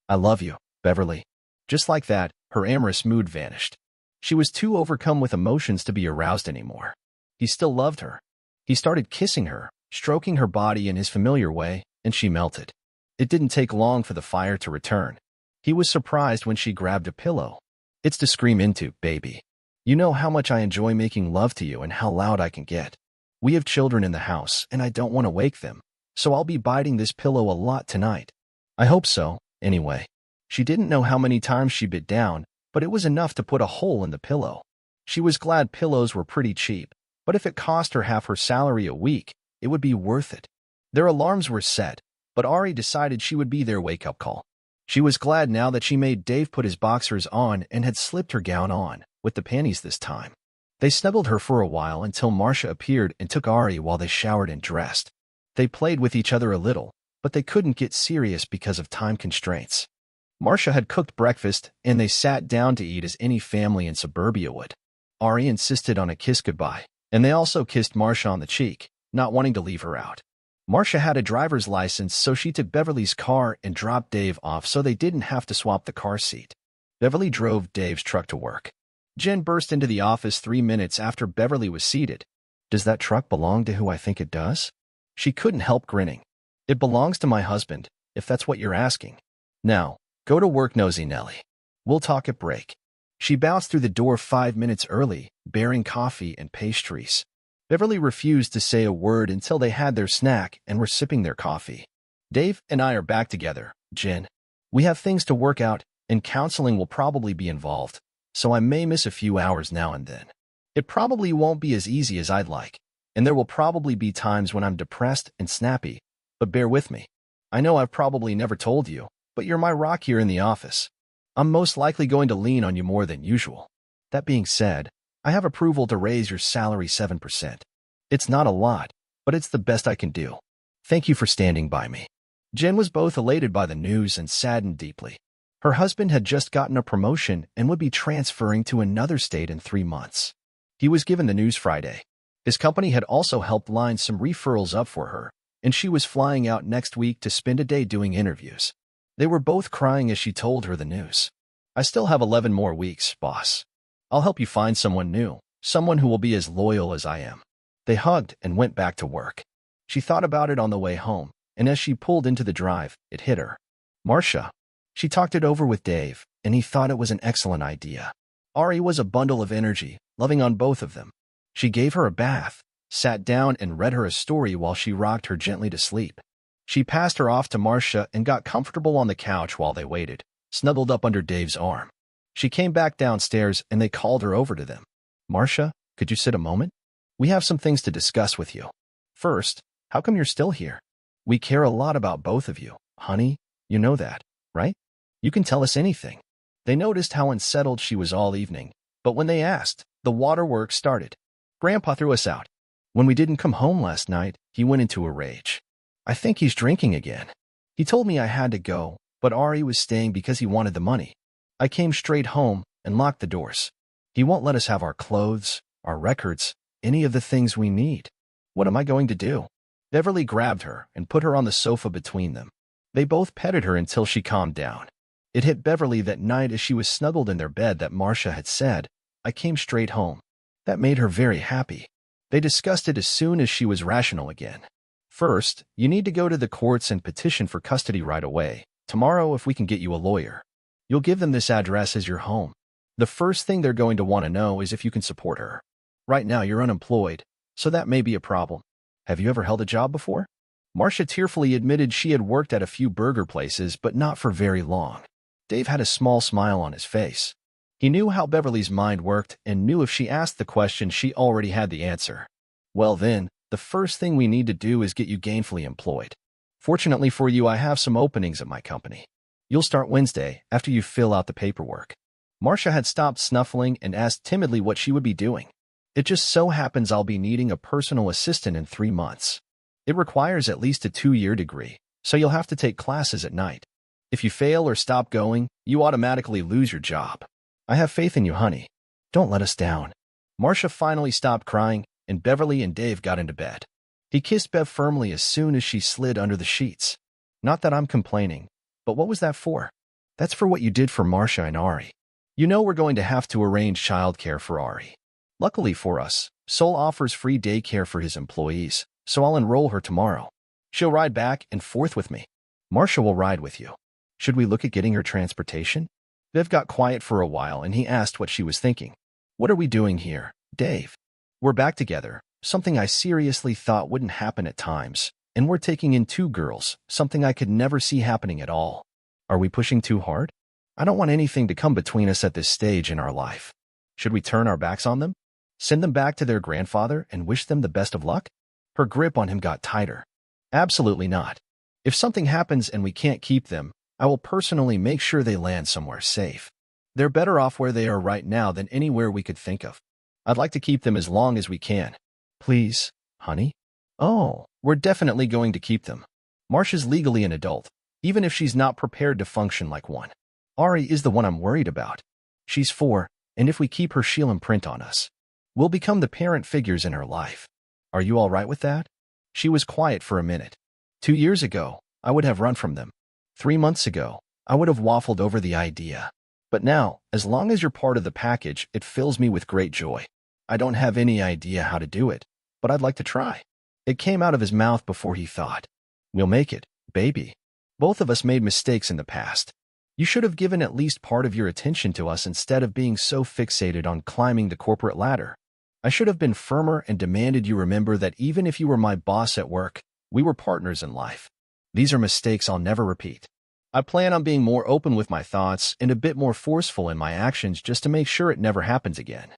I love you, Beverly. Just like that, her amorous mood vanished. She was too overcome with emotions to be aroused anymore. He still loved her. He started kissing her, stroking her body in his familiar way, and she melted. It didn't take long for the fire to return. He was surprised when she grabbed a pillow. It's to scream into, baby. You know how much I enjoy making love to you and how loud I can get. We have children in the house, and I don't want to wake them, so I'll be biting this pillow a lot tonight. I hope so, anyway. She didn't know how many times she bit down, but it was enough to put a hole in the pillow. She was glad pillows were pretty cheap, but if it cost her half her salary a week, it would be worth it. Their alarms were set, but Ari decided she would be their wake-up call. She was glad now that she made Dave put his boxers on and had slipped her gown on, with the panties this time. They snuggled her for a while until Marcia appeared and took Ari while they showered and dressed. They played with each other a little, but they couldn't get serious because of time constraints. Marcia had cooked breakfast, and they sat down to eat as any family in suburbia would. Ari insisted on a kiss goodbye, and they also kissed Marcia on the cheek, not wanting to leave her out. Marcia had a driver's license, so she took Beverly's car and dropped Dave off so they didn't have to swap the car seat. Beverly drove Dave's truck to work. Jen burst into the office 3 minutes after Beverly was seated. Does that truck belong to who I think it does? She couldn't help grinning. It belongs to my husband, if that's what you're asking. Now, go to work, nosy Nellie. We'll talk at break. She bounced through the door 5 minutes early, bearing coffee and pastries. Beverly refused to say a word until they had their snack and were sipping their coffee. Dave and I are back together, Jen. We have things to work out, and counseling will probably be involved, so I may miss a few hours now and then. It probably won't be as easy as I'd like, and there will probably be times when I'm depressed and snappy, but bear with me. I know I've probably never told you, but you're my rock here in the office. I'm most likely going to lean on you more than usual. That being said, I have approval to raise your salary 7%. It's not a lot, but it's the best I can do. Thank you for standing by me. Jen was both elated by the news and saddened deeply. Her husband had just gotten a promotion and would be transferring to another state in 3 months. He was given the news Friday. His company had also helped line some referrals up for her, and she was flying out next week to spend a day doing interviews. They were both crying as she told her the news. I still have 11 more weeks, boss. I'll help you find someone new, someone who will be as loyal as I am. They hugged and went back to work. She thought about it on the way home, and as she pulled into the drive, it hit her. Marcia. She talked it over with Dave, and he thought it was an excellent idea. Ari was a bundle of energy, loving on both of them. She gave her a bath, sat down and read her a story while she rocked her gently to sleep. She passed her off to Marcia and got comfortable on the couch while they waited, snuggled up under Dave's arm. She came back downstairs and they called her over to them. Marcia, could you sit a moment? We have some things to discuss with you. First, how come you're still here? We care a lot about both of you, honey. You know that, right? You can tell us anything. They noticed how unsettled she was all evening, but when they asked, the waterworks started. Grandpa threw us out. When we didn't come home last night, he went into a rage. I think he's drinking again. He told me I had to go, but Ari was staying because he wanted the money. I came straight home and locked the doors. He won't let us have our clothes, our records, any of the things we need. What am I going to do? Beverly grabbed her and put her on the sofa between them. They both petted her until she calmed down. It hit Beverly that night as she was snuggled in their bed that Marcia had said, I came straight home. That made her very happy. They discussed it as soon as she was rational again. First, you need to go to the courts and petition for custody right away. Tomorrow, if we can get you a lawyer. You'll give them this address as your home. The first thing they're going to want to know is if you can support her. Right now, you're unemployed, so that may be a problem. Have you ever held a job before? Marcia tearfully admitted she had worked at a few burger places, but not for very long. Dave had a small smile on his face. He knew how Beverly's mind worked and knew if she asked the question, she already had the answer. Well then, the first thing we need to do is get you gainfully employed. Fortunately for you, I have some openings at my company. You'll start Wednesday after you fill out the paperwork. Marcia had stopped snuffling and asked timidly what she would be doing. It just so happens I'll be needing a personal assistant in 3 months. It requires at least a 2-year degree, so you'll have to take classes at night. If you fail or stop going, you automatically lose your job. I have faith in you, honey. Don't let us down. Marcia finally stopped crying, and Beverly and Dave got into bed. He kissed Bev firmly as soon as she slid under the sheets. Not that I'm complaining, but what was that for? That's for what you did for Marcia and Ari. You know we're going to have to arrange childcare for Ari. Luckily for us, Sol offers free daycare for his employees, so I'll enroll her tomorrow. She'll ride back and forth with me. Marcia will ride with you. Should we look at getting her transportation? Bev got quiet for a while and he asked what she was thinking. What are we doing here, Dave? We're back together, something I seriously thought wouldn't happen at times, and we're taking in 2 girls, something I could never see happening at all. Are we pushing too hard? I don't want anything to come between us at this stage in our life. Should we turn our backs on them? Send them back to their grandfather and wish them the best of luck? Her grip on him got tighter. Absolutely not. If something happens and we can't keep them, I will personally make sure they land somewhere safe. They're better off where they are right now than anywhere we could think of. I'd like to keep them as long as we can. Please, honey? Oh, we're definitely going to keep them. Marcia's legally an adult, even if she's not prepared to function like one. Ari is the one I'm worried about. She's 4, and if we keep her, she'll imprint on us. We'll become the parent figures in her life. Are you all right with that? She was quiet for a minute. 2 years ago, I would have run from them. 3 months ago, I would have waffled over the idea. But now, as long as you're part of the package, it fills me with great joy. I don't have any idea how to do it, but I'd like to try. It came out of his mouth before he thought. We'll make it, baby. Both of us made mistakes in the past. You should have given at least part of your attention to us instead of being so fixated on climbing the corporate ladder. I should have been firmer and demanded you remember that even if you were my boss at work, we were partners in life. These are mistakes I'll never repeat. I plan on being more open with my thoughts and a bit more forceful in my actions just to make sure it never happens again.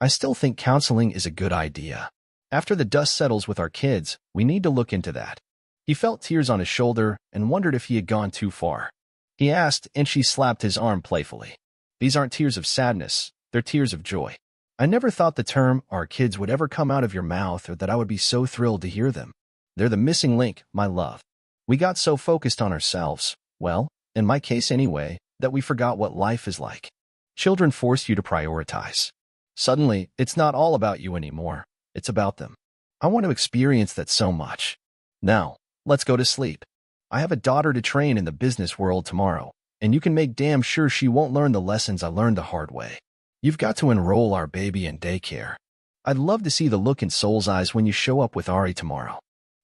I still think counseling is a good idea. After the dust settles with our kids, we need to look into that. He felt tears on his shoulder and wondered if he had gone too far. He asked, and she slapped his arm playfully. These aren't tears of sadness, they're tears of joy. I never thought the term, our kids, would ever come out of your mouth or that I would be so thrilled to hear them. They're the missing link, my love. We got so focused on ourselves, well, in my case anyway, that we forgot what life is like. Children force you to prioritize. Suddenly, it's not all about you anymore. It's about them. I want to experience that so much. Now, let's go to sleep. I have a daughter to train in the business world tomorrow, and you can make damn sure she won't learn the lessons I learned the hard way. You've got to enroll our baby in daycare. I'd love to see the look in Soul's eyes when you show up with Ari tomorrow.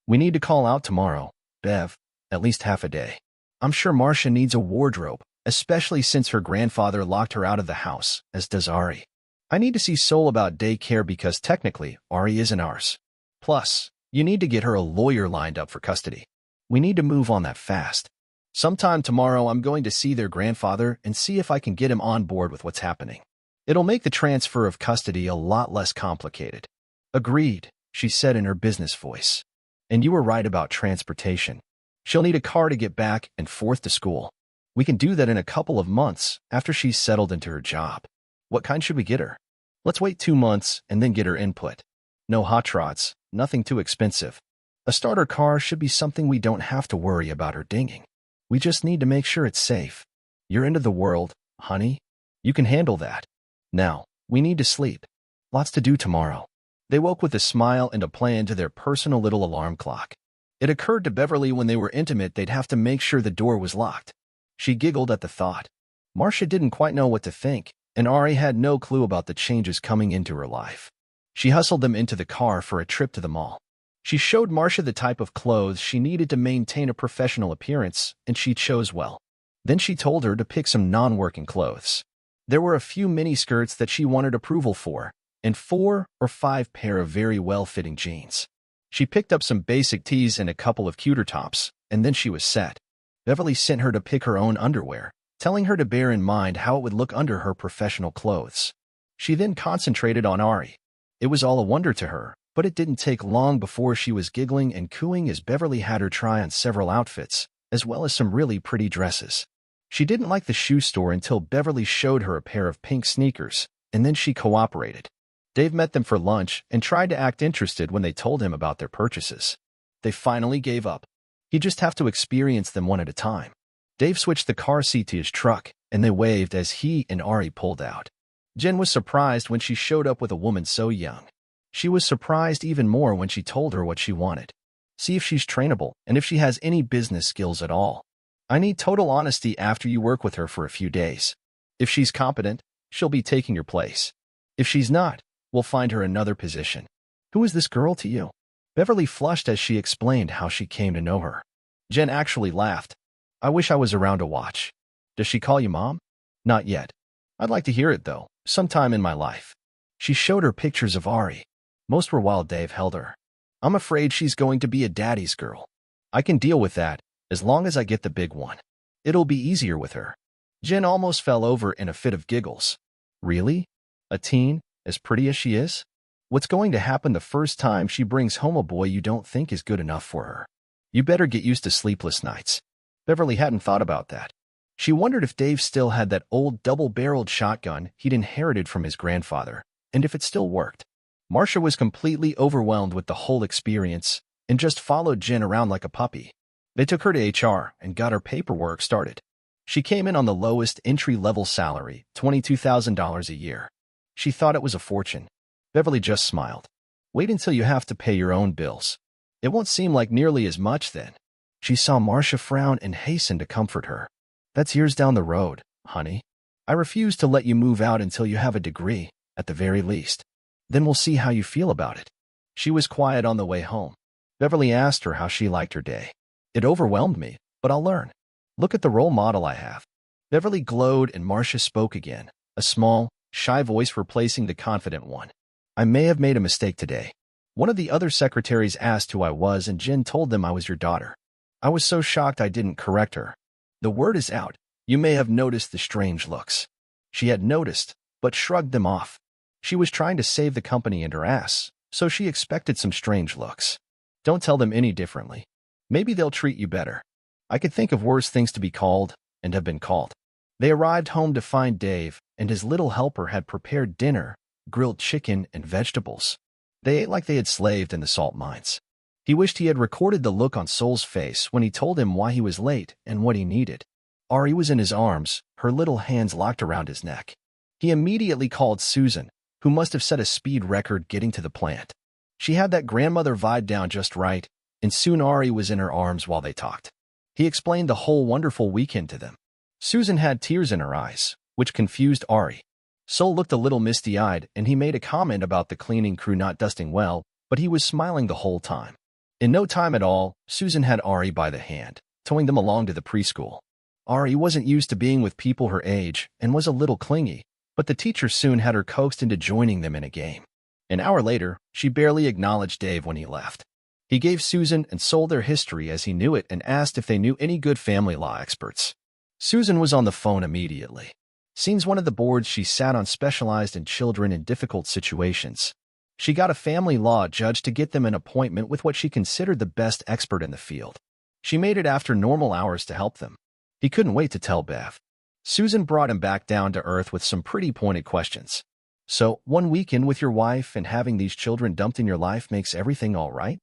We need to call out tomorrow, Bev, at least half a day. I'm sure Marcia needs a wardrobe, especially since her grandfather locked her out of the house, as does Ari. I need to see Soul about daycare because technically, Ari isn't ours. Plus, you need to get her a lawyer lined up for custody. We need to move on that fast. Sometime tomorrow I'm going to see their grandfather and see if I can get him on board with what's happening. It'll make the transfer of custody a lot less complicated. Agreed, she said in her business voice. And you were right about transportation. She'll need a car to get back and forth to school. We can do that in a couple of months after she's settled into her job. What kind should we get her? Let's wait 2 months and then get her input. No hot rods, nothing too expensive. A starter car should be something we don't have to worry about her dinging. We just need to make sure it's safe. You're into the world, honey. You can handle that. Now, we need to sleep. Lots to do tomorrow. They woke with a smile and a plan to their personal little alarm clock. It occurred to Beverly when they were intimate they'd have to make sure the door was locked. She giggled at the thought. Marcia didn't quite know what to think, and Ari had no clue about the changes coming into her life. She hustled them into the car for a trip to the mall. She showed Marcia the type of clothes she needed to maintain a professional appearance, and she chose well. Then she told her to pick some non-working clothes. There were a few miniskirts that she wanted approval for, and 4 or 5 pair of very well-fitting jeans. She picked up some basic tees and a couple of cuter tops, and then she was set. Beverly sent her to pick her own underwear, telling her to bear in mind how it would look under her professional clothes. She then concentrated on Ari. It was all a wonder to her, but it didn't take long before she was giggling and cooing as Beverly had her try on several outfits, as well as some really pretty dresses. She didn't like the shoe store until Beverly showed her a pair of pink sneakers, and then she cooperated. Dave met them for lunch and tried to act interested when they told him about their purchases. They finally gave up. He'd just have to experience them one at a time. Dave switched the car seat to his truck, and they waved as he and Ari pulled out. Jen was surprised when she showed up with a woman so young. She was surprised even more when she told her what she wanted. See if she's trainable and if she has any business skills at all. I need total honesty after you work with her for a few days. If she's competent, she'll be taking your place. If she's not, we'll find her another position. Who is this girl to you? Beverly flushed as she explained how she came to know her. Jen actually laughed. I wish I was around to watch. Does she call you Mom? Not yet. I'd like to hear it, though, sometime in my life. She showed her pictures of Ari. Most were while Dave held her. I'm afraid she's going to be a daddy's girl. I can deal with that, as long as I get the big one. It'll be easier with her. Jen almost fell over in a fit of giggles. Really? A teen, as pretty as she is? What's going to happen the first time she brings home a boy you don't think is good enough for her? You better get used to sleepless nights. Beverly hadn't thought about that. She wondered if Dave still had that old double-barreled shotgun he'd inherited from his grandfather, and if it still worked. Marcia was completely overwhelmed with the whole experience and just followed Jen around like a puppy. They took her to HR and got her paperwork started. She came in on the lowest entry-level salary, $22,000 a year. She thought it was a fortune. Beverly just smiled. Wait until you have to pay your own bills. It won't seem like nearly as much then. She saw Marcia frown and hastened to comfort her. That's years down the road, honey. I refuse to let you move out until you have a degree, at the very least. Then we'll see how you feel about it. She was quiet on the way home. Beverly asked her how she liked her day. It overwhelmed me, but I'll learn. Look at the role model I have. Beverly glowed and Marcia spoke again, a small, shy voice replacing the confident one. I may have made a mistake today. One of the other secretaries asked who I was and Jen told them I was your daughter. I was so shocked I didn't correct her. The word is out. You may have noticed the strange looks. She had noticed, but shrugged them off. She was trying to save the company and her ass, so she expected some strange looks. Don't tell them any differently. Maybe they'll treat you better. I could think of worse things to be called, and have been called. They arrived home to find Dave, and his little helper had prepared dinner, grilled chicken and vegetables. They ate like they had slaved in the salt mines. He wished he had recorded the look on Sol's face when he told him why he was late and what he needed. Ari was in his arms, her little hands locked around his neck. He immediately called Susan, who must have set a speed record getting to the plant. She had that grandmother vibe down just right, and soon Ari was in her arms while they talked. He explained the whole wonderful weekend to them. Susan had tears in her eyes, which confused Ari. Sol looked a little misty-eyed, and he made a comment about the cleaning crew not dusting well, but he was smiling the whole time. In no time at all, Susan had Ari by the hand, towing them along to the preschool. Ari wasn't used to being with people her age and was a little clingy, but the teacher soon had her coaxed into joining them in a game. An hour later, she barely acknowledged Dave when he left. He gave Susan and Sol their history as he knew it and asked if they knew any good family law experts. Susan was on the phone immediately. Seems one of the boards she sat on specialized in children in difficult situations. She got a family law judge to get them an appointment with what she considered the best expert in the field. She made it after normal hours to help them. He couldn't wait to tell Bev. Susan brought him back down to earth with some pretty pointed questions. So, one weekend with your wife and having these children dumped in your life makes everything all right?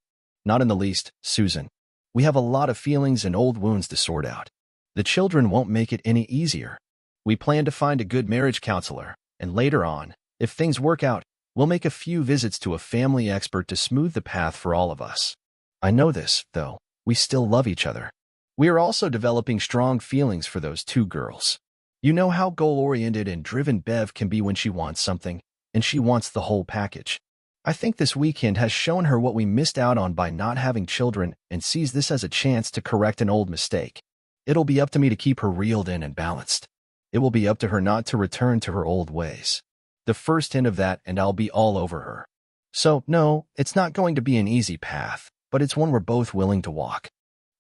Not in the least, Susan. We have a lot of feelings and old wounds to sort out. The children won't make it any easier. We plan to find a good marriage counselor, and later on, if things work out, we'll make a few visits to a family expert to smooth the path for all of us. I know this, though. We still love each other. We are also developing strong feelings for those two girls. You know how goal-oriented and driven Bev can be when she wants something, and she wants the whole package. I think this weekend has shown her what we missed out on by not having children and sees this as a chance to correct an old mistake. It'll be up to me to keep her reeled in and balanced. It will be up to her not to return to her old ways. The first hint of that and I'll be all over her. So, no, it's not going to be an easy path, but it's one we're both willing to walk.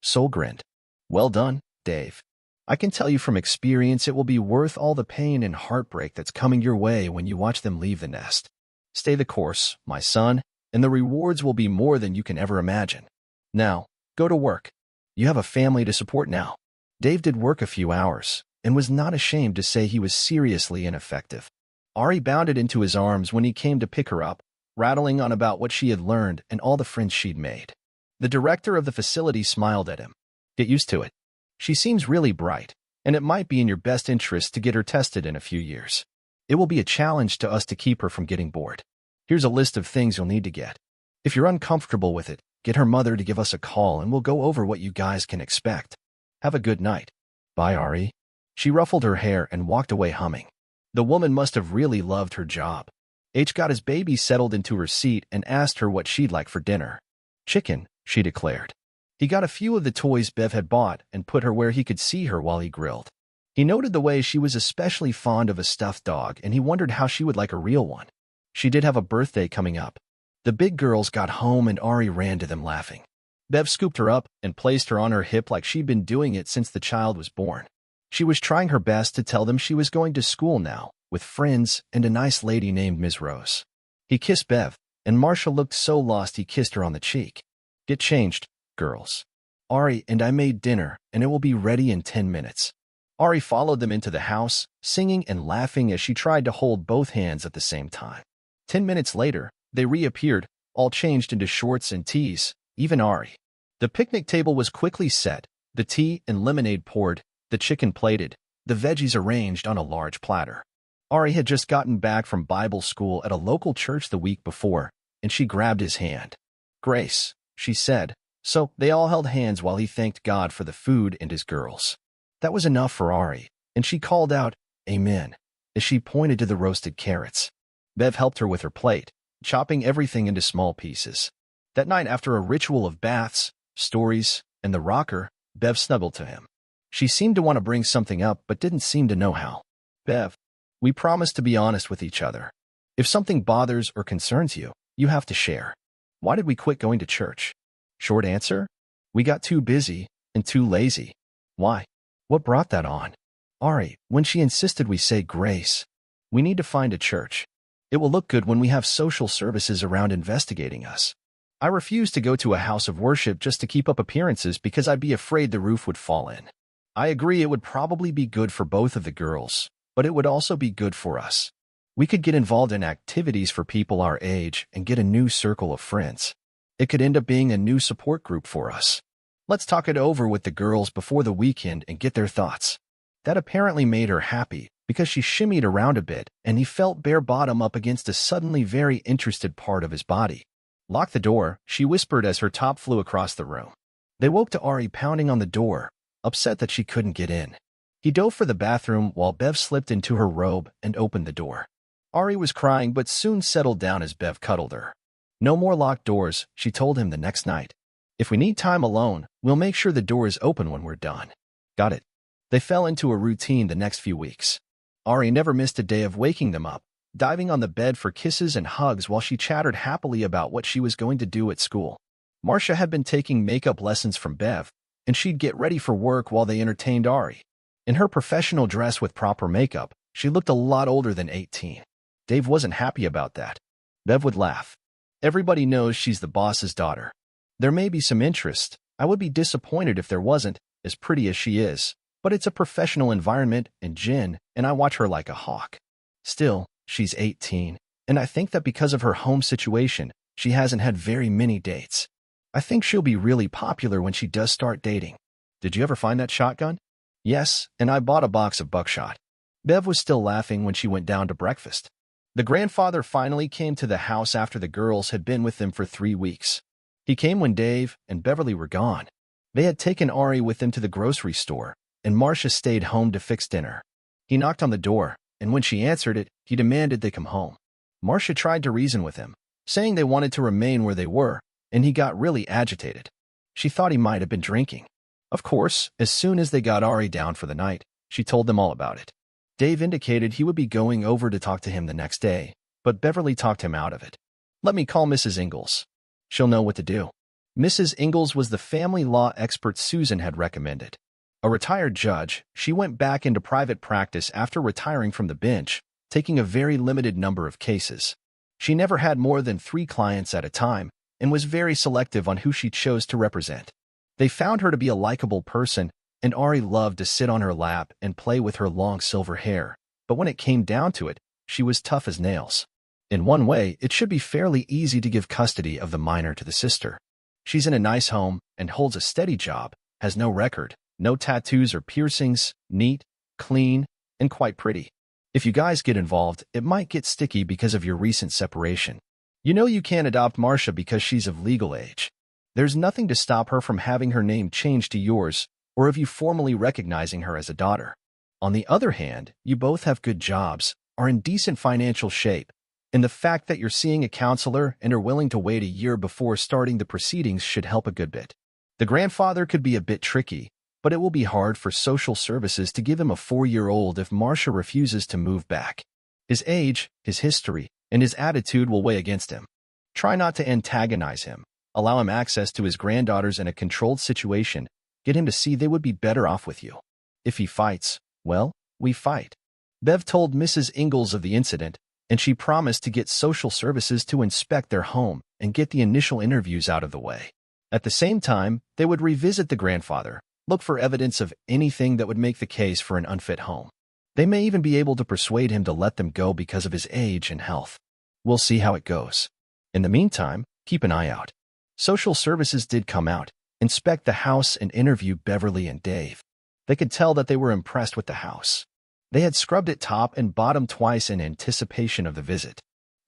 Sol grinned. Well done, Dave. I can tell you from experience it will be worth all the pain and heartbreak that's coming your way when you watch them leave the nest. Stay the course, my son, and the rewards will be more than you can ever imagine. Now, go to work. You have a family to support now. Dave did work a few hours, and was not ashamed to say he was seriously ineffective. Ari bounded into his arms when he came to pick her up, rattling on about what she had learned and all the friends she'd made. The director of the facility smiled at him. Get used to it. She seems really bright, and it might be in your best interest to get her tested in a few years. It will be a challenge to us to keep her from getting bored. Here's a list of things you'll need to get. If you're uncomfortable with it, get her mother to give us a call and we'll go over what you guys can expect. Have a good night. Bye, Ari. She ruffled her hair and walked away humming. The woman must have really loved her job. H got his baby settled into her seat and asked her what she'd like for dinner. Chicken, she declared. He got a few of the toys Bev had bought and put her where he could see her while he grilled. He noted the way she was especially fond of a stuffed dog, and he wondered how she would like a real one. She did have a birthday coming up. The big girls got home and Ari ran to them laughing. Bev scooped her up and placed her on her hip like she'd been doing it since the child was born. She was trying her best to tell them she was going to school now, with friends and a nice lady named Ms. Rose. He kissed Bev, and Marcia looked so lost he kissed her on the cheek. Get changed, girls. Ari and I made dinner, and it will be ready in 10 minutes. Ari followed them into the house, singing and laughing as she tried to hold both hands at the same time. 10 minutes later, they reappeared, all changed into shorts and tees, even Ari. The picnic table was quickly set, the tea and lemonade poured, the chicken plated, the veggies arranged on a large platter. Ari had just gotten back from Bible school at a local church the week before, and she grabbed his hand. Grace, she said, so they all held hands while he thanked God for the food and his girls. That was enough for Ari, and she called out, Amen, as she pointed to the roasted carrots. Bev helped her with her plate, chopping everything into small pieces. That night, after a ritual of baths, stories, and the rocker, Bev snuggled to him. She seemed to want to bring something up but didn't seem to know how. Bev, we promised to be honest with each other. If something bothers or concerns you, you have to share. Why did we quit going to church? Short answer? We got too busy and too lazy. Why? What brought that on? Ari, when she insisted we say grace. We need to find a church. It will look good when we have social services around investigating us. I refused to go to a house of worship just to keep up appearances because I'd be afraid the roof would fall in. I agree it would probably be good for both of the girls, but it would also be good for us. We could get involved in activities for people our age and get a new circle of friends. It could end up being a new support group for us. Let's talk it over with the girls before the weekend and get their thoughts. That apparently made her happy because she shimmied around a bit and he felt bare bottom up against a suddenly very interested part of his body. Lock the door, she whispered as her top flew across the room. They woke to Ari pounding on the door, upset that she couldn't get in. He dove for the bathroom while Bev slipped into her robe and opened the door. Ari was crying but soon settled down as Bev cuddled her. No more locked doors, she told him the next night. If we need time alone, we'll make sure the door is open when we're done. Got it. They fell into a routine the next few weeks. Ari never missed a day of waking them up, diving on the bed for kisses and hugs while she chattered happily about what she was going to do at school. Marcia had been taking makeup lessons from Bev, and she'd get ready for work while they entertained Ari. In her professional dress with proper makeup, she looked a lot older than 18. Dave wasn't happy about that. Bev would laugh. Everybody knows she's the boss's daughter. There may be some interest. I would be disappointed if there wasn't, as pretty as she is. But it's a professional environment and Jen, and I watch her like a hawk. Still, she's 18, and I think that because of her home situation, she hasn't had very many dates. I think she'll be really popular when she does start dating. Did you ever find that shotgun? Yes, and I bought a box of buckshot. Bev was still laughing when she went down to breakfast. The grandfather finally came to the house after the girls had been with them for 3 weeks. He came when Dave and Beverly were gone. They had taken Ari with them to the grocery store, and Marcia stayed home to fix dinner. He knocked on the door, and when she answered it, he demanded they come home. Marcia tried to reason with him, saying they wanted to remain where they were, and he got really agitated. She thought he might have been drinking. Of course, as soon as they got Ari down for the night, she told them all about it. Dave indicated he would be going over to talk to him the next day, but Beverly talked him out of it. Let me call Mrs. Ingalls. She'll know what to do. Mrs. Ingalls was the family law expert Susan had recommended. A retired judge, she went back into private practice after retiring from the bench, taking a very limited number of cases. She never had more than 3 clients at a time and was very selective on who she chose to represent. They found her to be a likable person, and Ari loved to sit on her lap and play with her long silver hair, but when it came down to it, she was tough as nails. In one way, it should be fairly easy to give custody of the minor to the sister. She's in a nice home and holds a steady job, has no record, no tattoos or piercings, neat, clean, and quite pretty. If you guys get involved, it might get sticky because of your recent separation. You know you can't adopt Marcia because she's of legal age. There's nothing to stop her from having her name changed to yours or of you formally recognizing her as a daughter. On the other hand, you both have good jobs, are in decent financial shape, and the fact that you're seeing a counselor and are willing to wait a year before starting the proceedings should help a good bit. The grandfather could be a bit tricky, but it will be hard for social services to give him a 4-year-old if Marcia refuses to move back. His age, his history, and his attitude will weigh against him. Try not to antagonize him. Allow him access to his granddaughters in a controlled situation. Get him to see they would be better off with you. If he fights, well, we fight. Bev told Mrs. Ingalls of the incident, and she promised to get social services to inspect their home and get the initial interviews out of the way. At the same time, they would revisit the grandfather, look for evidence of anything that would make the case for an unfit home. They may even be able to persuade him to let them go because of his age and health. We'll see how it goes. In the meantime, keep an eye out. Social services did come out, inspect the house, and interview Beverly and Dave. They could tell that they were impressed with the house. They had scrubbed it top and bottom twice in anticipation of the visit.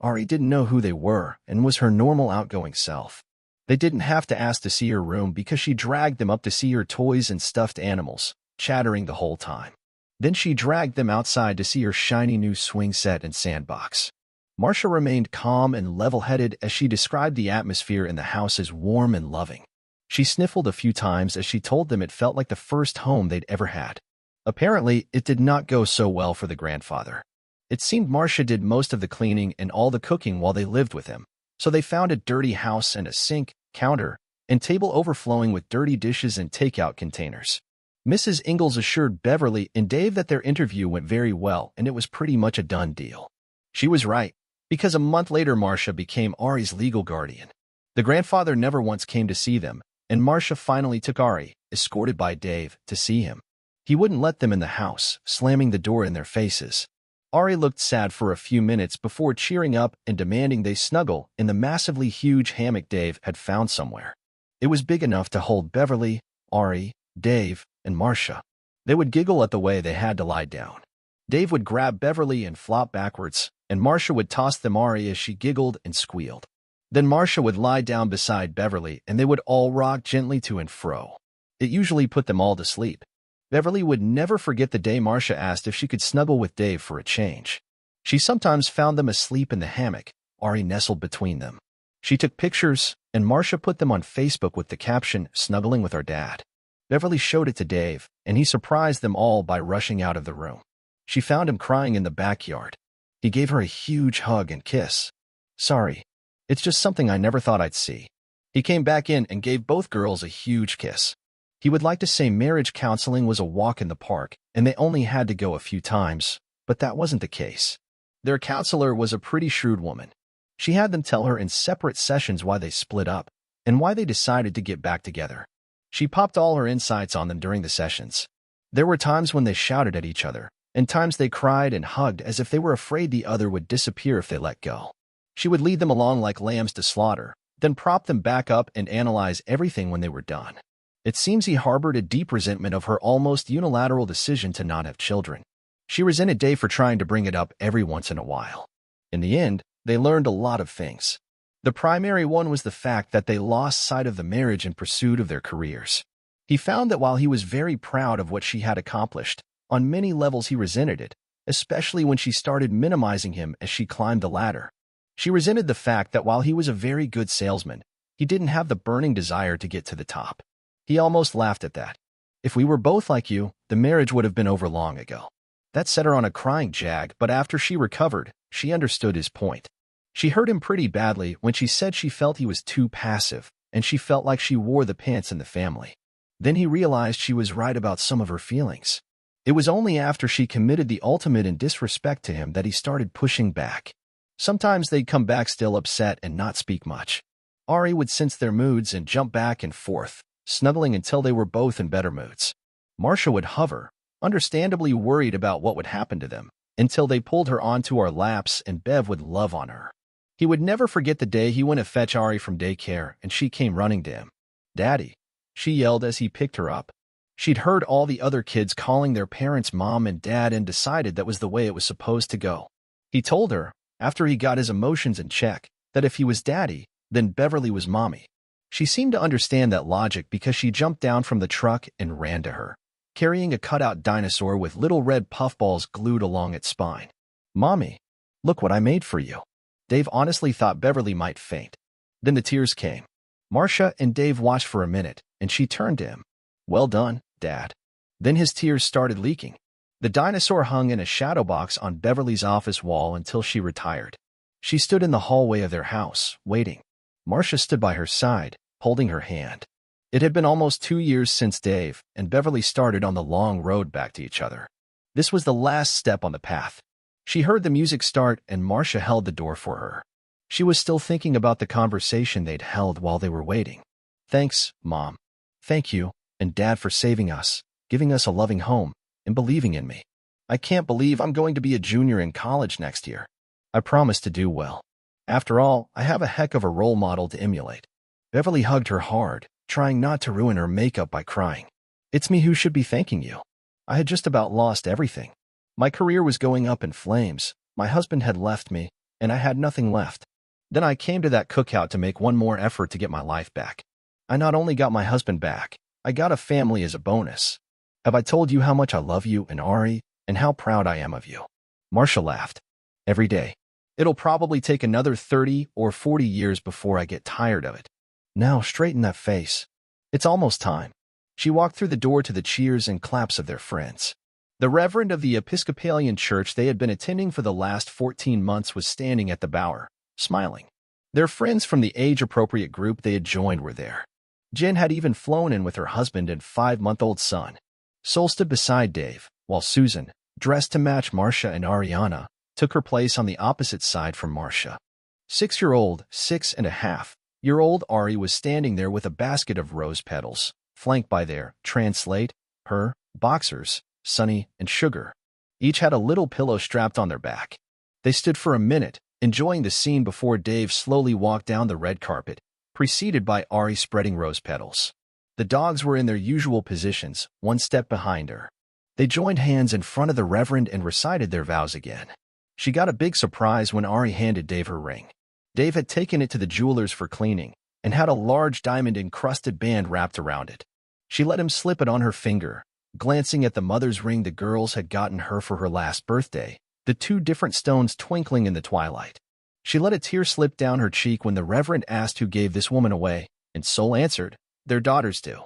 Ari didn't know who they were and was her normal outgoing self. They didn't have to ask to see her room because she dragged them up to see her toys and stuffed animals, chattering the whole time. Then she dragged them outside to see her shiny new swing set and sandbox. Marcia remained calm and level-headed as she described the atmosphere in the house as warm and loving. She sniffled a few times as she told them it felt like the first home they'd ever had. Apparently, it did not go so well for the grandfather. It seemed Marcia did most of the cleaning and all the cooking while they lived with him, so they found a dirty house and a sink, counter, and table overflowing with dirty dishes and takeout containers. Mrs. Ingalls assured Beverly and Dave that their interview went very well and it was pretty much a done deal. She was right, because a month later Marcia became Ari's legal guardian. The grandfather never once came to see them, and Marcia finally took Ari, escorted by Dave, to see him. He wouldn't let them in the house, slamming the door in their faces. Ari looked sad for a few minutes before cheering up and demanding they snuggle in the massively huge hammock Dave had found somewhere. It was big enough to hold Beverly, Ari, Dave, and Marcia. They would giggle at the way they had to lie down. Dave would grab Beverly and flop backwards, and Marcia would toss them Ari as she giggled and squealed. Then Marcia would lie down beside Beverly and they would all rock gently to and fro. It usually put them all to sleep. Beverly would never forget the day Marcia asked if she could snuggle with Dave for a change. She sometimes found them asleep in the hammock, Ari nestled between them. She took pictures, and Marcia put them on Facebook with the caption, "Snuggling with our dad." Beverly showed it to Dave, and he surprised them all by rushing out of the room. She found him crying in the backyard. He gave her a huge hug and kiss. "Sorry. It's just something I never thought I'd see." He came back in and gave both girls a huge kiss. He would like to say marriage counseling was a walk in the park, and they only had to go a few times, but that wasn't the case. Their counselor was a pretty shrewd woman. She had them tell her in separate sessions why they split up, and why they decided to get back together. She popped all her insights on them during the sessions. There were times when they shouted at each other, and times they cried and hugged as if they were afraid the other would disappear if they let go. She would lead them along like lambs to slaughter, then prop them back up and analyze everything when they were done. It seems he harbored a deep resentment of her almost unilateral decision to not have children. She resented Dave for trying to bring it up every once in a while. In the end, they learned a lot of things. The primary one was the fact that they lost sight of the marriage in pursuit of their careers. He found that while he was very proud of what she had accomplished, on many levels he resented it, especially when she started minimizing him as she climbed the ladder. She resented the fact that while he was a very good salesman, he didn't have the burning desire to get to the top. He almost laughed at that. "If we were both like you, the marriage would have been over long ago." That set her on a crying jag, but after she recovered, she understood his point. She hurt him pretty badly when she said she felt he was too passive, and she felt like she wore the pants in the family. Then he realized she was right about some of her feelings. It was only after she committed the ultimate in disrespect to him that he started pushing back. Sometimes they'd come back still upset and not speak much. Ari would sense their moods and jump back and forth, snuggling until they were both in better moods. Marcia would hover, understandably worried about what would happen to them, until they pulled her onto our laps and Bev would love on her. He would never forget the day he went to fetch Ari from daycare and she came running to him. "Daddy," she yelled as he picked her up. She'd heard all the other kids calling their parents mom and dad and decided that was the way it was supposed to go. He told her, after he got his emotions in check, that if he was daddy, then Beverly was mommy. She seemed to understand that logic because she jumped down from the truck and ran to her, carrying a cutout dinosaur with little red puffballs glued along its spine. "Mommy, look what I made for you." Dave honestly thought Beverly might faint. Then the tears came. Marcia and Dave watched for a minute, and she turned to him. "Well done, Dad." Then his tears started leaking. The dinosaur hung in a shadow box on Beverly's office wall until she retired. She stood in the hallway of their house, waiting. Marcia stood by her side, holding her hand. It had been almost 2 years since Dave and Beverly started on the long road back to each other. This was the last step on the path. She heard the music start and Marcia held the door for her. She was still thinking about the conversation they'd held while they were waiting. "Thanks, Mom. Thank you, and Dad for saving us, giving us a loving home, and believing in me. I can't believe I'm going to be a junior in college next year. I promise to do well. After all, I have a heck of a role model to emulate." Beverly hugged her hard, trying not to ruin her makeup by crying. "It's me who should be thanking you. I had just about lost everything. My career was going up in flames, my husband had left me, and I had nothing left. Then I came to that cookout to make one more effort to get my life back. I not only got my husband back, I got a family as a bonus. Have I told you how much I love you and Ari, and how proud I am of you?" Marcia laughed. "Every day. It'll probably take another 30 or 40 years before I get tired of it. Now straighten that face. It's almost time. She walked through the door to the cheers and claps of their friends. The reverend of the Episcopalian church they had been attending for the last 14 months was standing at the bower, smiling. Their friends from the age-appropriate group they had joined were there. Jen had even flown in with her husband and 5-month-old son. Sol stood beside Dave, while Susan, dressed to match Marcia and Ariana, took her place on the opposite side from Marcia. 6-year-old Ari was standing there with a basket of rose petals, flanked by their, translate, her, boxers, Sunny and Sugar. Each had a little pillow strapped on their back. They stood for a minute, enjoying the scene before Dave slowly walked down the red carpet, preceded by Ari spreading rose petals. The dogs were in their usual positions, one step behind her. They joined hands in front of the Reverend and recited their vows again. She got a big surprise when Ari handed Dave her ring. Dave had taken it to the jeweler's for cleaning and had a large diamond-encrusted band wrapped around it. She let him slip it on her finger, glancing at the mother's ring the girls had gotten her for her last birthday, the 2 different stones twinkling in the twilight. She let a tear slip down her cheek when the Reverend asked who gave this woman away, and Sol answered, their daughters do.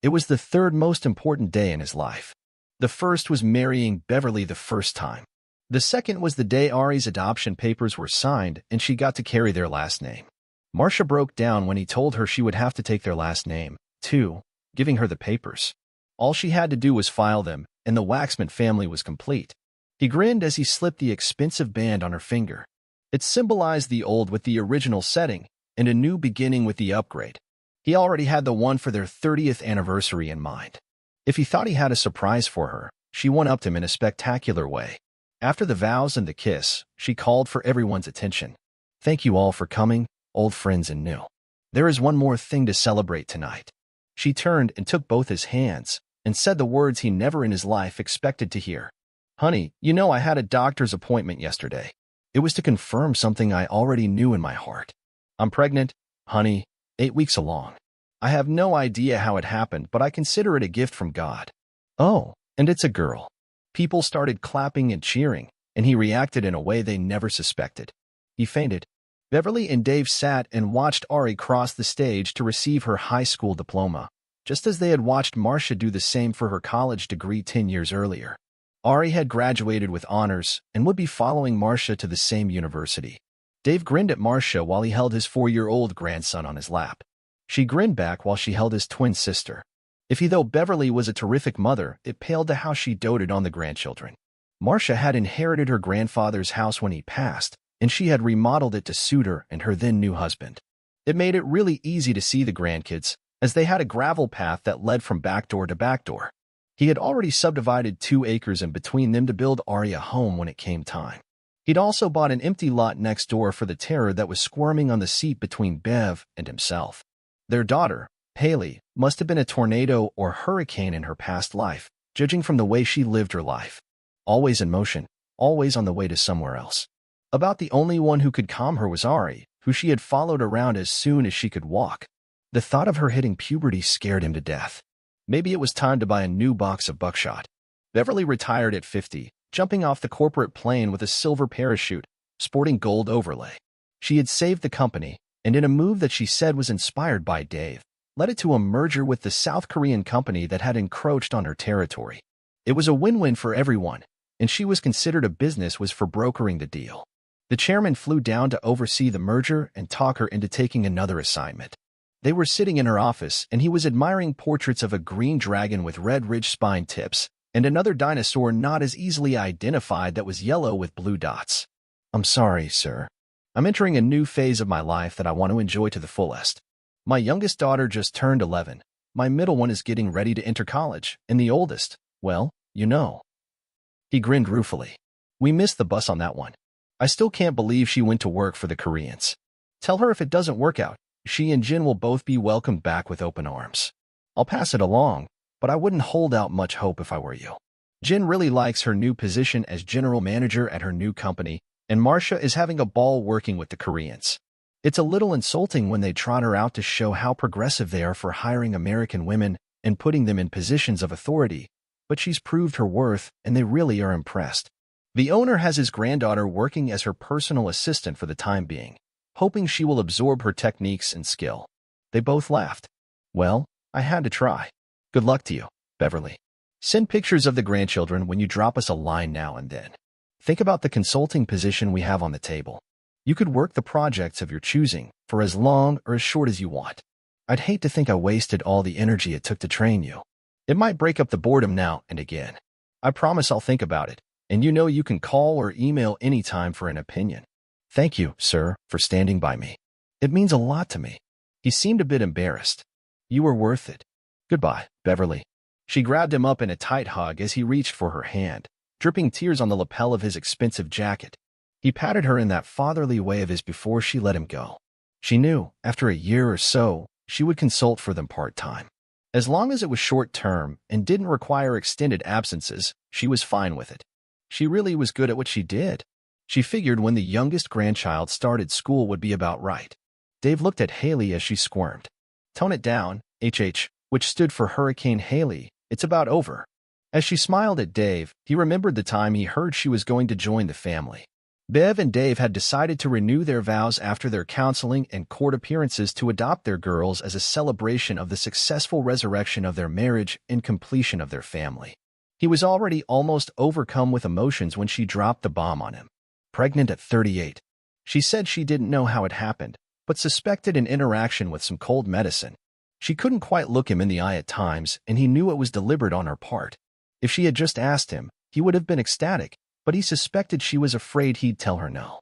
It was the 3rd most important day in his life. The first was marrying Beverly the first time. The second was the day Ari's adoption papers were signed and she got to carry their last name. Marcia broke down when he told her she would have to take their last name, too, giving her the papers. All she had to do was file them, and the Waxman family was complete. He grinned as he slipped the expensive band on her finger. It symbolized the old with the original setting and a new beginning with the upgrade. He already had the one for their 30th anniversary in mind. If he thought he had a surprise for her, she one-upped him in a spectacular way. After the vows and the kiss, she called for everyone's attention. Thank you all for coming, old friends and new. There is one more thing to celebrate tonight. She turned and took both his hands and said the words he never in his life expected to hear. Honey, you know I had a doctor's appointment yesterday. It was to confirm something I already knew in my heart. I'm pregnant, honey, 8 weeks along. I have no idea how it happened, but I consider it a gift from God. Oh, and it's a girl. People started clapping and cheering, and he reacted in a way they never suspected. He fainted. Beverly and Dave sat and watched Ari cross the stage to receive her high school diploma, just as they had watched Marcia do the same for her college degree 10 years earlier. Ari had graduated with honors and would be following Marcia to the same university. Dave grinned at Marcia while he held his 4-year-old grandson on his lap. She grinned back while she held his twin sister. Though Beverly was a terrific mother, it paled to how she doted on the grandchildren. Marcia had inherited her grandfather's house when he passed, and she had remodeled it to suit her and her then-new husband. It made it really easy to see the grandkids, as they had a gravel path that led from back door to back door. He had already subdivided 2 acres in between them to build Ari a home when it came time. He'd also bought an empty lot next door for the terror that was squirming on the seat between Bev and himself. Their daughter, Haley, must have been a tornado or hurricane in her past life, judging from the way she lived her life. Always in motion, always on the way to somewhere else. About the only one who could calm her was Ari, who she had followed around as soon as she could walk. The thought of her hitting puberty scared him to death. Maybe it was time to buy a new box of buckshot. Beverly retired at 50, jumping off the corporate plane with a silver parachute, sporting gold overlay. She had saved the company, and in a move that she said was inspired by Dave, led it to a merger with the South Korean company that had encroached on her territory. It was a win-win for everyone, and she was considered a business was for brokering the deal. The chairman flew down to oversee the merger and talk her into taking another assignment. They were sitting in her office, and he was admiring portraits of a green dragon with red ridge spine tips and another dinosaur not as easily identified that was yellow with blue dots. I'm sorry, sir. I'm entering a new phase of my life that I want to enjoy to the fullest. My youngest daughter just turned 11, my middle one is getting ready to enter college, and the oldest, well, you know. He grinned ruefully. We missed the bus on that one. I still can't believe she went to work for the Koreans. Tell her if it doesn't work out, she and Jin will both be welcomed back with open arms. I'll pass it along, but I wouldn't hold out much hope if I were you. Jin really likes her new position as general manager at her new company, and Marcia is having a ball working with the Koreans. It's a little insulting when they trot her out to show how progressive they are for hiring American women and putting them in positions of authority, but she's proved her worth and they really are impressed. The owner has his granddaughter working as her personal assistant for the time being, hoping she will absorb her techniques and skill. They both laughed. Well, I had to try. Good luck to you, Beverly. Send pictures of the grandchildren when you drop us a line now and then. Think about the consulting position we have on the table. You could work the projects of your choosing for as long or as short as you want. I'd hate to think I wasted all the energy it took to train you. It might break up the boredom now and again. I promise I'll think about it, and you know you can call or email anytime for an opinion. Thank you, sir, for standing by me. It means a lot to me. He seemed a bit embarrassed. You were worth it. Goodbye, Beverly. She grabbed him up in a tight hug as he reached for her hand, dripping tears on the lapel of his expensive jacket. He patted her in that fatherly way of his before she let him go. She knew, after a year or so, she would consult for them part-time. As long as it was short-term and didn't require extended absences, she was fine with it. She really was good at what she did. She figured when the youngest grandchild started school would be about right. Dave looked at Haley as she squirmed. Tone it down, HH, which stood for Hurricane Haley. It's about over. As she smiled at Dave, he remembered the time he heard she was going to join the family. Bev and Dave had decided to renew their vows after their counseling and court appearances to adopt their girls as a celebration of the successful resurrection of their marriage and completion of their family. He was already almost overcome with emotions when she dropped the bomb on him. Pregnant at 38. She said she didn't know how it happened, but suspected an interaction with some cold medicine. She couldn't quite look him in the eye at times, and he knew it was deliberate on her part. If she had just asked him, he would have been ecstatic, but he suspected she was afraid he'd tell her no.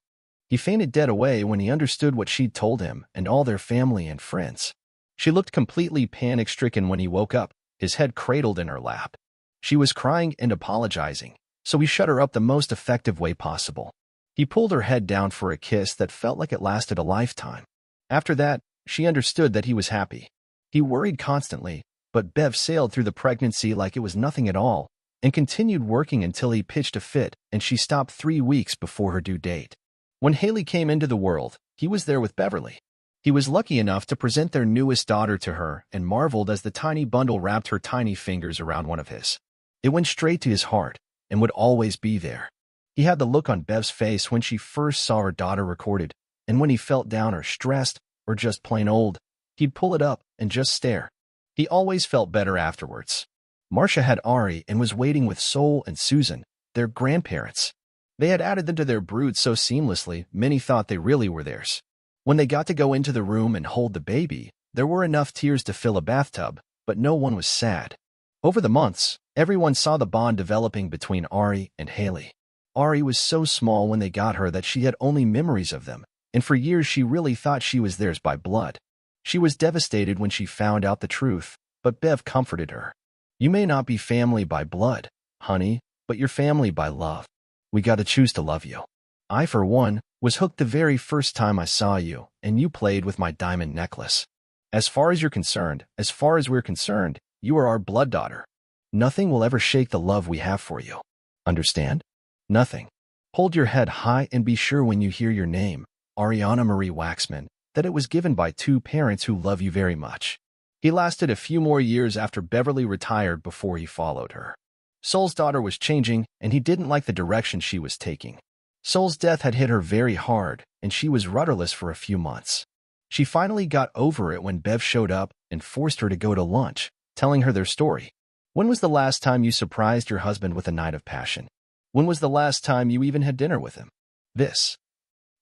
He fainted dead away when he understood what she'd told him and all their family and friends. She looked completely panic-stricken when he woke up, his head cradled in her lap. She was crying and apologizing, so he shut her up the most effective way possible. He pulled her head down for a kiss that felt like it lasted a lifetime. After that, she understood that he was happy. He worried constantly, but Bev sailed through the pregnancy like it was nothing at all and continued working until he pitched a fit and she stopped 3 weeks before her due date. When Haley came into the world, he was there with Beverly. He was lucky enough to present their newest daughter to her and marveled as the tiny bundle wrapped her tiny fingers around one of his. It went straight to his heart and would always be there. He had the look on Bev's face when she first saw her daughter recorded, and when he felt down or stressed or just plain old, he'd pull it up and just stare. He always felt better afterwards. Marcia had Ari and was waiting with Sol and Susan, their grandparents. They had added them to their brood so seamlessly, many thought they really were theirs. When they got to go into the room and hold the baby, there were enough tears to fill a bathtub, but no one was sad. Over the months, everyone saw the bond developing between Ari and Haley. Ari was so small when they got her that she had only memories of them, and for years she really thought she was theirs by blood. She was devastated when she found out the truth, but Bev comforted her. You may not be family by blood, honey, but you're family by love. We gotta choose to love you. I, for one, was hooked the very first time I saw you, and you played with my diamond necklace. As far as we're concerned, you are our blood daughter. Nothing will ever shake the love we have for you. Understand? Nothing. Hold your head high and be sure when you hear your name, Ariana Marie Waxman, that it was given by 2 parents who love you very much. He lasted a few more years after Beverly retired before he followed her. Sol's daughter was changing, and he didn't like the direction she was taking. Sol's death had hit her very hard, and she was rudderless for a few months. She finally got over it when Bev showed up and forced her to go to lunch, telling her their story. When was the last time you surprised your husband with a night of passion? When was the last time you even had dinner with him? This.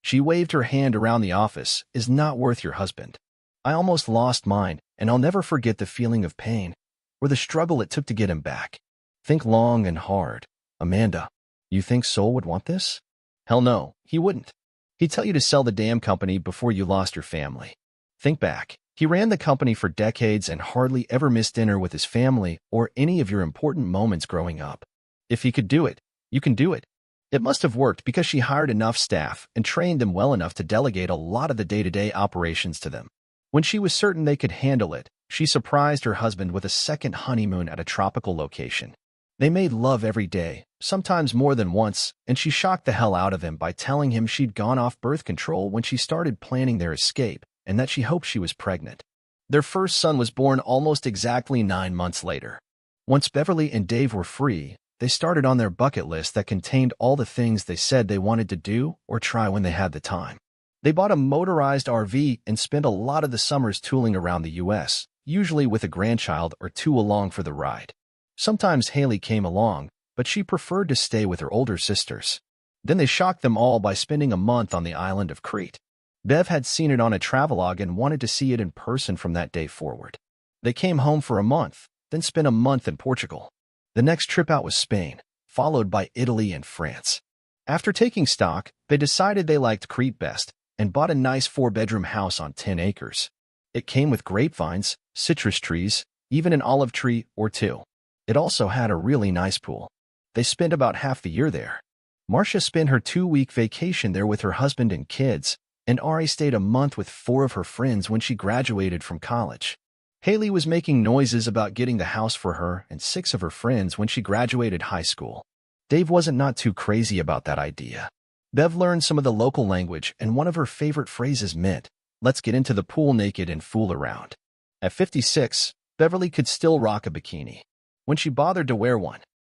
She waved her hand around the office, is not worth your husband. I almost lost mine, and I'll never forget the feeling of pain, or the struggle it took to get him back. Think long and hard. Amanda, you think Sol would want this? Hell no, he wouldn't. He'd tell you to sell the damn company before you lost your family. Think back. He ran the company for decades and hardly ever missed dinner with his family or any of your important moments growing up. If he could do it, you can do it. It must have worked because she hired enough staff and trained them well enough to delegate a lot of the day-to-day operations to them. When she was certain they could handle it, she surprised her husband with a second honeymoon at a tropical location. They made love every day, sometimes more than once, and she shocked the hell out of him by telling him she'd gone off birth control when she started planning their escape and that she hoped she was pregnant. Their first son was born almost exactly 9 months later. Once Beverly and Dave were free, they started on their bucket list that contained all the things they said they wanted to do or try when they had the time. They bought a motorized RV and spent a lot of the summers tooling around the U.S., usually with a grandchild or two along for the ride. Sometimes Haley came along, but she preferred to stay with her older sisters. Then they shocked them all by spending a month on the island of Crete. Bev had seen it on a travelogue and wanted to see it in person from that day forward. They came home for a month, then spent a month in Portugal. The next trip out was Spain, followed by Italy and France. After taking stock, they decided they liked Crete best and bought a nice 4-bedroom house on 10 acres. It came with grapevines, citrus trees, even an olive tree or two. It also had a really nice pool. They spent about half the year there. Marcia spent her 2-week vacation there with her husband and kids, and Ari stayed a month with 4 of her friends when she graduated from college. Haley was making noises about getting the house for her and 6 of her friends when she graduated high school. Dave wasn't not too crazy about that idea. Bev learned some of the local language, and one of her favorite phrases meant, "Let's get into the pool naked and fool around." At 56, Beverly could still rock a bikini. When she bothered to wear one,